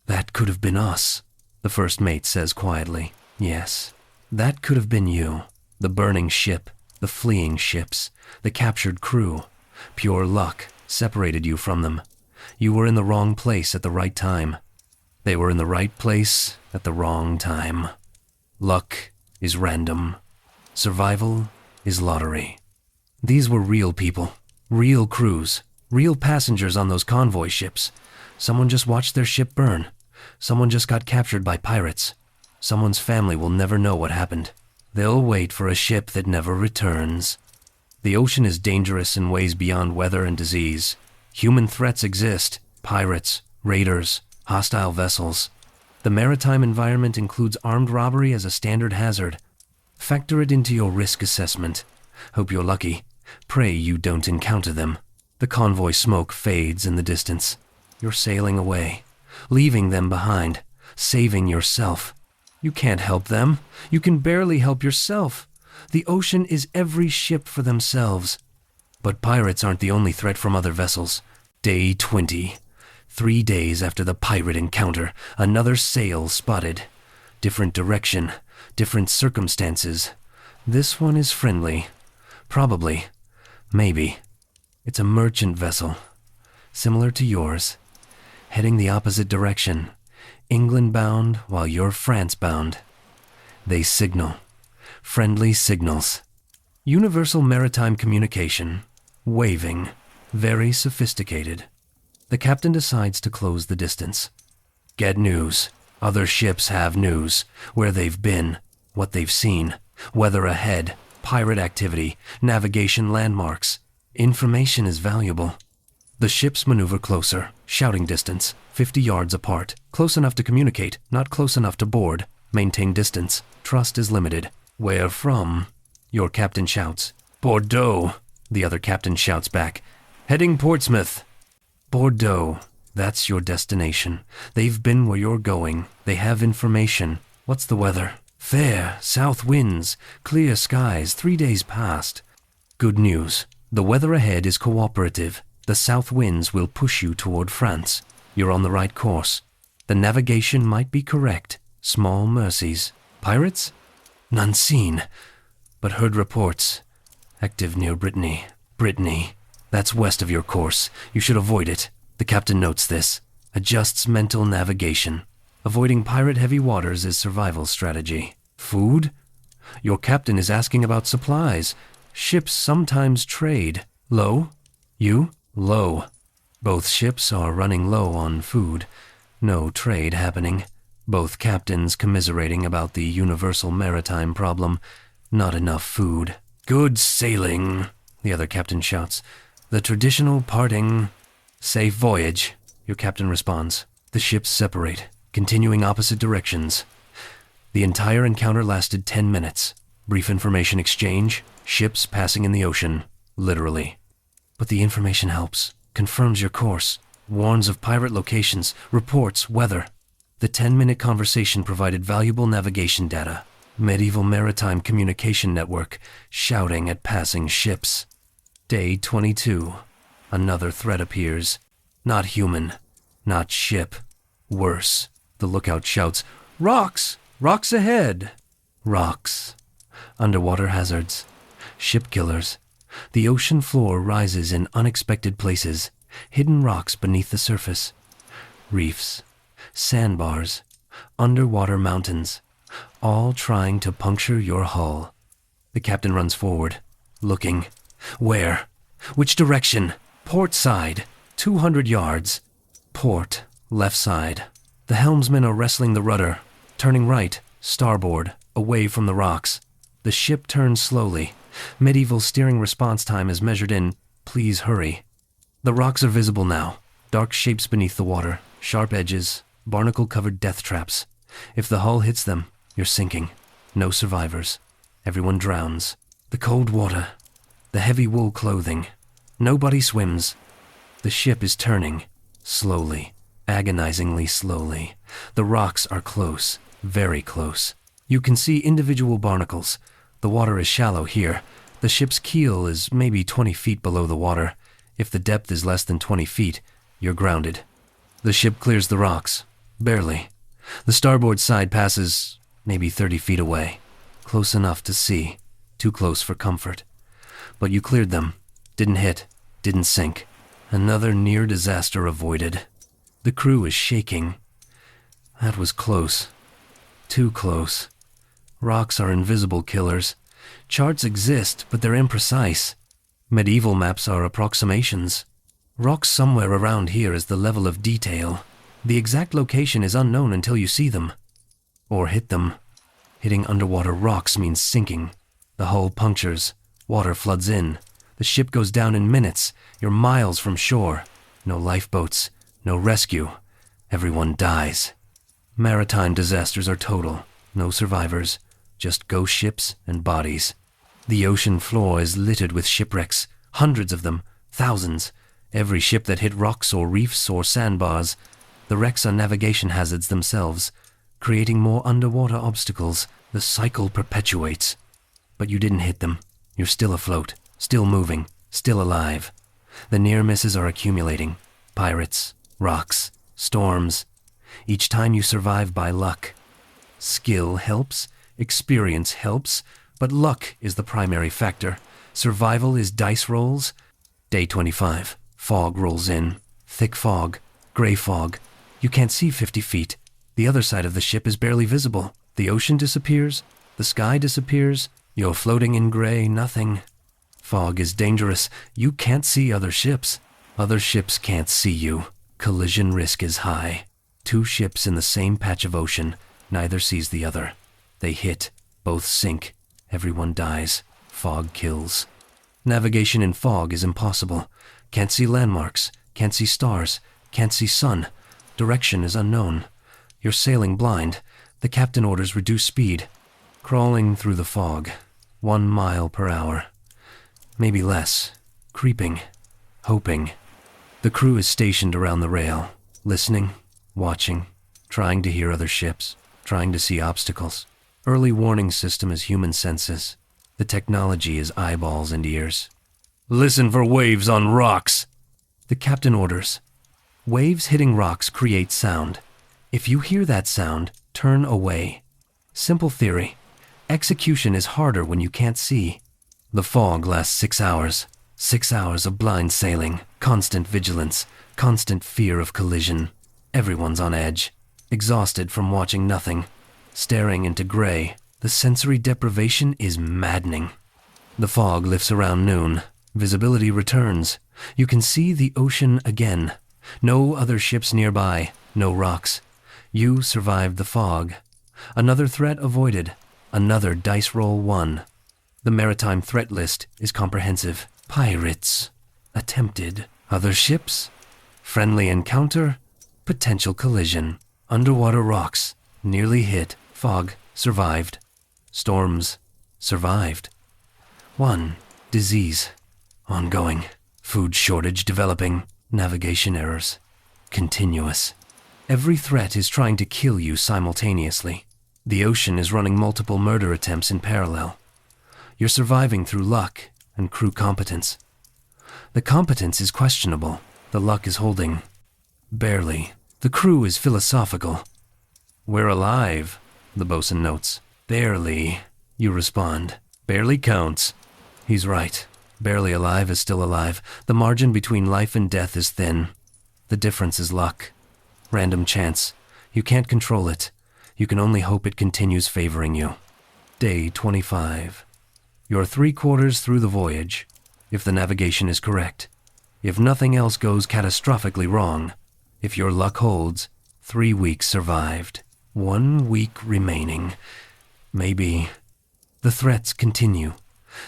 That could have been us, the first mate says quietly. Yes, that could have been you. The burning ship, the fleeing ships, the captured crew. Pure luck separated you from them. You were in the wrong place at the right time. They were in the right place at the wrong time. Luck is random. Survival is lottery. These were real people, real crews, real passengers on those convoy ships. Someone just watched their ship burn. Someone just got captured by pirates. Someone's family will never know what happened. They'll wait for a ship that never returns. The ocean is dangerous in ways beyond weather and disease. Human threats exist: pirates, raiders, hostile vessels. The maritime environment includes armed robbery as a standard hazard. Factor it into your risk assessment. Hope you're lucky. Pray you don't encounter them. The convoy smoke fades in the distance. You're sailing away, leaving them behind, saving yourself. You can't help them. You can barely help yourself. The ocean is every ship for themselves. But pirates aren't the only threat from other vessels. Day 20. 3 days after the pirate encounter, another sail spotted. Different direction, different circumstances. This one is friendly. Probably. Maybe. It's a merchant vessel, similar to yours, heading the opposite direction. England bound while you're France bound. They signal. Friendly signals. Universal maritime communication. Waving. Very sophisticated. The captain decides to close the distance. Get news. Other ships have news. Where they've been. What they've seen. Weather ahead. Pirate activity. Navigation landmarks. Information is valuable. The ships maneuver closer. Shouting distance. 50 yards apart. Close enough to communicate, not close enough to board. Maintain distance. Trust is limited. Where from? Your captain shouts. Bordeaux. The other captain shouts back. Heading Portsmouth. Bordeaux. That's your destination. They've been where you're going. They have information. What's the weather? Fair. South winds. Clear skies. 3 days past. Good news. The weather ahead is cooperative. The south winds will push you toward France. You're on the right course. The navigation might be correct. Small mercies. Pirates? None seen, but heard reports. Active near Brittany. Brittany. That's west of your course. You should avoid it. The captain notes this. Adjusts mental navigation. Avoiding pirate-heavy waters is survival strategy. Food? Your captain is asking about supplies. Ships sometimes trade. Low? You? Low. Both ships are running low on food. No trade happening. Both captains commiserating about the universal maritime problem. Not enough food. Good sailing, the other captain shouts. The traditional parting. Safe voyage, your captain responds. The ships separate, continuing opposite directions. The entire encounter lasted 10 minutes. Brief information exchange, ships passing in the ocean, literally. But the information helps, confirms your course, warns of pirate locations, reports weather. The 10-minute conversation provided valuable navigation data. Medieval maritime communication network, shouting at passing ships. Day 22. Another threat appears. Not human, not ship. Worse. The lookout shouts, Rocks! Rocks ahead! Rocks. Underwater hazards. Ship killers. The ocean floor rises in unexpected places. Hidden rocks beneath the surface. Reefs. Sandbars. Underwater mountains. All trying to puncture your hull. The captain runs forward, looking. Where? Which direction? Port side. 200 yards. Port. Left side. The helmsmen are wrestling the rudder. Turning right. Starboard. Away from the rocks. The ship turns slowly. Medieval steering response time is measured in, please hurry. The rocks are visible now. Dark shapes beneath the water. Sharp edges. Barnacle-covered death traps. If the hull hits them, you're sinking. No survivors. Everyone drowns. The cold water. The heavy wool clothing. Nobody swims. The ship is turning. Slowly. Agonizingly slowly. The rocks are close. Very close. You can see individual barnacles. The water is shallow here. The ship's keel is maybe 20 feet below the water. If the depth is less than 20 feet, you're grounded. The ship clears the rocks. Barely. The starboard side passes maybe 30 feet away. Close enough to see. Too close for comfort. But you cleared them. Didn't hit. Didn't sink. Another near disaster avoided. The crew is shaking. That was close. Too close. Rocks are invisible killers. Charts exist, but they're imprecise. Medieval maps are approximations. Rocks somewhere around here is the level of detail. The exact location is unknown until you see them. Or hit them. Hitting underwater rocks means sinking. The hull punctures. Water floods in. The ship goes down in minutes. You're miles from shore. No lifeboats. No rescue. Everyone dies. Maritime disasters are total. No survivors. Just ghost ships and bodies. The ocean floor is littered with shipwrecks. Hundreds of them. Thousands. Every ship that hit rocks or reefs or sandbars. The wrecks are navigation hazards themselves, creating more underwater obstacles. The cycle perpetuates. But you didn't hit them. You're still afloat, still moving, still alive. The near misses are accumulating. Pirates, rocks, storms. Each time you survive by luck. Skill helps, experience helps, but luck is the primary factor. Survival is dice rolls. Day 25. Fog rolls in. Thick fog. Gray fog. You can't see 50 feet. The other side of the ship is barely visible. The ocean disappears. The sky disappears. You're floating in gray nothing. Fog is dangerous. You can't see other ships. Other ships can't see you. Collision risk is high. Two ships in the same patch of ocean. Neither sees the other. They hit. Both sink. Everyone dies. Fog kills. Navigation in fog is impossible. Can't see landmarks. Can't see stars. Can't see sun. Direction is unknown. You're sailing blind. The captain orders reduce speed. Crawling through the fog. 1 mile per hour. Maybe less. Creeping. Hoping. The crew is stationed around the rail. Listening. Watching. Trying to hear other ships. Trying to see obstacles. Early warning system is human senses. The technology is eyeballs and ears. Listen for waves on rocks. The captain orders. Waves hitting rocks create sound. If you hear that sound, turn away. Simple theory. Execution is harder when you can't see. The fog lasts 6 hours. 6 hours of blind sailing, constant vigilance, constant fear of collision. Everyone's on edge, exhausted from watching nothing, staring into gray. The sensory deprivation is maddening. The fog lifts around noon. Visibility returns. You can see the ocean again. No other ships nearby, no rocks. You survived the fog. Another threat avoided. Another dice roll won. The maritime threat list is comprehensive. Pirates. Attempted. Other ships. Friendly encounter. Potential collision. Underwater rocks. Nearly hit. Fog. Survived. Storms. Survived. 1. Disease. Ongoing. Food shortage developing. Navigation errors. Continuous. Every threat is trying to kill you simultaneously. The ocean is running multiple murder attempts in parallel. You're surviving through luck and crew competence. The competence is questionable. The luck is holding. Barely. The crew is philosophical. We're alive, the bosun notes. Barely, you respond. Barely counts. He's right. Barely alive is still alive. The margin between life and death is thin. The difference is luck. Random chance. You can't control it. You can only hope it continues favoring you. Day 25. You're 3/4 through the voyage, if the navigation is correct. If nothing else goes catastrophically wrong, if your luck holds, 3 weeks survived. 1 week remaining. Maybe. The threats continue.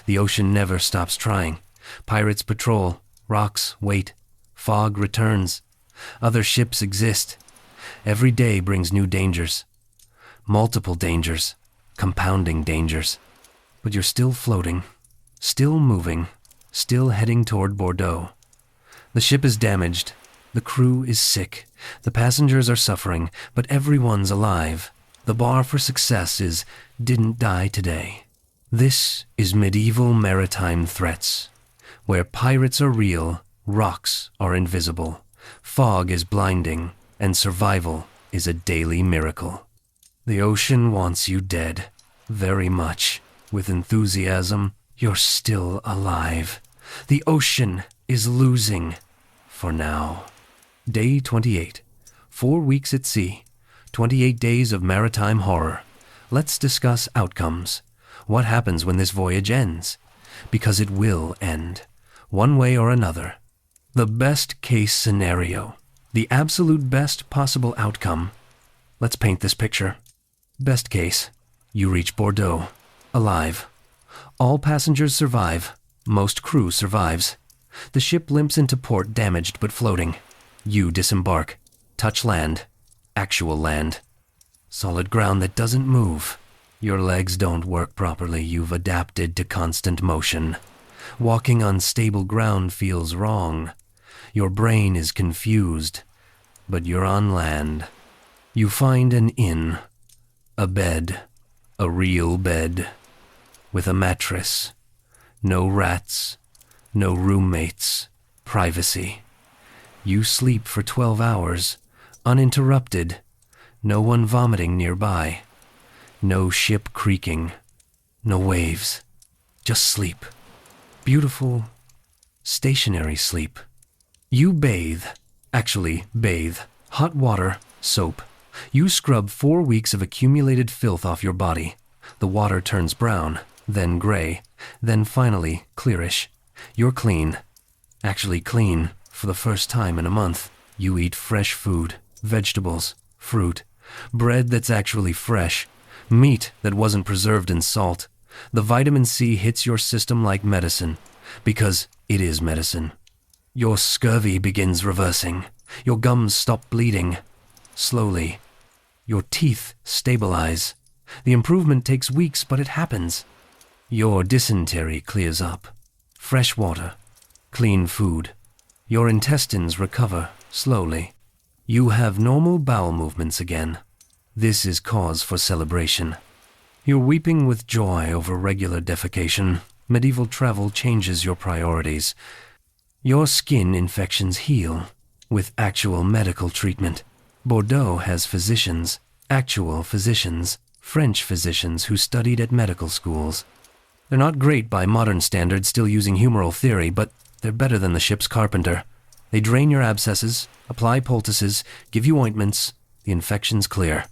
The ocean never stops trying. Pirates patrol. Rocks wait. Fog returns. Other ships exist. Every day brings new dangers. Multiple dangers. Compounding dangers. But you're still floating. Still moving. Still heading toward Bordeaux. The ship is damaged. The crew is sick. The passengers are suffering, but everyone's alive. The bar for success is didn't die today. This is medieval maritime threats, where pirates are real, rocks are invisible, fog is blinding, and survival is a daily miracle. The ocean wants you dead, very much. With enthusiasm, you're still alive. The ocean is losing. for now. Day 28. 4 weeks at sea. 28 days of maritime horror. Let's discuss outcomes. What happens when this voyage ends? Because it will end, one way or another. The best case scenario. The absolute best possible outcome. Let's paint this picture. Best case. You reach Bordeaux, alive. All passengers survive. Most crew survives. The ship limps into port damaged but floating. You disembark. Touch land. Actual land. Solid ground that doesn't move. Your legs don't work properly. You've adapted to constant motion. Walking on stable ground feels wrong. Your brain is confused. But you're on land. You find an inn. A bed. A real bed. With a mattress. No rats. No roommates. Privacy. You sleep for 12 hours. Uninterrupted. No one vomiting nearby. No ship creaking. No waves. Just sleep. Beautiful, stationary sleep. You bathe. Actually, bathe. Hot water, soap. You scrub 4 weeks of accumulated filth off your body. The water turns brown, then gray, then finally clearish. You're clean. Actually clean for the first time in a month. You eat fresh food, vegetables, fruit, bread that's actually fresh, meat that wasn't preserved in salt. The vitamin C hits your system like medicine, because it is medicine. Your scurvy begins reversing. Your gums stop bleeding. Slowly. Your teeth stabilize. The improvement takes weeks, but it happens. Your dysentery clears up. Fresh water. Clean food. Your intestines recover slowly. You have normal bowel movements again. This is cause for celebration. You're weeping with joy over regular defecation. Medieval travel changes your priorities. Your skin infections heal with actual medical treatment. Bordeaux has physicians, actual physicians, French physicians who studied at medical schools. They're not great by modern standards, still using humoral theory, but they're better than the ship's carpenter. They drain your abscesses, apply poultices, give you ointments. The infection's clear.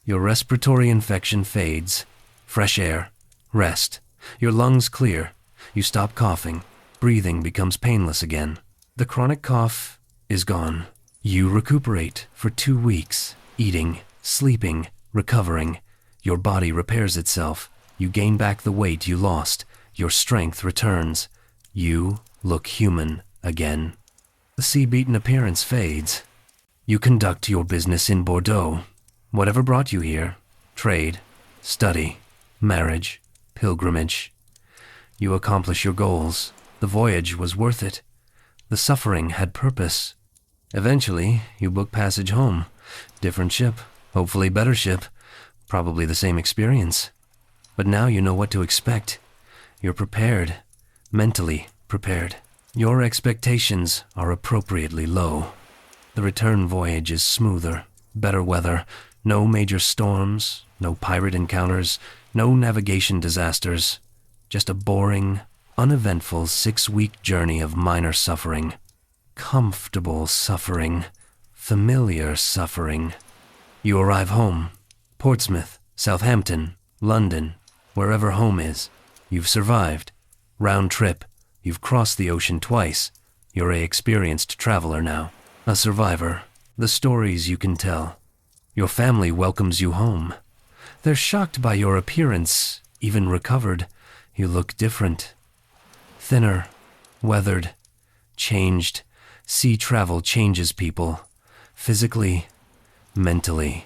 Your respiratory infection fades. Fresh air. Rest. Your lungs clear. You stop coughing. Breathing becomes painless again. The chronic cough is gone. You recuperate for 2 weeks. Eating, sleeping, recovering. Your body repairs itself. You gain back the weight you lost. Your strength returns. You look human again. The sea-beaten appearance fades. You conduct your business in Bordeaux. Whatever brought you here, trade, study, marriage, pilgrimage. You accomplish your goals. The voyage was worth it. The suffering had purpose. Eventually, you book passage home. Different ship, hopefully better ship, probably the same experience. But now you know what to expect. You're prepared, mentally prepared. Your expectations are appropriately low. The return voyage is smoother, better weather, no major storms, no pirate encounters, no navigation disasters. Just a boring, uneventful 6-week journey of minor suffering. Comfortable suffering. Familiar suffering. You arrive home. Portsmouth, Southampton, London, wherever home is. You've survived. Round trip. You've crossed the ocean twice. You're an experienced traveler now. A survivor. The stories you can tell. Your family welcomes you home. They're shocked by your appearance, even recovered. You look different. Thinner, weathered, changed. Sea travel changes people. Physically, mentally.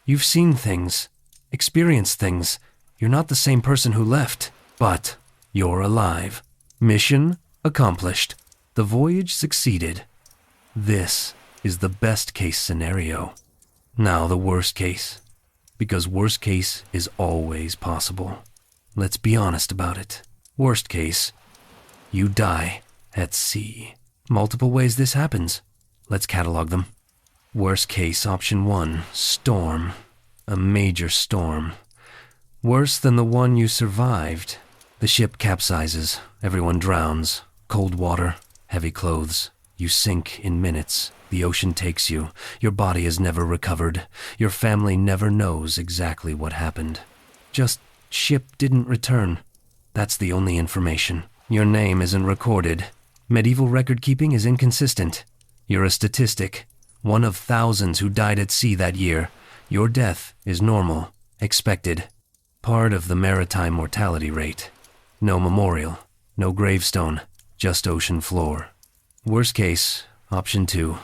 You've seen things, experienced things. You're not the same person who left, but you're alive. Mission accomplished. The voyage succeeded. This is the best case scenario. Now the worst case. Because worst case is always possible. Let's be honest about it. Worst case, you die at sea. Multiple ways this happens. Let's catalog them. Worst case, option 1, storm. A major storm. Worse than the one you survived. The ship capsizes. Everyone drowns. Cold water, heavy clothes. You sink in minutes. The ocean takes you. Your body is never recovered. Your family never knows exactly what happened. Just, ship didn't return. That's the only information. Your name isn't recorded. Medieval record-keeping is inconsistent. You're a statistic. One of thousands who died at sea that year. Your death is normal, expected. Part of the maritime mortality rate. No memorial, no gravestone, just ocean floor. Worst case, option 2,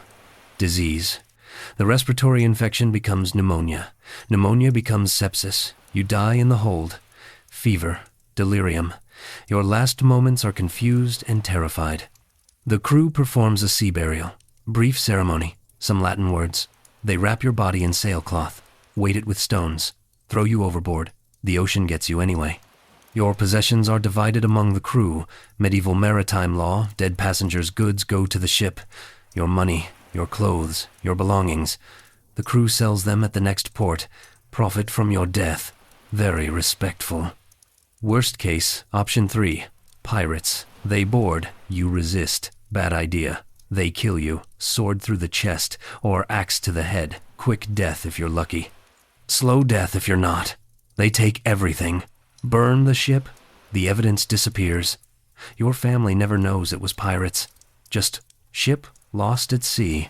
disease. The respiratory infection becomes pneumonia. Pneumonia becomes sepsis. You die in the hold. Fever, delirium. Your last moments are confused and terrified. The crew performs a sea burial. Brief ceremony, some Latin words. They wrap your body in sailcloth, weight it with stones, throw you overboard. The ocean gets you anyway. Your possessions are divided among the crew. Medieval maritime law, dead passengers' goods go to the ship. Your money, your clothes, your belongings. The crew sells them at the next port. Profit from your death. Very respectful. Worst case, option 3, pirates. They board, you resist. Bad idea. They kill you, sword through the chest, or axe to the head. Quick death if you're lucky. Slow death if you're not. They take everything. Burn the ship, the evidence disappears. Your family never knows it was pirates. Just ship lost at sea.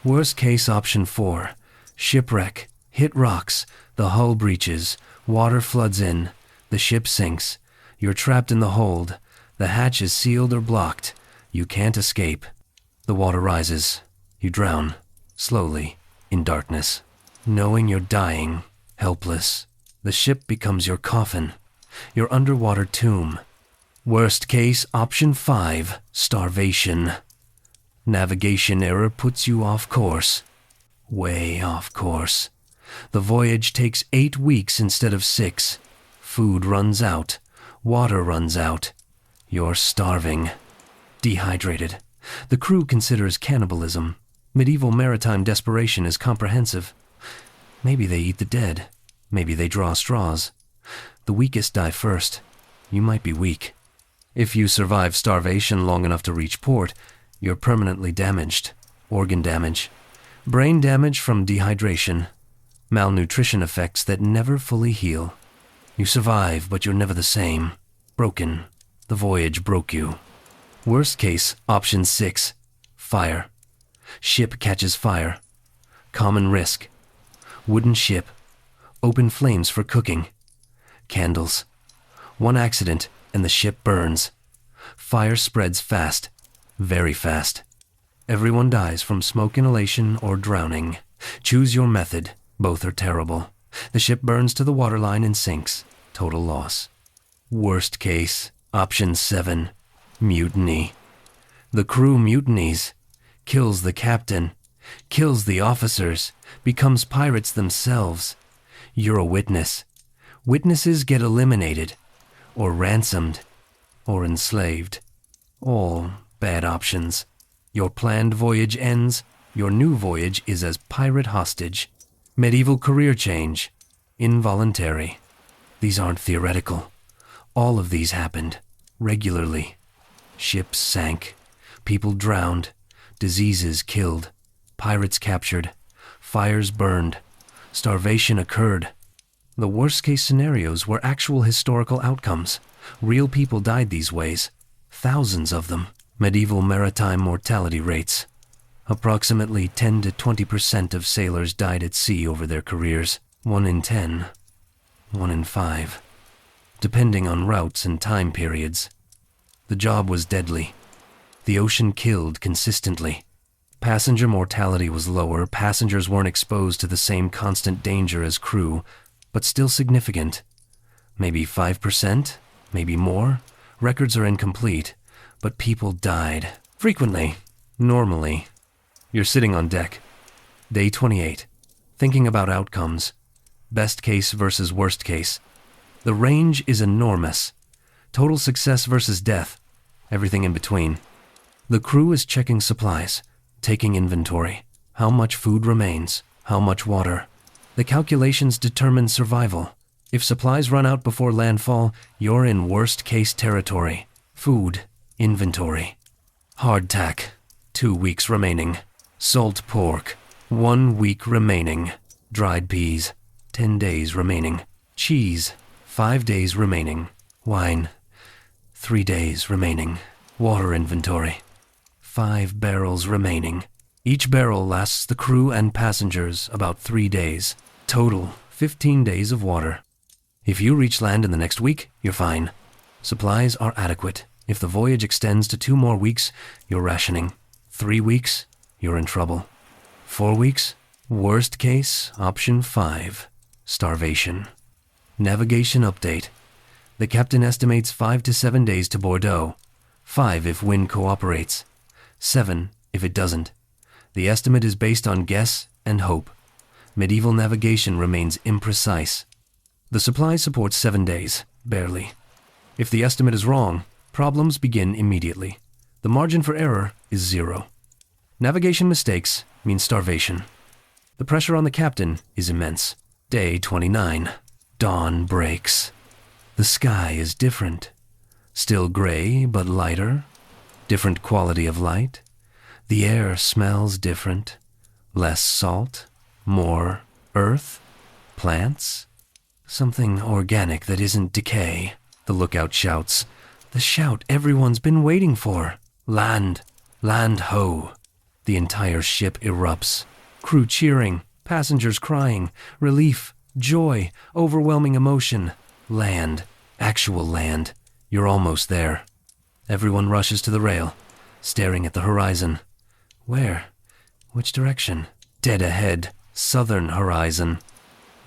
Worst case, option 4, shipwreck. Hit rocks, the hull breaches, water floods in, the ship sinks. You're trapped in the hold. The hatch is sealed or blocked. You can't escape. The water rises. You drown, slowly, in darkness. Knowing you're dying, helpless. The ship becomes your coffin, your underwater tomb. Worst case, option 5, starvation. Navigation error puts you off course. Way off course. The voyage takes 8 weeks instead of 6. Food runs out. Water runs out. You're starving. Dehydrated. The crew considers cannibalism. Medieval maritime desperation is comprehensive. Maybe they eat the dead. Maybe they draw straws. The weakest die first. You might be weak. If you survive starvation long enough to reach port, you're permanently damaged. Organ damage. Brain damage from dehydration. Malnutrition effects that never fully heal. You survive, but you're never the same. Broken. The voyage broke you. Worst case, option 6, fire. Ship catches fire. Common risk. Wooden ship. Open flames for cooking. Candles. One accident and the ship burns. Fire spreads fast. Very fast. Everyone dies from smoke inhalation or drowning. Choose your method. Both are terrible. The ship burns to the waterline and sinks. Total loss. Worst case, option 7, mutiny. The crew mutinies. Kills the captain. Kills the officers. Becomes pirates themselves. You're a witness. Witnesses get eliminated. Or ransomed. Or enslaved. All bad options. Your planned voyage ends. Your new voyage is as pirate hostage. Medieval career change. Involuntary. These aren't theoretical. All of these happened. Regularly. Ships sank. People drowned. Diseases killed. Pirates captured. Fires burned. Starvation occurred. The worst-case scenarios were actual historical outcomes. Real people died these ways. Thousands of them. Medieval maritime mortality rates. Approximately 10 to 20% of sailors died at sea over their careers. 1 in 10. 1 in 5. Depending on routes and time periods. The job was deadly. The ocean killed consistently. Passenger mortality was lower. Passengers weren't exposed to the same constant danger as crew, but still significant. Maybe 5%, maybe more. Records are incomplete, but people died. Frequently. Normally. You're sitting on deck. Day 28. Thinking about outcomes. Best case versus worst case. The range is enormous. Total success versus death. Everything in between. The crew is checking supplies, taking inventory. How much food remains, how much water. The calculations determine survival. If supplies run out before landfall, you're in worst case territory. Food, inventory. Hardtack. 2 weeks remaining. Salt pork, 1 week remaining. Dried peas, 10 days remaining. Cheese, 5 days remaining. Wine, 3 days remaining. Water inventory, 5 barrels remaining. Each barrel lasts the crew and passengers about 3 days. Total, 15 days of water. If you reach land in the next week, you're fine. Supplies are adequate. If the voyage extends to 2 more weeks, you're rationing. 3 weeks, you're in trouble. 4 weeks, worst case, option 5, starvation. Navigation update. The captain estimates 5 to 7 days to Bordeaux. 5 if wind cooperates. 7 if it doesn't. The estimate is based on guess and hope. Medieval navigation remains imprecise. The supply supports 7 days, barely. If the estimate is wrong, problems begin immediately. The margin for error is 0. Navigation mistakes mean starvation. The pressure on the captain is immense. Day 29. Dawn breaks. The sky is different. Still gray, but lighter. Different quality of light. The air smells different. Less salt. More earth. Plants. Something organic that isn't decay. The lookout shouts. The shout everyone's been waiting for. Land. Land ho. The entire ship erupts. Crew cheering. Passengers crying. Relief. Joy. Overwhelming emotion. Land. Actual land. You're almost there. Everyone rushes to the rail, staring at the horizon. Where? Which direction? Dead ahead. Southern horizon.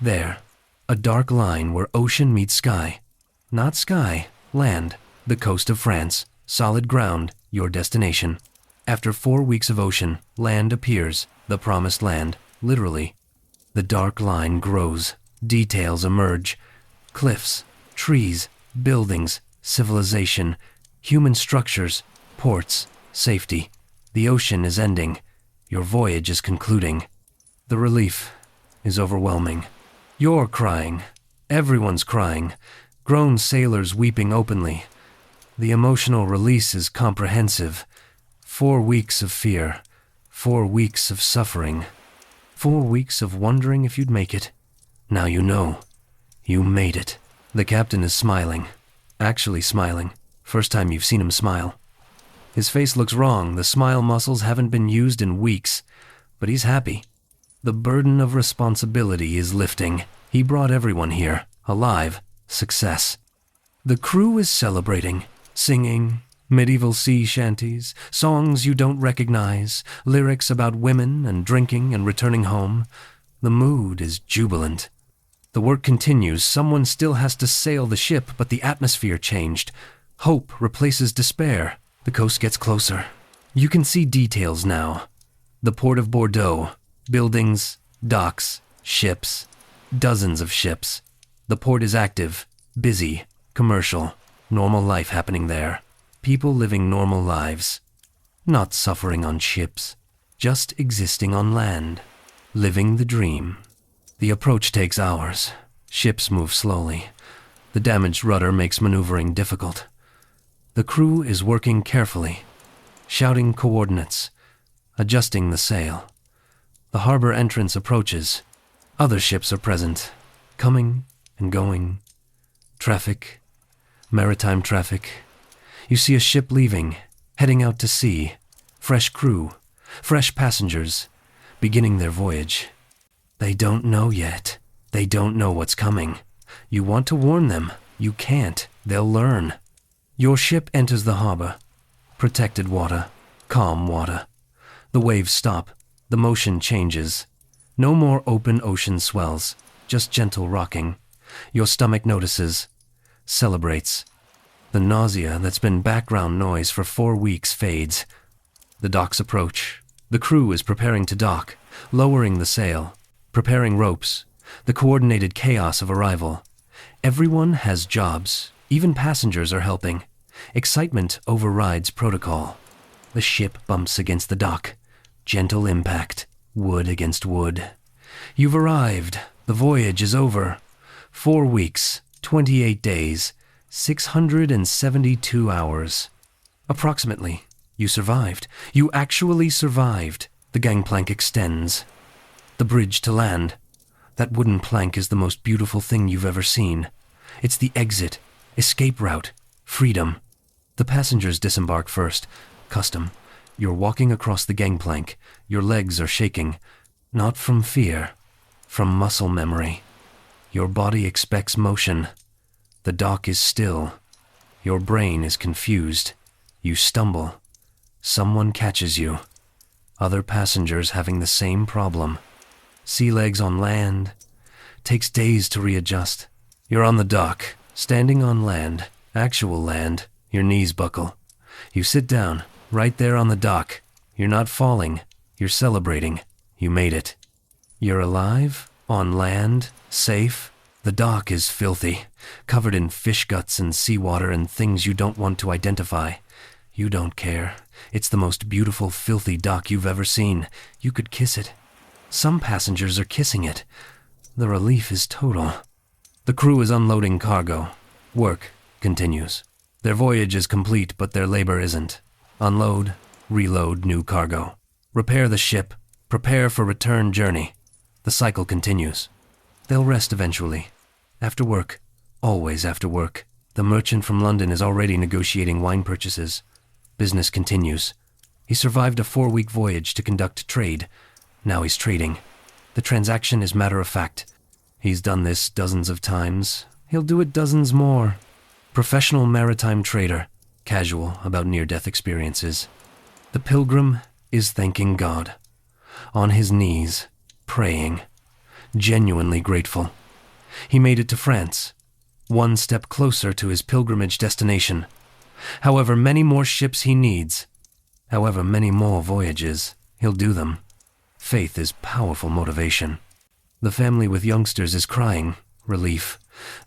There. A dark line where ocean meets sky. Not sky. Land. The coast of France. Solid ground. Your destination. After 4 weeks of ocean, land appears. The promised land. Literally. The dark line grows. Details emerge. Cliffs. Trees. Buildings. Civilization. Human structures. Ports. Safety. The ocean is ending. Your voyage is concluding. The relief is overwhelming. You're crying. Everyone's crying. Grown sailors weeping openly. The emotional release is comprehensive. 4 weeks of fear. 4 weeks of suffering. 4 weeks of wondering if you'd make it. Now you know. You made it. The captain is smiling. Actually smiling. First time you've seen him smile. His face looks wrong. The smile muscles haven't been used in weeks. But he's happy. The burden of responsibility is lifting. He brought everyone here. Alive. Success. The crew is celebrating. Singing. Medieval sea shanties. Songs you don't recognize. Lyrics about women and drinking and returning home. The mood is jubilant. The work continues. Someone still has to sail the ship, but the atmosphere changed. Hope replaces despair. The coast gets closer. You can see details now. The port of Bordeaux. Buildings, docks, ships. Dozens of ships. The port is active, busy, commercial. Normal life happening there. People living normal lives. Not suffering on ships. Just existing on land. Living the dream. The approach takes hours. Ships move slowly. The damaged rudder makes maneuvering difficult. The crew is working carefully, shouting coordinates, adjusting the sail. The harbor entrance approaches. Other ships are present, coming and going. Traffic, maritime traffic. You see a ship leaving, heading out to sea. Fresh crew, fresh passengers, beginning their voyage. They don't know yet. They don't know what's coming. You want to warn them. You can't. They'll learn. Your ship enters the harbor. Protected water. Calm water. The waves stop. The motion changes. No more open ocean swells. Just gentle rocking. Your stomach notices. Celebrates. The nausea that's been background noise for 4 weeks fades. The docks approach. The crew is preparing to dock, lowering the sail, preparing ropes, the coordinated chaos of arrival. Everyone has jobs. Even passengers are helping. Excitement overrides protocol. The ship bumps against the dock. Gentle impact. Wood against wood. You've arrived. The voyage is over. 4 weeks, 28 days, 672 hours. Approximately. You survived. You actually survived. The gangplank extends. The bridge to land. That wooden plank is the most beautiful thing you've ever seen. It's the exit, escape route, freedom. The passengers disembark first. Custom. You're walking across the gangplank. Your legs are shaking. Not from fear, from muscle memory. Your body expects motion. The dock is still. Your brain is confused. You stumble. Someone catches you. Other passengers having the same problem. Sea legs on land. Takes days to readjust. You're on the dock, standing on land, actual land. Your knees buckle. You sit down, right there on the dock. You're not falling. You're celebrating. You made it. You're alive, on land, safe. The dock is filthy, covered in fish guts and seawater and things you don't want to identify. You don't care. It's the most beautiful, filthy dock you've ever seen. You could kiss it. Some passengers are kissing it. The relief is total. The crew is unloading cargo. Work continues. Their voyage is complete, but their labor isn't. Unload, reload new cargo. Repair the ship. Prepare for return journey. The cycle continues. They'll rest eventually. After work. Always after work. The merchant from London is already negotiating wine purchases. Business continues. He survived a 4-week voyage to conduct trade. Now he's trading. The transaction is matter of fact. He's done this dozens of times. He'll do it dozens more. Professional maritime trader. Casual about near-death experiences. The pilgrim is thanking God. On his knees, praying. Genuinely grateful. He made it to France. One step closer to his pilgrimage destination. However many more ships he needs, however many more voyages, he'll do them. Faith is powerful motivation. The family with youngsters is crying. Relief.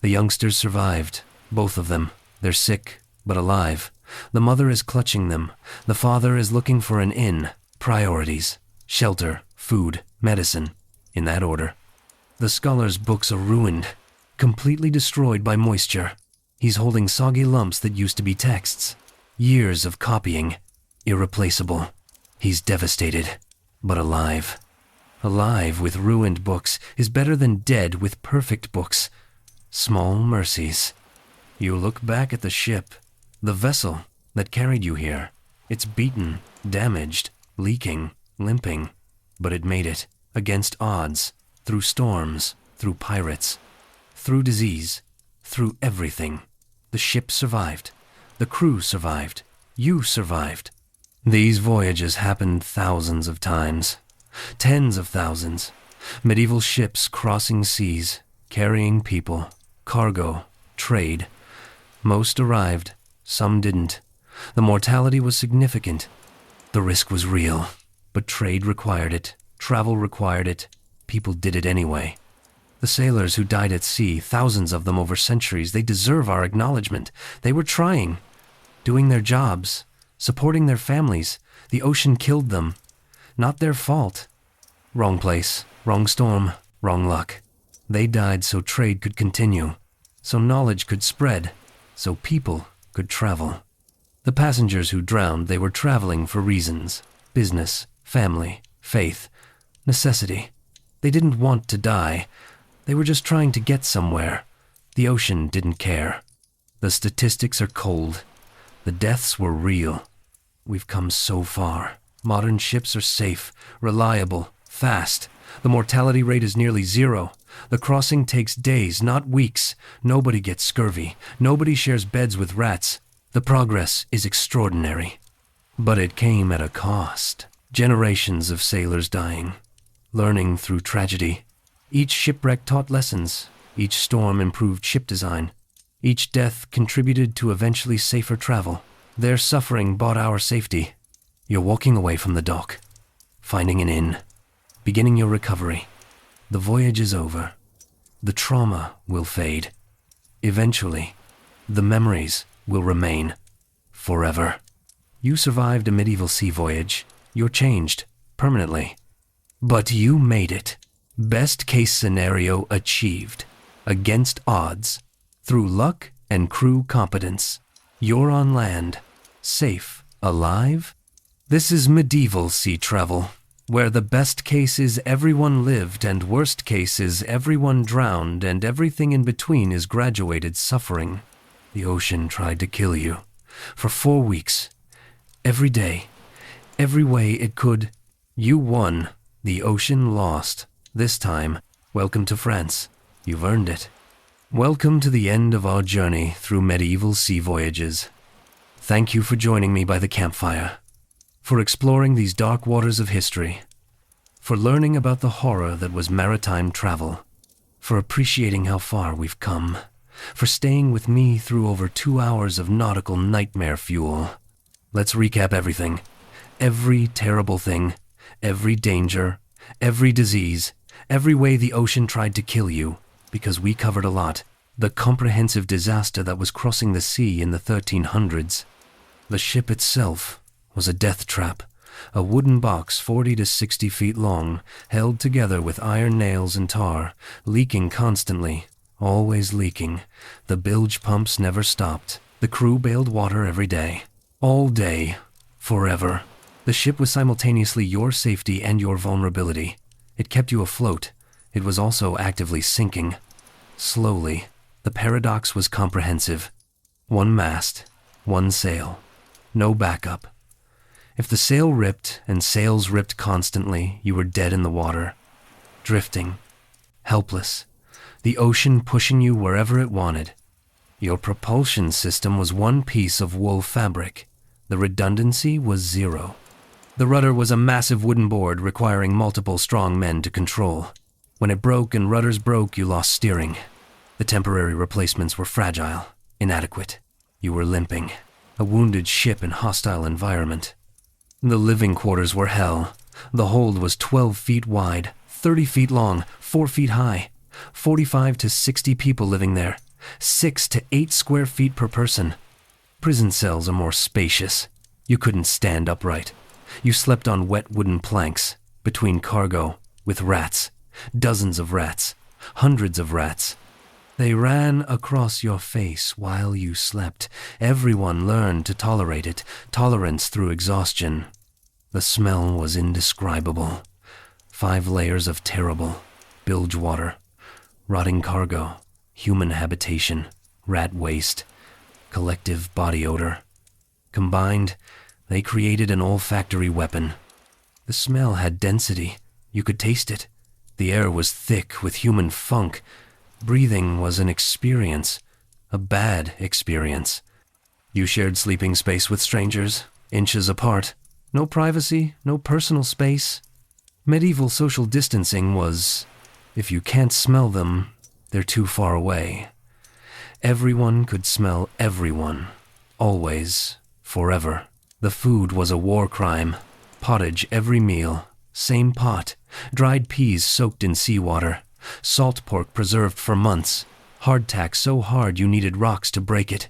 The youngsters survived. Both of them. They're sick, but alive. The mother is clutching them. The father is looking for an inn. Priorities. Shelter, food, medicine. In that order. The scholar's books are ruined. Completely destroyed by moisture. He's holding soggy lumps that used to be texts. Years of copying. Irreplaceable. He's devastated, but alive. Alive with ruined books is better than dead with perfect books. Small mercies. You look back at the ship, the vessel that carried you here. It's beaten, damaged, leaking, limping, but it made it, against odds, through storms, through pirates, through disease, through everything. The ship survived. The crew survived. You survived. These voyages happened thousands of times. Tens of thousands. Medieval ships crossing seas, carrying people, cargo, trade. Most arrived, some didn't. The mortality was significant. The risk was real, but trade required it, travel required it. People did it anyway. The sailors who died at sea, thousands of them over centuries, they deserve our acknowledgement. They were trying, doing their jobs, supporting their families. The ocean killed them. Not their fault. Wrong place, wrong storm, wrong luck. They died so trade could continue, so knowledge could spread, so people could travel. The passengers who drowned, they were traveling for reasons. Business, family, faith, necessity. They didn't want to die. They were just trying to get somewhere. The ocean didn't care. The statistics are cold. The deaths were real. We've come so far. Modern ships are safe, reliable, fast. The mortality rate is nearly zero. The crossing takes days, not weeks. Nobody gets scurvy. Nobody shares beds with rats. The progress is extraordinary. But it came at a cost. Generations of sailors dying. Learning through tragedy. Each shipwreck taught lessons. Each storm improved ship design. Each death contributed to eventually safer travel. Their suffering bought our safety. You're walking away from the dock, finding an inn, beginning your recovery. The voyage is over. The trauma will fade. Eventually, the memories will remain forever. You survived a medieval sea voyage. You're changed, permanently. But you made it. Best case scenario achieved. Against odds. Through luck and crew competence. You're on land. Safe Alive? This is medieval sea travel, where the best case is everyone lived and worst case is everyone drowned and everything in between is graduated suffering. The ocean tried to kill you. For 4 weeks. Every day. Every way it could. You won. The ocean lost. This time, welcome to France. You've earned it. Welcome to the end of our journey through medieval sea voyages. Thank you for joining me by the campfire, for exploring these dark waters of history, for learning about the horror that was maritime travel, for appreciating how far we've come, for staying with me through over 2 hours of nautical nightmare fuel. Let's recap everything. Every terrible thing, every danger, every disease, every way the ocean tried to kill you, because we covered a lot. The comprehensive disaster that was crossing the sea in the 1300s. The ship itself was a death trap, a wooden box 40 to 60 feet long, held together with iron nails and tar, leaking constantly, always leaking. The bilge pumps never stopped. The crew bailed water every day. All day. Forever. The ship was simultaneously your safety and your vulnerability. It kept you afloat. It was also actively sinking. Slowly. The paradox was comprehensive. 1 mast, 1 sail. No backup. If the sail ripped and sails ripped constantly, you were dead in the water. Drifting. Helpless. The ocean pushing you wherever it wanted. Your propulsion system was 1 piece of wool fabric. The redundancy was 0. The rudder was a massive wooden board requiring multiple strong men to control. When it broke and rudders broke, you lost steering. The temporary replacements were fragile, inadequate. You were limping. A wounded ship in hostile environment. The living quarters were hell. The hold was 12 feet wide, 30 feet long, 4 feet high. 45 to 60 people living there. 6 to 8 square feet per person. Prison cells are more spacious. You couldn't stand upright. You slept on wet wooden planks, between cargo, with rats. Dozens of rats. Hundreds of rats. They ran across your face while you slept. Everyone learned to tolerate it, tolerance through exhaustion. The smell was indescribable. 5 layers of terrible. Bilge water. Rotting cargo. Human habitation. Rat waste. Collective body odor. Combined, they created an olfactory weapon. The smell had density. You could taste it. The air was thick with human funk. Breathing was an experience, a bad experience. You shared sleeping space with strangers, inches apart. No privacy, no personal space. Medieval social distancing was, if you can't smell them, they're too far away. Everyone could smell everyone, always, forever. The food was a war crime. Pottage every meal, same pot, dried peas soaked in seawater. Salt pork preserved for months. Hardtack so hard you needed rocks to break it.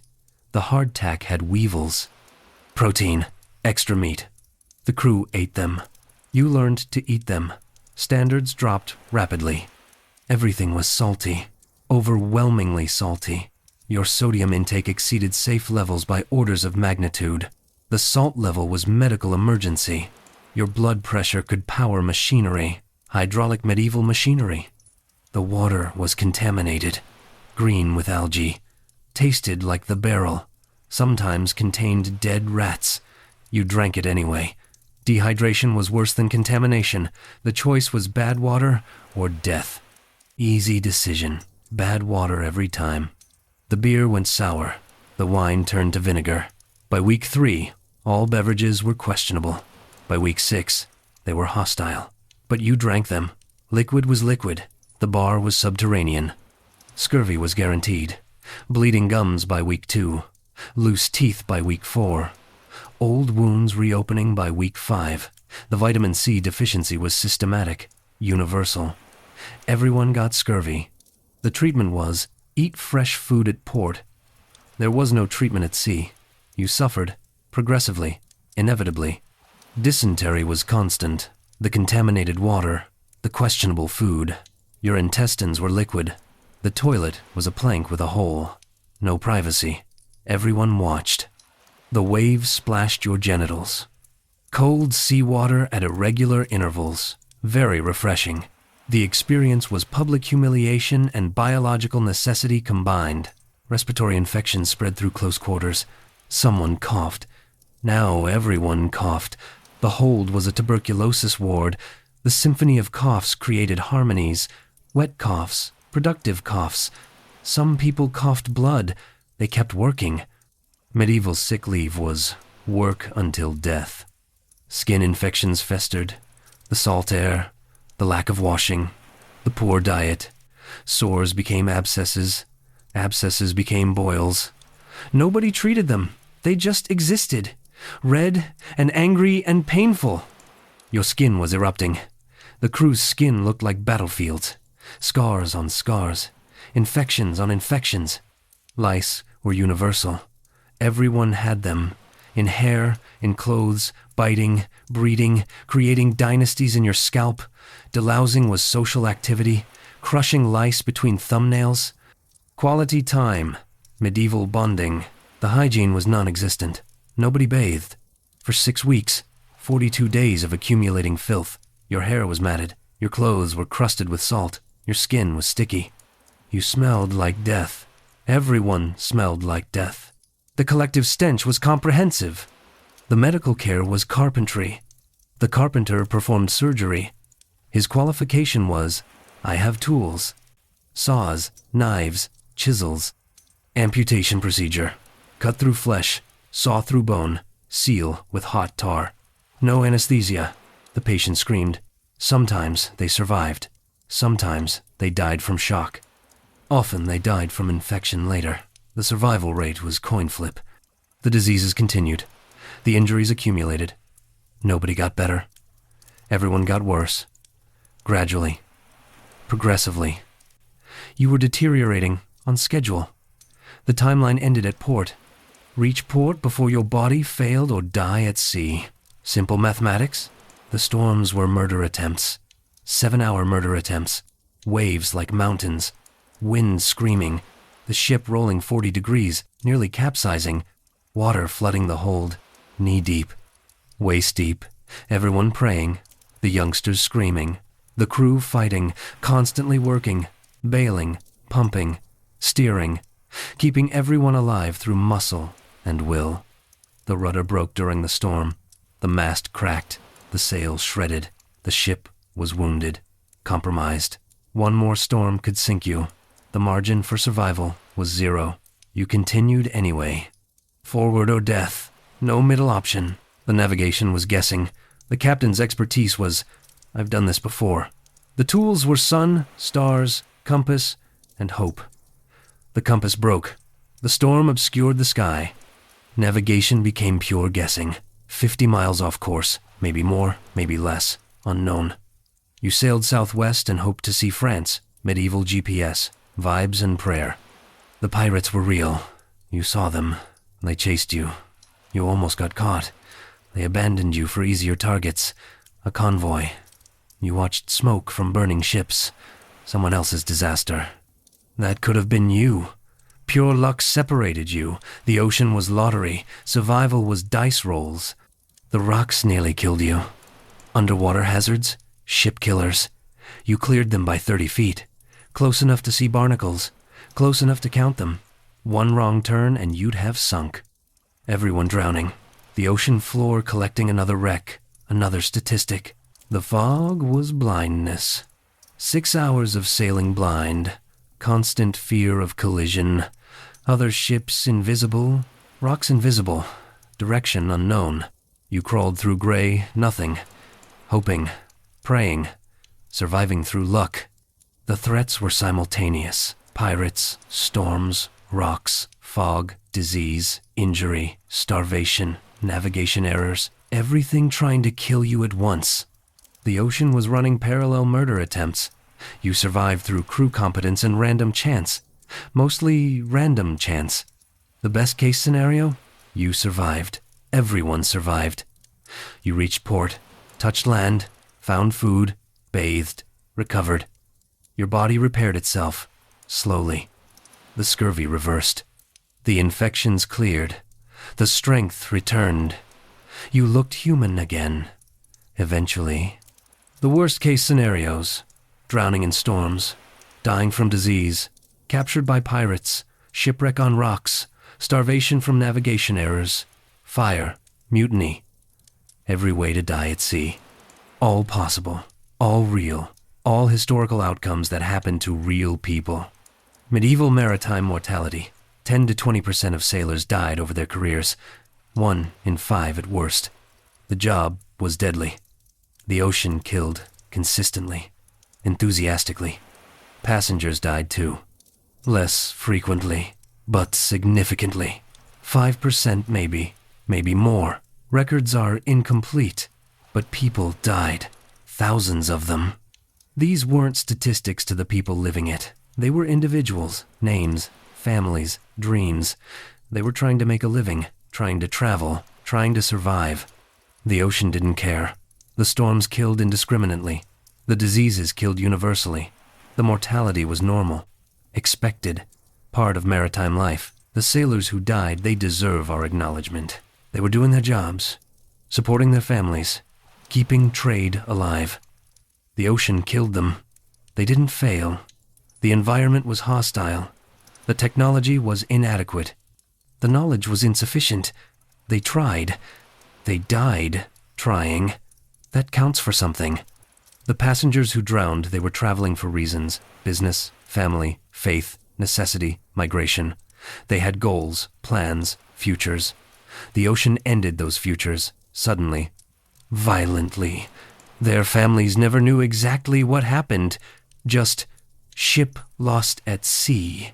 The hardtack had weevils. Protein. Extra meat. The crew ate them. You learned to eat them. Standards dropped rapidly. Everything was salty. Overwhelmingly salty. Your sodium intake exceeded safe levels by orders of magnitude. The salt level was medical emergency. Your blood pressure could power machinery. Hydraulic medieval machinery. The water was contaminated, green with algae, tasted like the barrel, sometimes contained dead rats. You drank it anyway. Dehydration was worse than contamination. The choice was bad water or death. Easy decision. Bad water every time. The beer went sour. The wine turned to vinegar. By week 3, all beverages were questionable. By week 6, they were hostile. But you drank them. Liquid was liquid. The bar was subterranean. Scurvy was guaranteed. Bleeding gums by week 2. Loose teeth by week 4. Old wounds reopening by week 5. The vitamin C deficiency was systematic, universal. Everyone got scurvy. The treatment was, eat fresh food at port. There was no treatment at sea. You suffered, progressively, inevitably. Dysentery was constant. The contaminated water, the questionable food. Your intestines were liquid. The toilet was a plank with a hole. No privacy. Everyone watched. The waves splashed your genitals. Cold seawater at irregular intervals. Very refreshing. The experience was public humiliation and biological necessity combined. Respiratory infections spread through close quarters. Someone coughed. Now everyone coughed. The hold was a tuberculosis ward. The symphony of coughs created harmonies. Wet coughs, productive coughs. Some people coughed blood. They kept working. Medieval sick leave was work until death. Skin infections festered. The salt air, the lack of washing, the poor diet. Sores became abscesses. Abscesses became boils. Nobody treated them. They just existed. Red and angry and painful. Your skin was erupting. The crew's skin looked like battlefields. Scars on scars. Infections on infections. Lice were universal. Everyone had them. In hair, in clothes, biting, breeding, creating dynasties in your scalp. Delousing was social activity. Crushing lice between thumbnails. Quality time. Medieval bonding. The hygiene was non-existent. Nobody bathed. For 6 weeks, 42 days of accumulating filth. Your hair was matted. Your clothes were crusted with salt. Your skin was sticky. You smelled like death. Everyone smelled like death. The collective stench was comprehensive. The medical care was carpentry. The carpenter performed surgery. His qualification was, I have tools. Saws, knives, chisels. Amputation procedure. Cut through flesh, saw through bone, seal with hot tar. No anesthesia. The patient screamed. Sometimes they survived. Sometimes they died from shock. Often they died from infection later. The survival rate was coin flip. The diseases continued. The injuries accumulated. Nobody got better. Everyone got worse. Gradually. Progressively. You were deteriorating on schedule. The timeline ended at port. Reach port before your body failed or die at sea. Simple mathematics. The storms were murder attempts. 7-hour murder attempts. Waves like mountains. Wind screaming. The ship rolling 40 degrees, nearly capsizing. Water flooding the hold. Knee-deep. Waist-deep. Everyone praying. The youngsters screaming. The crew fighting, constantly working, bailing, pumping, steering, keeping everyone alive through muscle and will. The rudder broke during the storm. The mast cracked. The sails shredded. The ship was wounded, compromised. One more storm could sink you. The margin for survival was 0. You continued anyway. Forward or death. No middle option. The navigation was guessing. The captain's expertise was, I've done this before. The tools were sun, stars, compass, and hope. The compass broke. The storm obscured the sky. Navigation became pure guessing. 50 miles off course. Maybe more, maybe less. Unknown. You sailed southwest and hoped to see France. Medieval GPS. Vibes and prayer. The pirates were real. You saw them. They chased you. You almost got caught. They abandoned you for easier targets. A convoy. You watched smoke from burning ships. Someone else's disaster. That could have been you. Pure luck separated you. The ocean was lottery. Survival was dice rolls. The rocks nearly killed you. Underwater hazards. Ship killers. You cleared them by 30 feet. Close enough to see barnacles. Close enough to count them. One wrong turn and you'd have sunk. Everyone drowning. The ocean floor collecting another wreck. Another statistic. The fog was blindness. 6 hours of sailing blind. Constant fear of collision. Other ships invisible. Rocks invisible. Direction unknown. You crawled through gray nothing. Hoping. Praying. Surviving through luck. The threats were simultaneous. Pirates, storms, rocks, fog, disease, injury, starvation, navigation errors. Everything trying to kill you at once. The ocean was running parallel murder attempts. You survived through crew competence and random chance. Mostly random chance. The best case scenario? You survived. Everyone survived. You reached port, touched land, found food, bathed, recovered. Your body repaired itself, slowly. The scurvy reversed. The infections cleared. The strength returned. You looked human again. Eventually. The worst-case scenarios: drowning in storms, dying from disease, captured by pirates, shipwreck on rocks, starvation from navigation errors, fire, mutiny. Every way to die at sea. All possible, all real, all historical outcomes that happened to real people. Medieval maritime mortality. 10 to 20% of sailors died over their careers, 1 in 5 at worst. The job was deadly. The ocean killed consistently, enthusiastically. Passengers died too. Less frequently, but significantly. 5% maybe more. Records are incomplete, but people died. Thousands of them. These weren't statistics to the people living it. They were individuals, names, families, dreams. They were trying to make a living, trying to travel, trying to survive. The ocean didn't care. The storms killed indiscriminately. The diseases killed universally. The mortality was normal, expected, part of maritime life. The sailors who died, they deserve our acknowledgement. They were doing their jobs, supporting their families, keeping trade alive. The ocean killed them. They didn't fail. The environment was hostile. The technology was inadequate. The knowledge was insufficient. They tried. They died trying. That counts for something. The passengers who drowned, they were traveling for reasons: business, family, faith, necessity, migration. They had goals, plans, futures. The ocean ended those futures, suddenly, violently. Their families never knew exactly what happened, just ship lost at sea.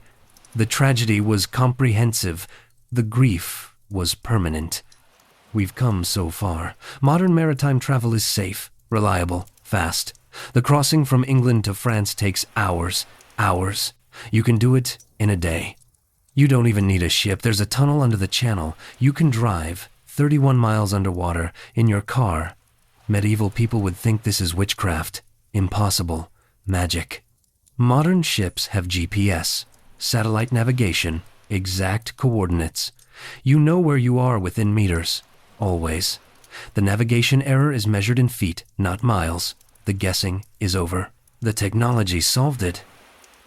The tragedy was comprehensive. The grief was permanent. We've come so far. Modern maritime travel is safe, reliable, fast. The crossing from England to France takes hours. You can do it in a day. You don't even need a ship. There's a tunnel under the channel. You can drive 31 miles underwater in your car. Medieval people would think this is witchcraft, impossible, magic. Modern ships have GPS, satellite navigation, exact coordinates. You know where you are within meters, always. The navigation error is measured in feet, not miles. The guessing is over. The technology solved it.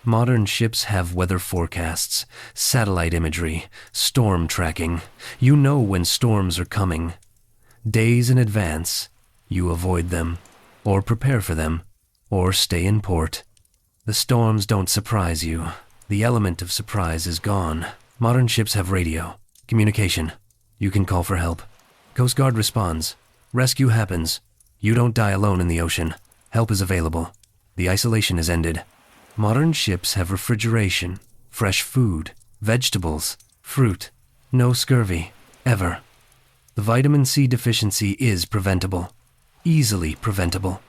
Modern ships have weather forecasts, satellite imagery, storm tracking. You know when storms are coming. Days in advance, you avoid them, or prepare for them, or stay in port. The storms don't surprise you. The element of surprise is gone. Modern ships have radio, communication. You can call for help. Coast Guard responds. Rescue happens. You don't die alone in the ocean. Help is available. The isolation is ended. Modern ships have refrigeration, fresh food, vegetables, fruit. No scurvy, ever. The vitamin C deficiency is preventable, easily preventable.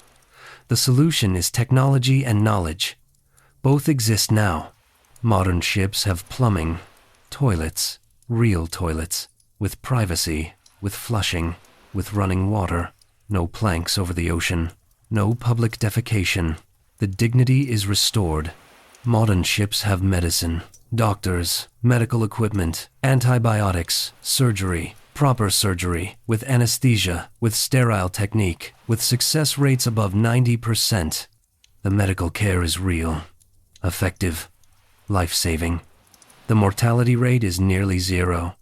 The solution is technology and knowledge. Both exist now. Modern ships have plumbing, toilets, real toilets, with privacy, with flushing, with running water. No planks over the ocean, no public defecation. The dignity is restored. Modern ships have medicine, doctors, medical equipment, antibiotics, surgery, proper surgery, with anesthesia, with sterile technique, with success rates above 90%. The medical care is real, effective, life-saving. The mortality rate is nearly zero.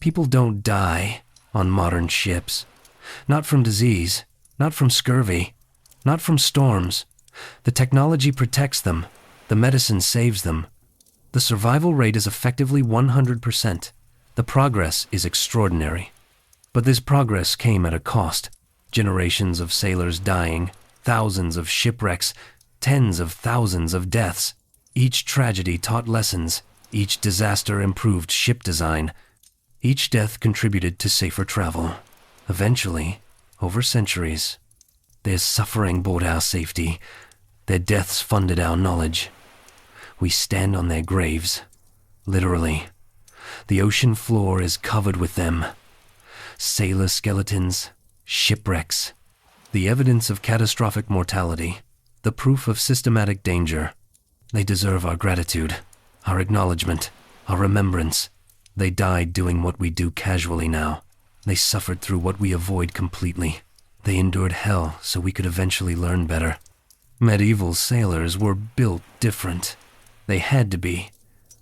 People don't die on modern ships. Not from disease, not from scurvy, not from storms. The technology protects them. The medicine saves them. The survival rate is effectively 100%. The progress is extraordinary. But this progress came at a cost. Generations of sailors dying, thousands of shipwrecks, tens of thousands of deaths. Each tragedy taught lessons. Each disaster improved ship design. Each death contributed to safer travel. Eventually, over centuries, their suffering bought our safety. Their deaths funded our knowledge. We stand on their graves, literally. The ocean floor is covered with them. Sailor skeletons, shipwrecks, the evidence of catastrophic mortality, the proof of systematic danger. They deserve our gratitude, our acknowledgement, our remembrance. They died doing what we do casually now. They suffered through what we avoid completely. They endured hell so we could eventually learn better. Medieval sailors were built different. They had to be.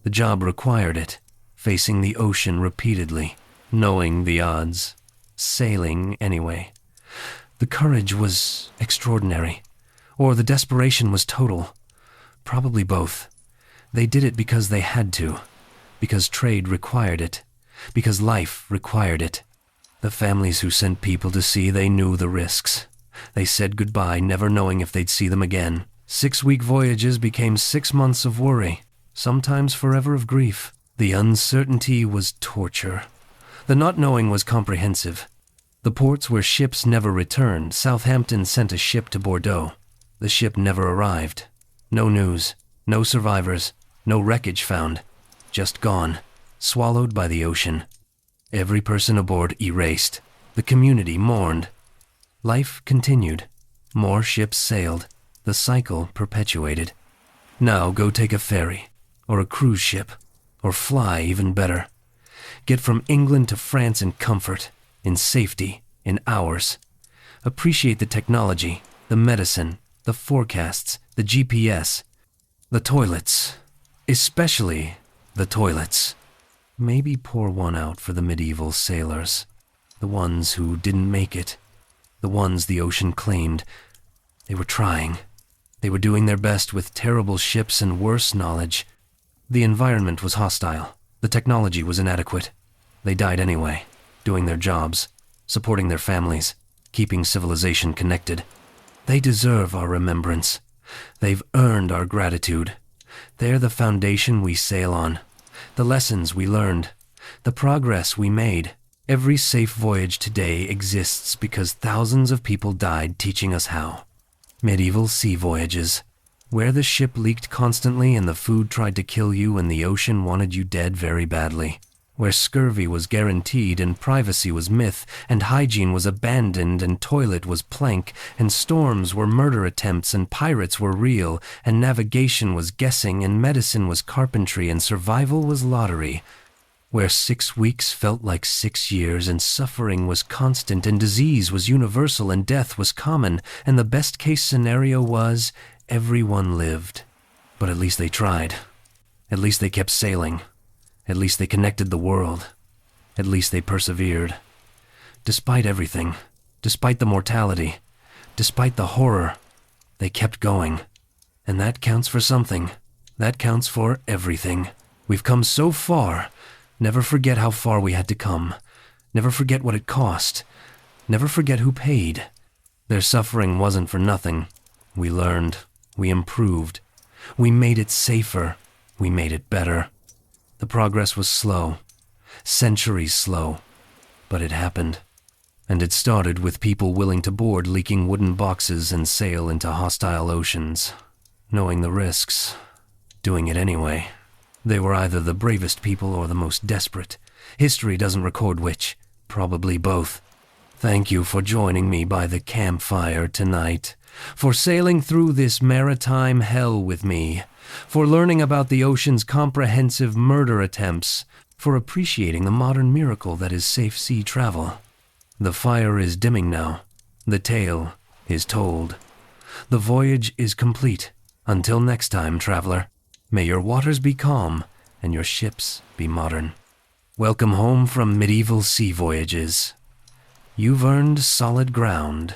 The job required it. Facing the ocean repeatedly, knowing the odds, sailing anyway. The courage was extraordinary, or the desperation was total. Probably both. They did it because they had to, because trade required it, because life required it. The families who sent people to sea, they knew the risks. They said goodbye, never knowing if they'd see them again. 6-week voyages became 6 months of worry, sometimes forever of grief. The uncertainty was torture. The not knowing was comprehensive. The ports where ships never returned, Southampton sent a ship to Bordeaux. The ship never arrived. No news, no survivors, no wreckage found. Just gone, swallowed by the ocean. Every person aboard erased. The community mourned. Life continued. More ships sailed. The cycle perpetuated. Now go take a ferry, or a cruise ship, or fly even better. Get from England to France in comfort, in safety, in hours. Appreciate the technology, the medicine, the forecasts, the GPS, the toilets, especially the toilets. Maybe pour one out for the medieval sailors, the ones who didn't make it, the ones the ocean claimed. They were trying. They were doing their best with terrible ships and worse knowledge. The environment was hostile. The technology was inadequate. They died anyway, doing their jobs, supporting their families, keeping civilization connected. They deserve our remembrance. They've earned our gratitude. They're the foundation we sail on, the lessons we learned, the progress we made. Every safe voyage today exists because thousands of people died teaching us how. Medieval sea voyages, where the ship leaked constantly and the food tried to kill you and the ocean wanted you dead very badly. Where scurvy was guaranteed and privacy was myth and hygiene was abandoned and toilet was plank and storms were murder attempts and pirates were real and navigation was guessing and medicine was carpentry and survival was lottery. Where 6 weeks felt like 6 years and suffering was constant and disease was universal and death was common and the best case scenario was everyone lived. But at least they tried. At least they kept sailing. At least they connected the world. At least they persevered. Despite everything, despite the mortality, despite the horror, they kept going. And that counts for something. That counts for everything. We've come so far. Never forget how far we had to come. Never forget what it cost. Never forget who paid. Their suffering wasn't for nothing. We learned. We improved. We made it safer. We made it better. The progress was slow. Centuries slow. But it happened. And it started with people willing to board leaking wooden boxes and sail into hostile oceans. Knowing the risks. Doing it anyway. They were either the bravest people or the most desperate. History doesn't record which. Probably both. Thank you for joining me by the campfire tonight. For sailing through this maritime hell with me. For learning about the ocean's comprehensive murder attempts. For appreciating the modern miracle that is safe sea travel. The fire is dimming now. The tale is told. The voyage is complete. Until next time, traveler. May your waters be calm, and your ships be modern. Welcome home from medieval sea voyages. You've earned solid ground.